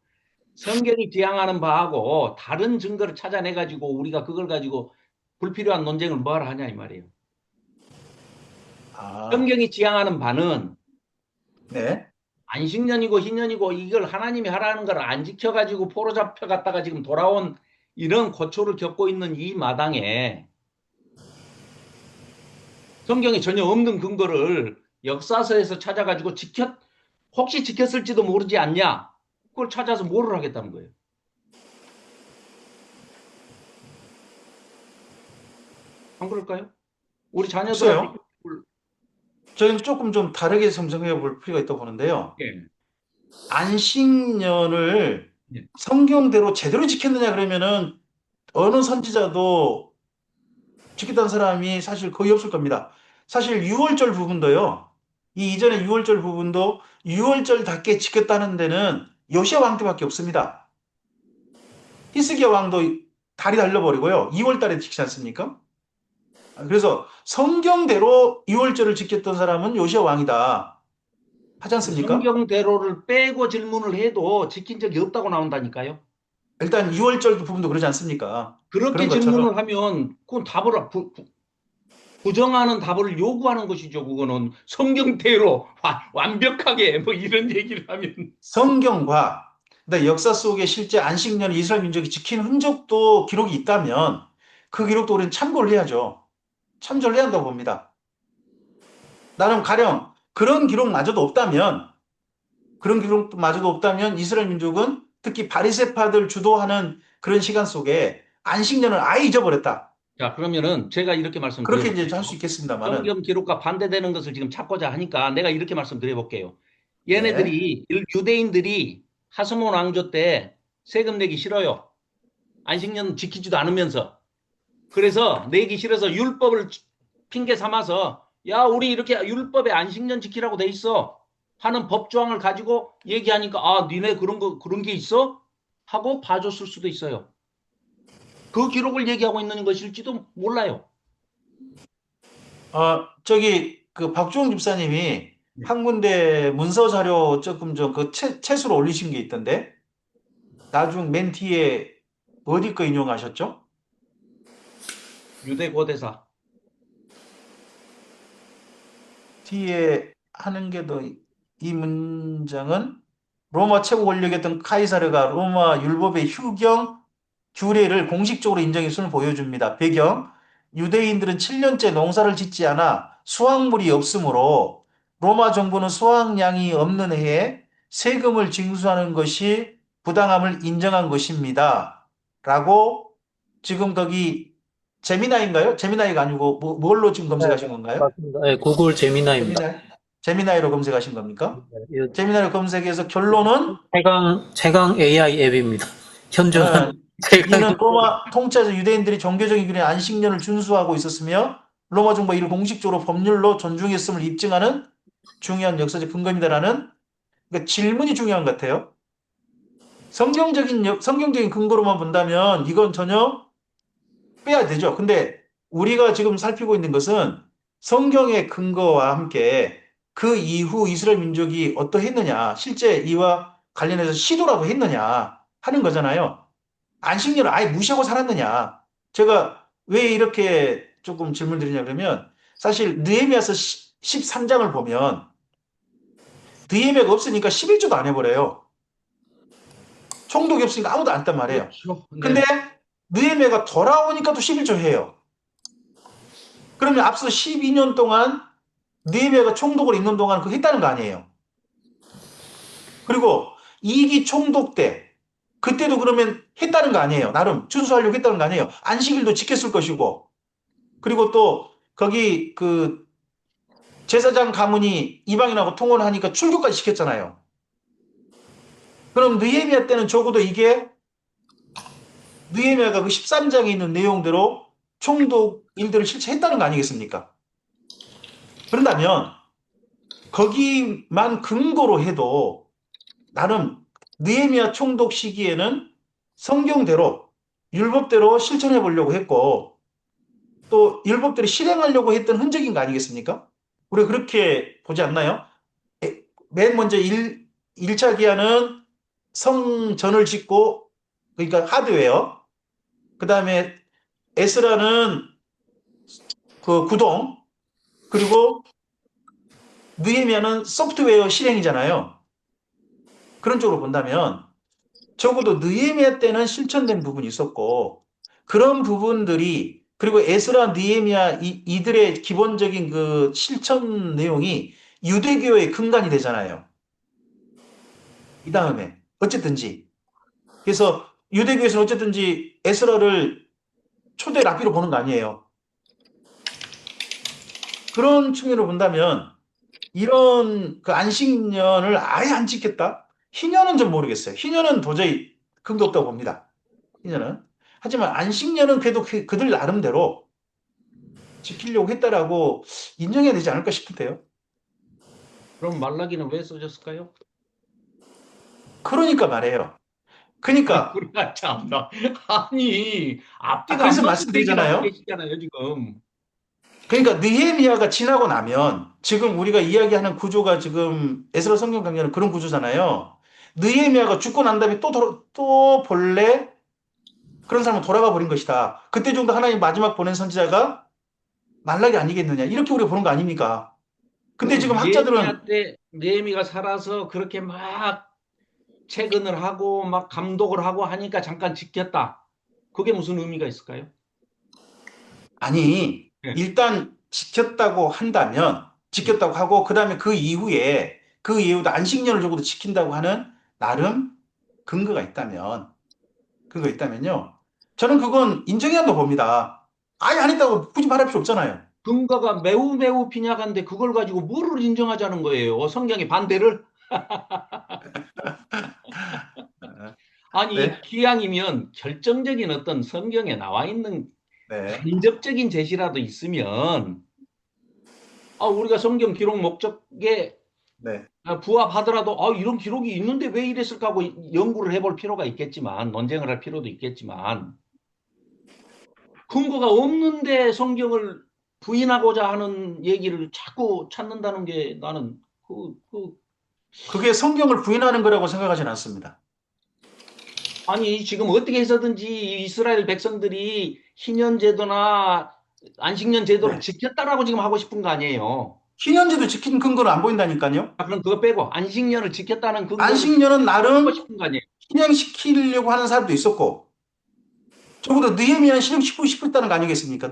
성경이 지향하는 바하고 다른 증거를 찾아내가지고 우리가 그걸 가지고 불필요한 논쟁을 뭐하러 하냐 이 말이에요. 성경이 지향하는 바는 안식년이고 희년이고 이걸 하나님이 하라는 걸 안 지켜가지고 포로 잡혀갔다가 지금 돌아온 이런 고초를 겪고 있는 이 마당에 성경에 전혀 없는 근거를 역사서에서 찾아가지고 혹시 지켰을지도 모르지 않냐? 그걸 찾아서 뭐를 하겠다는 거예요? 안 그럴까요? 우리 자녀들한테 저희는 조금 좀 다르게 성경해 볼 필요가 있다고 보는데요. 예. 안식년을 성경대로 제대로 지켰느냐 그러면은 어느 선지자도 지켰다는 사람이 사실 거의 없을 겁니다. 사실 유월절 부분도요. 이 이전의 유월절 부분도 유월절답게 지켰다는 데는 요시야 왕 때밖에 없습니다. 히스기야 왕도 다리 달려버리고요. 2월 달에 지키지 않습니까? 그래서 성경대로 유월절을 지켰던 사람은 요시야 왕이다. 하지 않습니까? 성경대로를 빼고 질문을 해도 지킨 적이 없다고 나온다니까요. 일단 유월절 부분도 그러지 않습니까? 그렇게 질문을 하면 그건 답을 부정하는 답을 요구하는 것이죠. 그거는 성경대로 완벽하게 뭐 이런 얘기를 하면 성경과 역사 속에 실제 안식년을 이스라엘 민족이 지킨 흔적도 기록이 있다면 그 기록도 우리는 참고를 해야죠. 참조를 해야 한다고 봅니다. 나는 가령 그런 기록마저도 없다면 이스라엘 민족은 특히 바리새파들 주도하는 그런 시간 속에 안식년을 아예 잊어버렸다. 자, 그러면은 제가 이렇게 말씀드려볼게요. 그렇게 이제 할 수 있겠습니다만은. 성경 기록과 반대되는 것을 지금 찾고자 하니까 내가 이렇게 말씀드려볼게요. 얘네들이 유대인들이 하스몬 왕조 때 세금 내기 싫어요. 안식년 지키지도 않으면서. 그래서 내기 싫어서 율법을 핑계 삼아서 야 우리 이렇게 율법에 안식년 지키라고 돼 있어 하는 법조항을 가지고 얘기하니까 니네 그런 게 있어? 하고 봐줬을 수도 있어요. 그 기록을 얘기하고 있는 것일지도 몰라요. 그 박주홍 집사님이 한 군데 문서 자료 조금 그 채수로 올리신 게 있던데 나중 맨 뒤에 어디 거 인용하셨죠? 유대고대사 뒤에 하는 게 이 문장은 로마 최고 권력이었던 카이사르가 로마 율법의 휴경 규례를 공식적으로 인정했음을 보여줍니다. 배경, 유대인들은 7년째 농사를 짓지 않아 수확물이 없으므로 로마 정부는 수확량이 없는 해에 세금을 징수하는 것이 부당함을 인정한 것입니다. 라고 지금 거기 제미나이인가요? 제미나이가 아니고 뭘로 지금 검색하신 건가요? 맞습니다. 네, 구글 제미나이입니다. 제미나이로 검색하신 겁니까? 제미나이로 검색해서 결론은 최강 AI 앱입니다. 현존한 이는 로마 통치자 유대인들이 종교적인 규례 안식년을 준수하고 있었으며 로마 정부가 이를 공식적으로 법률로 존중했음을 입증하는 중요한 역사적 근거입니다라는 그러니까 질문이 중요한 것 같아요. 성경적인 근거로만 본다면 이건 전혀 빼야 되죠. 근데 우리가 지금 살피고 있는 것은 성경의 근거와 함께 그 이후 이스라엘 민족이 어떠했느냐, 실제 이와 관련해서 시도라도 했느냐 하는 거잖아요. 안식년을 아예 무시하고 살았느냐. 제가 왜 이렇게 조금 질문 드리냐 그러면 사실 느헤미야서 13장을 보면 느헤미야가 없으니까 11조도 안 해버려요. 총독이 없으니까 아무도 안 했단 말이에요. 그렇죠. 네. 근데 느헤미야가 돌아오니까 또 11조 해요. 그러면 앞서 12년 동안 느헤미야가 총독을 있는 동안 그거 했다는 거 아니에요. 그리고 2기 총독 때 그때도 그러면 했다는 거 아니에요. 나름 준수하려고 했다는 거 아니에요. 안식일도 지켰을 것이고 그리고 또 거기 그 제사장 가문이 이방인하고 통혼을 하니까 출교까지 시켰잖아요. 그럼 느헤미야 때는 적어도 이게 느헤미야가 그 13장에 있는 내용대로 총독 일들을 실제 했다는 거 아니겠습니까? 그런다면 거기만 근거로 해도 나름 느헤미야 총독 시기에는 성경대로 율법대로 실천해 보려고 했고 또 율법대로 실행하려고 했던 흔적인 거 아니겠습니까? 우리가 그렇게 보지 않나요? 맨 먼저 1차 기한은 성전을 짓고 그러니까 하드웨어 그 다음에 에스라는 그 구동 그리고 느헤미야는 소프트웨어 실행이잖아요. 그런 쪽으로 본다면 적어도 느헤미야 때는 실천된 부분이 있었고 그런 부분들이 그리고 에스라, 느헤미야 이들의 기본적인 그 실천 내용이 유대교의 근간이 되잖아요. 이 다음에 어쨌든지 그래서 유대교에서는 어쨌든지 에스라를 초대 랍비로 보는 거 아니에요. 그런 측면으로 본다면 이런 그 안식년을 아예 안 지켰다? 희년은 좀 모르겠어요. 희년은 도저히 근거 없다고 봅니다. 희년은. 하지만 안식년은 그래도 그들 나름대로 지키려고 했다라고 인정해야 되지 않을까 싶은데요. 그럼 말라기는 왜 써졌을까요? 그러니까 말이에요. 그러니까 우리가 참나. 아니 앞뒤가 그래서 안 맞는 얘기를 하고 말씀드리잖아요. 계시잖아요 지금. 그러니까 느헤미야가 지나고 나면 지금 우리가 이야기하는 구조가 지금 에스라 성경 강연은 그런 구조잖아요. 느헤미야가 죽고 난 다음에 또 본래 그런 사람은 돌아가 버린 것이다. 그때 정도 하나님 마지막 보낸 선지자가 말라기 아니겠느냐. 이렇게 우리가 보는 거 아닙니까? 근데 지금 학자들은 느헤미가 살아서 그렇게 막 채근을 하고 막 감독을 하고 하니까 잠깐 지켰다. 그게 무슨 의미가 있을까요? 아니 네. 일단 지켰다고 한다면 지켰다고 하고 그다음에 그 이후에도 안식년을 적어도 지킨다고 하는 나름 근거가 있다면요. 저는 그건 인정해야 한다고 봅니다. 아예 안 했다고 굳이 말할 필요 없잖아요. 근거가 매우 매우 빈약한데 그걸 가지고 뭐를 인정하자는 거예요? 성경의 반대를? 아니 네. 기왕이면 결정적인 어떤 성경에 나와 있는 네. 간접적인 제시라도 있으면 우리가 성경 기록 목적에 네. 부합하더라도 이런 기록이 있는데 왜 이랬을까 하고 연구를 해볼 필요가 있겠지만 논쟁을 할 필요도 있겠지만 근거가 없는데 성경을 부인하고자 하는 얘기를 자꾸 찾는다는 게 나는 그게 성경을 부인하는 거라고 생각하지는 않습니다. 아니 지금 어떻게 해서든지 이스라엘 백성들이 희년 제도나 안식년 제도를 네. 지켰다라고 지금 하고 싶은 거 아니에요. 희년제도 지킨 근거는 안 보인다니까요. 그럼 그거 빼고 안식년을 지켰다는 근거를 안식년은 나름 하고 싶은 거 아니에요. 실행시키려고 하는 사람도 있었고 적어도 느헤미야는 실행시키고 싶었다는 거 아니겠습니까?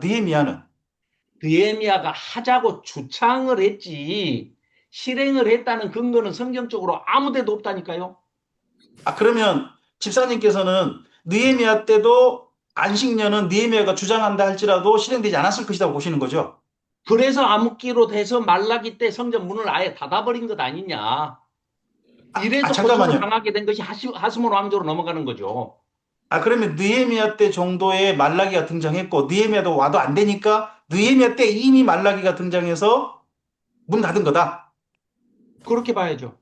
느헤미야가 하자고 주창을 했지 실행을 했다는 근거는 성경적으로 아무 데도 없다니까요. 그러면 집사님께서는 느헤미야 때도 안식년은 느헤미야가 주장한다 할지라도 실행되지 않았을 것이라고 보시는 거죠? 그래서 암흑기로 돼서 말라기 때 성전 문을 아예 닫아버린 것 아니냐. 이래서 고초를 잠깐만요. 당하게 된 것이 하스몬 왕조로 넘어가는 거죠. 그러면 느헤미야 때 정도의 말라기가 등장했고, 느헤미야도 와도 안 되니까, 느헤미야 때 이미 말라기가 등장해서 문 닫은 거다. 그렇게 봐야죠.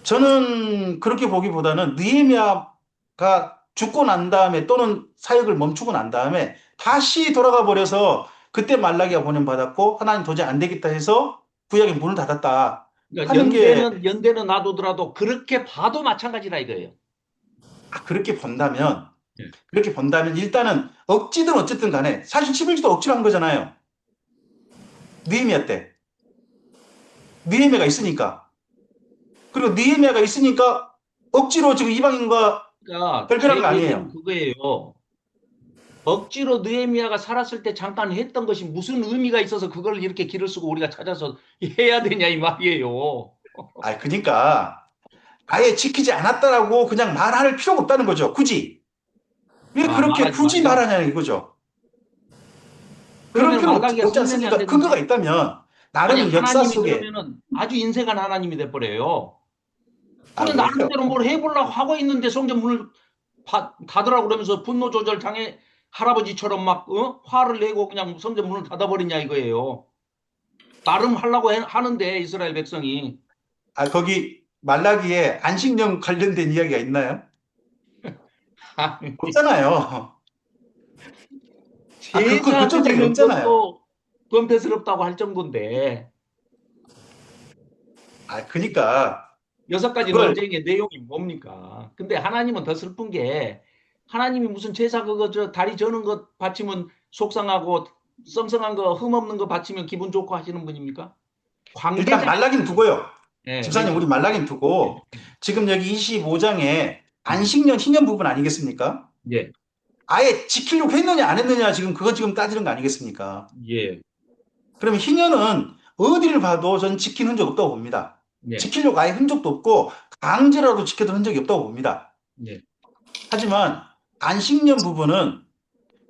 저는 그렇게 보기보다는 느헤미야가 죽고 난 다음에 또는 사역을 멈추고 난 다음에 다시 돌아가 버려서 그때 말라기가 보냄받았고 하나님 도저히 안 되겠다 해서 구약에 문을 닫았다 그러니까 하는 게 연대는 놔두더라도 그렇게 봐도 마찬가지라 이거예요. 그렇게 본다면 예. 일단은 억지든 어쨌든 간에 사실 11조도 억지로 한 거잖아요. 느헤미야 때. 느헤미야가 있으니까. 그리고 느헤미야가 있으니까 억지로 지금 이방인과 그러니까 별별한 거 제 얘기는 아니에요. 그거예요. 억지로 느헤미야가 살았을 때 잠깐 했던 것이 무슨 의미가 있어서 그걸 이렇게 길을 쓰고 우리가 찾아서 해야 되냐 이 말이에요. 그러니까 아예 지키지 않았다라고 그냥 말할 필요가 없다는 거죠. 굳이. 왜 그렇게 말하지 굳이 말자. 말하냐는 이거죠. 그럴 그러면 필요는 말라기가 없지 성명이 안 않습니까? 근거가 되는데 있다면 아니 나름 역사 하나님이 속에 그러면은 아주 인색한 하나님이 돼버려요. 그래 왜 그래요? 나름대로 뭘 해보려고 하고 있는데 성전 문을 닫으라고 그러면서 분노 조절 당해 할아버지처럼 막 화를 내고 그냥 성전 문을 닫아버리냐 이거예요. 나름 하려고 하는데 이스라엘 백성이 거기 말라기에 안식령 관련된 이야기가 있나요? 없잖아요. 제사 그쪽 이야기 드리는 없잖아요. 것도 권태스럽다고 할 정도인데 그러니까 6가지 그걸 논쟁의 내용이 뭡니까? 근데 하나님은 더 슬픈 게 하나님이 무슨 제사 그거 다리 저는 것 바치면 속상하고 썽썽한 거 흠없는 거 바치면 기분 좋고 하시는 분입니까? 일단 관계자. 말라기는 두고요. 예, 집사님 우리 말라기는 두고 지금 여기 25장에 안식년 희년 부분 아니겠습니까? 예, 아예 지키려고 했느냐 안 했느냐 지금 그거 지금 따지는 거 아니겠습니까? 예, 그러면 희년은 어디를 봐도 전 지킨 흔적 없다고 봅니다. 예, 지키려고 아예 흔적도 없고 강제라도 지켜둔 흔적이 없다고 봅니다. 예. 하지만 안식년 부분은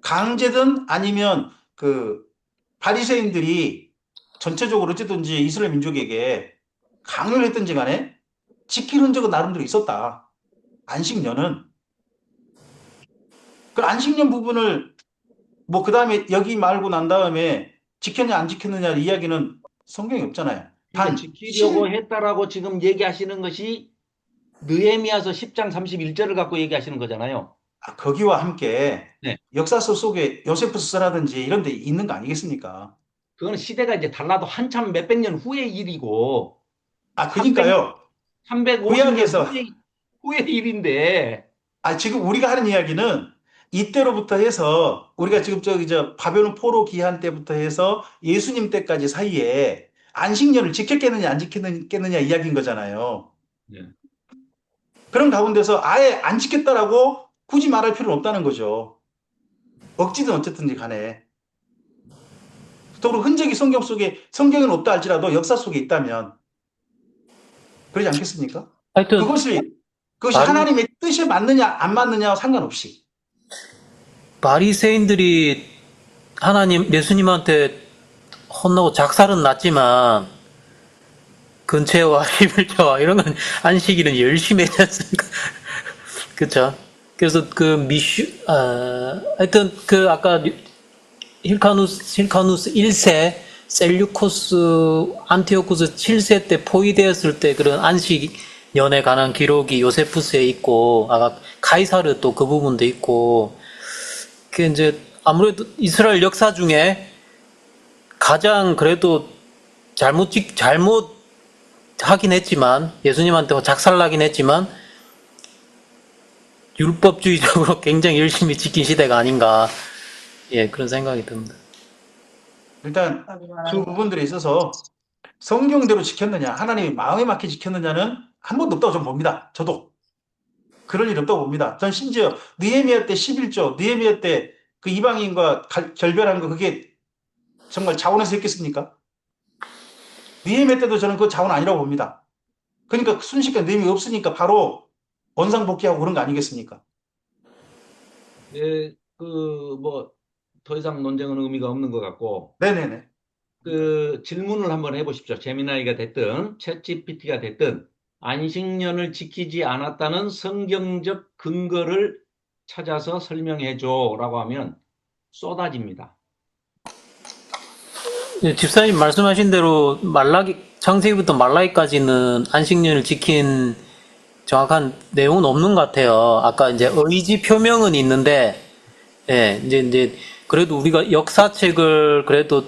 강제든 아니면 그 바리새인들이 전체적으로 어쨌든지 이스라엘 민족에게 강요를 했든지 간에 지킬 흔적은 나름대로 있었다. 안식년은. 그 안식년 부분을 뭐 그 다음에 여기 말고 난 다음에 지켰냐 안 지켰느냐 이야기는 성경에 없잖아요. 그러니까 단 지키려고 했다라고 지금 얘기하시는 것이 느헤미야서 10장 31절을 갖고 얘기하시는 거잖아요. 거기와 함께 네. 역사서 속에 요세푸스서라든지 이런 데 있는 거 아니겠습니까? 그거는 시대가 이제 달라도 한참 몇백 년 후의 일이고 그러니까요. 350년 구약에서 후의 일인데 지금 우리가 하는 이야기는 이때로부터 해서 우리가 지금 저 바벨론 포로 기한 때부터 해서 예수님 때까지 사이에 안식년을 지켰겠느냐 안 지켰겠느냐 이야기인 거잖아요. 네. 그런 가운데서 아예 안 지켰다라고 굳이 말할 필요는 없다는 거죠. 억지든 어쨌든지 간에. 또 흔적이 성경에는 없다 할지라도 역사 속에 있다면 그러지 않겠습니까? 하여튼 그것이 바리, 하나님의 뜻에 맞느냐 안 맞느냐와 상관없이. 바리새인들이 예수님한테 혼나고 작살은 났지만 근체와 11조와 이런 건 안식일은 열심히 했지 않습니까? 그쵸? 그래서 하여튼 아까 힐카누스 1세 셀류코스 안티오쿠스 7세 때 포위되었을 때 그런 안식년에 관한 기록이 요세푸스에 있고 아까 카이사르 또 그 부분도 있고 그 이제 아무래도 이스라엘 역사 중에 가장 그래도 잘못 하긴 했지만 예수님한테 작살나긴 했지만 율법주의적으로 굉장히 열심히 지킨 시대가 아닌가 그런 생각이 듭니다. 일단 그 부분들에 있어서 성경대로 지켰느냐 하나님의 마음에 맞게 지켰느냐는 한 번도 없다고 저는 봅니다. 저도 그럴 일 없다고 봅니다. 전 심지어 느헤미야 때 11조 느헤미야 때 그 이방인과 결별한 거 그게 정말 자원해서 했겠습니까? 느헤미야 때도 저는 그 자원 아니라고 봅니다. 그러니까 순식간에 느헤미야 없으니까 바로 원상복귀하고 그런 거 아니겠습니까? 예, 더 이상 논쟁은 의미가 없는 것 같고, 네네네. 질문을 한번 해보십시오. 제미나이가 됐든, 챗GPT가 됐든, 안식년을 지키지 않았다는 성경적 근거를 찾아서 설명해줘라고 하면 쏟아집니다. 예, 집사님 말씀하신 대로 창세기부터 말라기까지는 안식년을 지킨 정확한 내용은 없는 것 같아요. 아까 이제 의지 표명은 있는데, 예, 이제 그래도 우리가 역사책을 그래도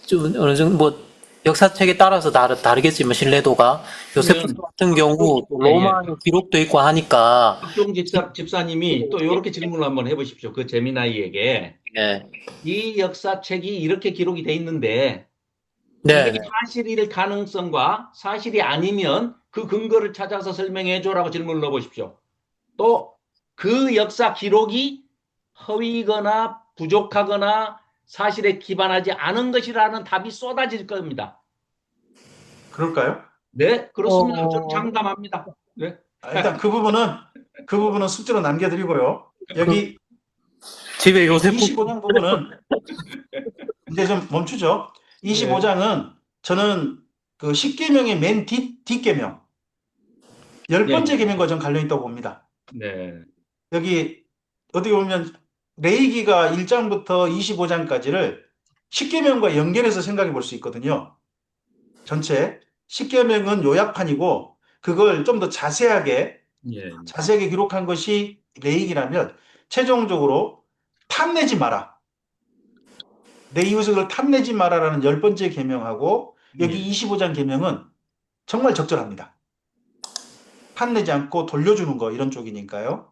좀 어느 정도 뭐 역사책에 따라서 다르겠지만 신뢰도가 요세푸스 같은 경우 또 로마의 기록도 있고 하니까. 박종 집사님이 또 이렇게 질문을 한번 해보십시오. 그 제미나이에게. 예. 이 역사책이 이렇게 기록이 돼 있는데 네. 이게 사실일 가능성과 사실이 아니면 그 근거를 찾아서 설명해줘라고 질문을 넣어보십시오. 또 그 역사 기록이 허위거나 부족하거나 사실에 기반하지 않은 것이라는 답이 쏟아질 겁니다. 그럴까요? 네, 그렇습니다. 저는 장담합니다. 네. 일단 그 부분은 숙제로 남겨드리고요. 여기 집에 요세푸스 25장 부분은 이제 좀 멈추죠. 25장은 저는 그 10계명의 맨 뒷계명, 10번째 계명과 좀 관련있다고 봅니다. 네. 여기 어떻게 보면 레위기가 1장부터 25장까지를 10계명과 연결해서 생각해 볼 수 있거든요. 전체 10계명은 요약판이고 그걸 좀 더 자세하게 기록한 것이 레위기라면 최종적으로 탐내지 마라. 내 이웃을 탐내지 마라라는 10번째 계명하고 여기 25장 계명은 정말 적절합니다. 탐내지 않고 돌려주는 거 이런 쪽이니까요.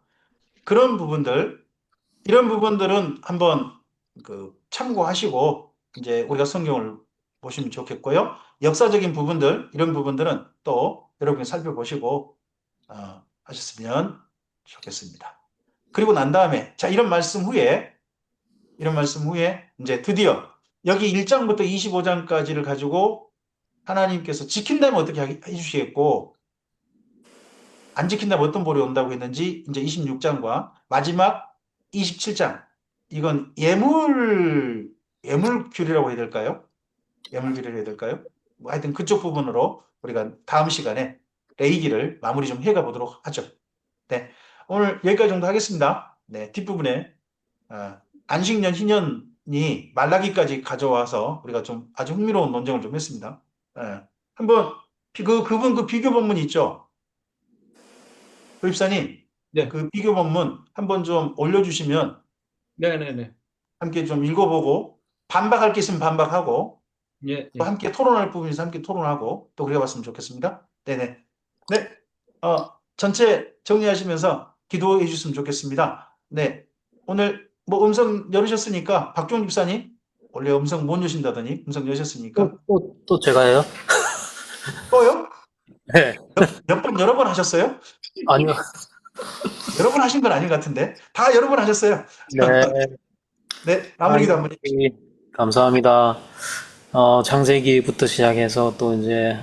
이런 부분들은 한번 참고하시고 이제 우리가 성경을 보시면 좋겠고요. 역사적인 부분들 이런 부분들은 또 여러분이 살펴보시고 하셨으면 좋겠습니다. 그리고 난 다음에 이런 말씀 후에 이제 드디어 여기 1장부터 25장까지를 가지고 하나님께서 지킨다면 어떻게 해주시겠고 안 지킨다면 어떤 벌이 온다고 했는지 이제 26장과 마지막 27장 이건 예물 규례라고 해야 될까요? 예물 규례를 해야 될까요? 뭐 하여튼 그쪽 부분으로 우리가 다음 시간에 레위기를 마무리 좀 해가 보도록 하죠. 네, 오늘 여기까지 정도 하겠습니다. 네, 뒷부분에 안식년 희년이 말라기까지 가져와서 우리가 좀 아주 흥미로운 논쟁을 좀 했습니다. 한번 그분 그 비교 본문 있죠? 도입사님, 네. 그 비교 본문 한번 좀 올려주시면 네네네. 함께 좀 읽어보고 반박할 게 있으면 반박하고 또 함께 토론할 부분이 있으면 함께 토론하고 또 그래 봤으면 좋겠습니다. 네네. 네. 전체 정리하시면서 기도해 주셨으면 좋겠습니다. 네. 오늘 뭐 음성 열으셨으니까 박종 집사님 원래 음성 못 여신다더니 음성 여셨으니까 또 제가요? 또요? 네. 여러 번 하셨어요? 아니요. 여러 번 하신 건 아닌 것 같은데 다 여러 번 하셨어요. 네. 네, 마무리도 한번 해주시죠. 감사합니다. 창세기부터 시작해서 또 이제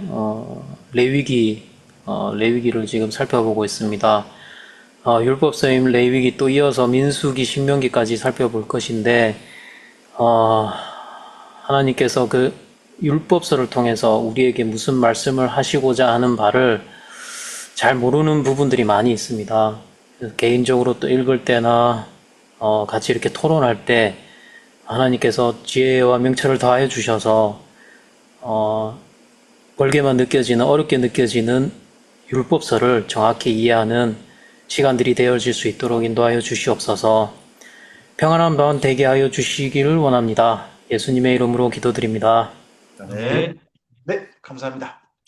레위기를 지금 살펴보고 있습니다. 율법서인 레위기 또 이어서 민수기, 신명기까지 살펴볼 것인데 하나님께서 그 율법서를 통해서 우리에게 무슨 말씀을 하시고자 하는 바를 잘 모르는 부분들이 많이 있습니다. 개인적으로 또 읽을 때나 같이 이렇게 토론할 때 하나님께서 지혜와 명철을 더하여 주셔서 멀게만 느껴지는 어렵게 느껴지는 율법서를 정확히 이해하는 시간들이 되어질 수 있도록 인도하여 주시옵소서. 평안한 밤 되게 하여 주시기를 원합니다. 예수님의 이름으로 기도드립니다. 네, 감사합니다.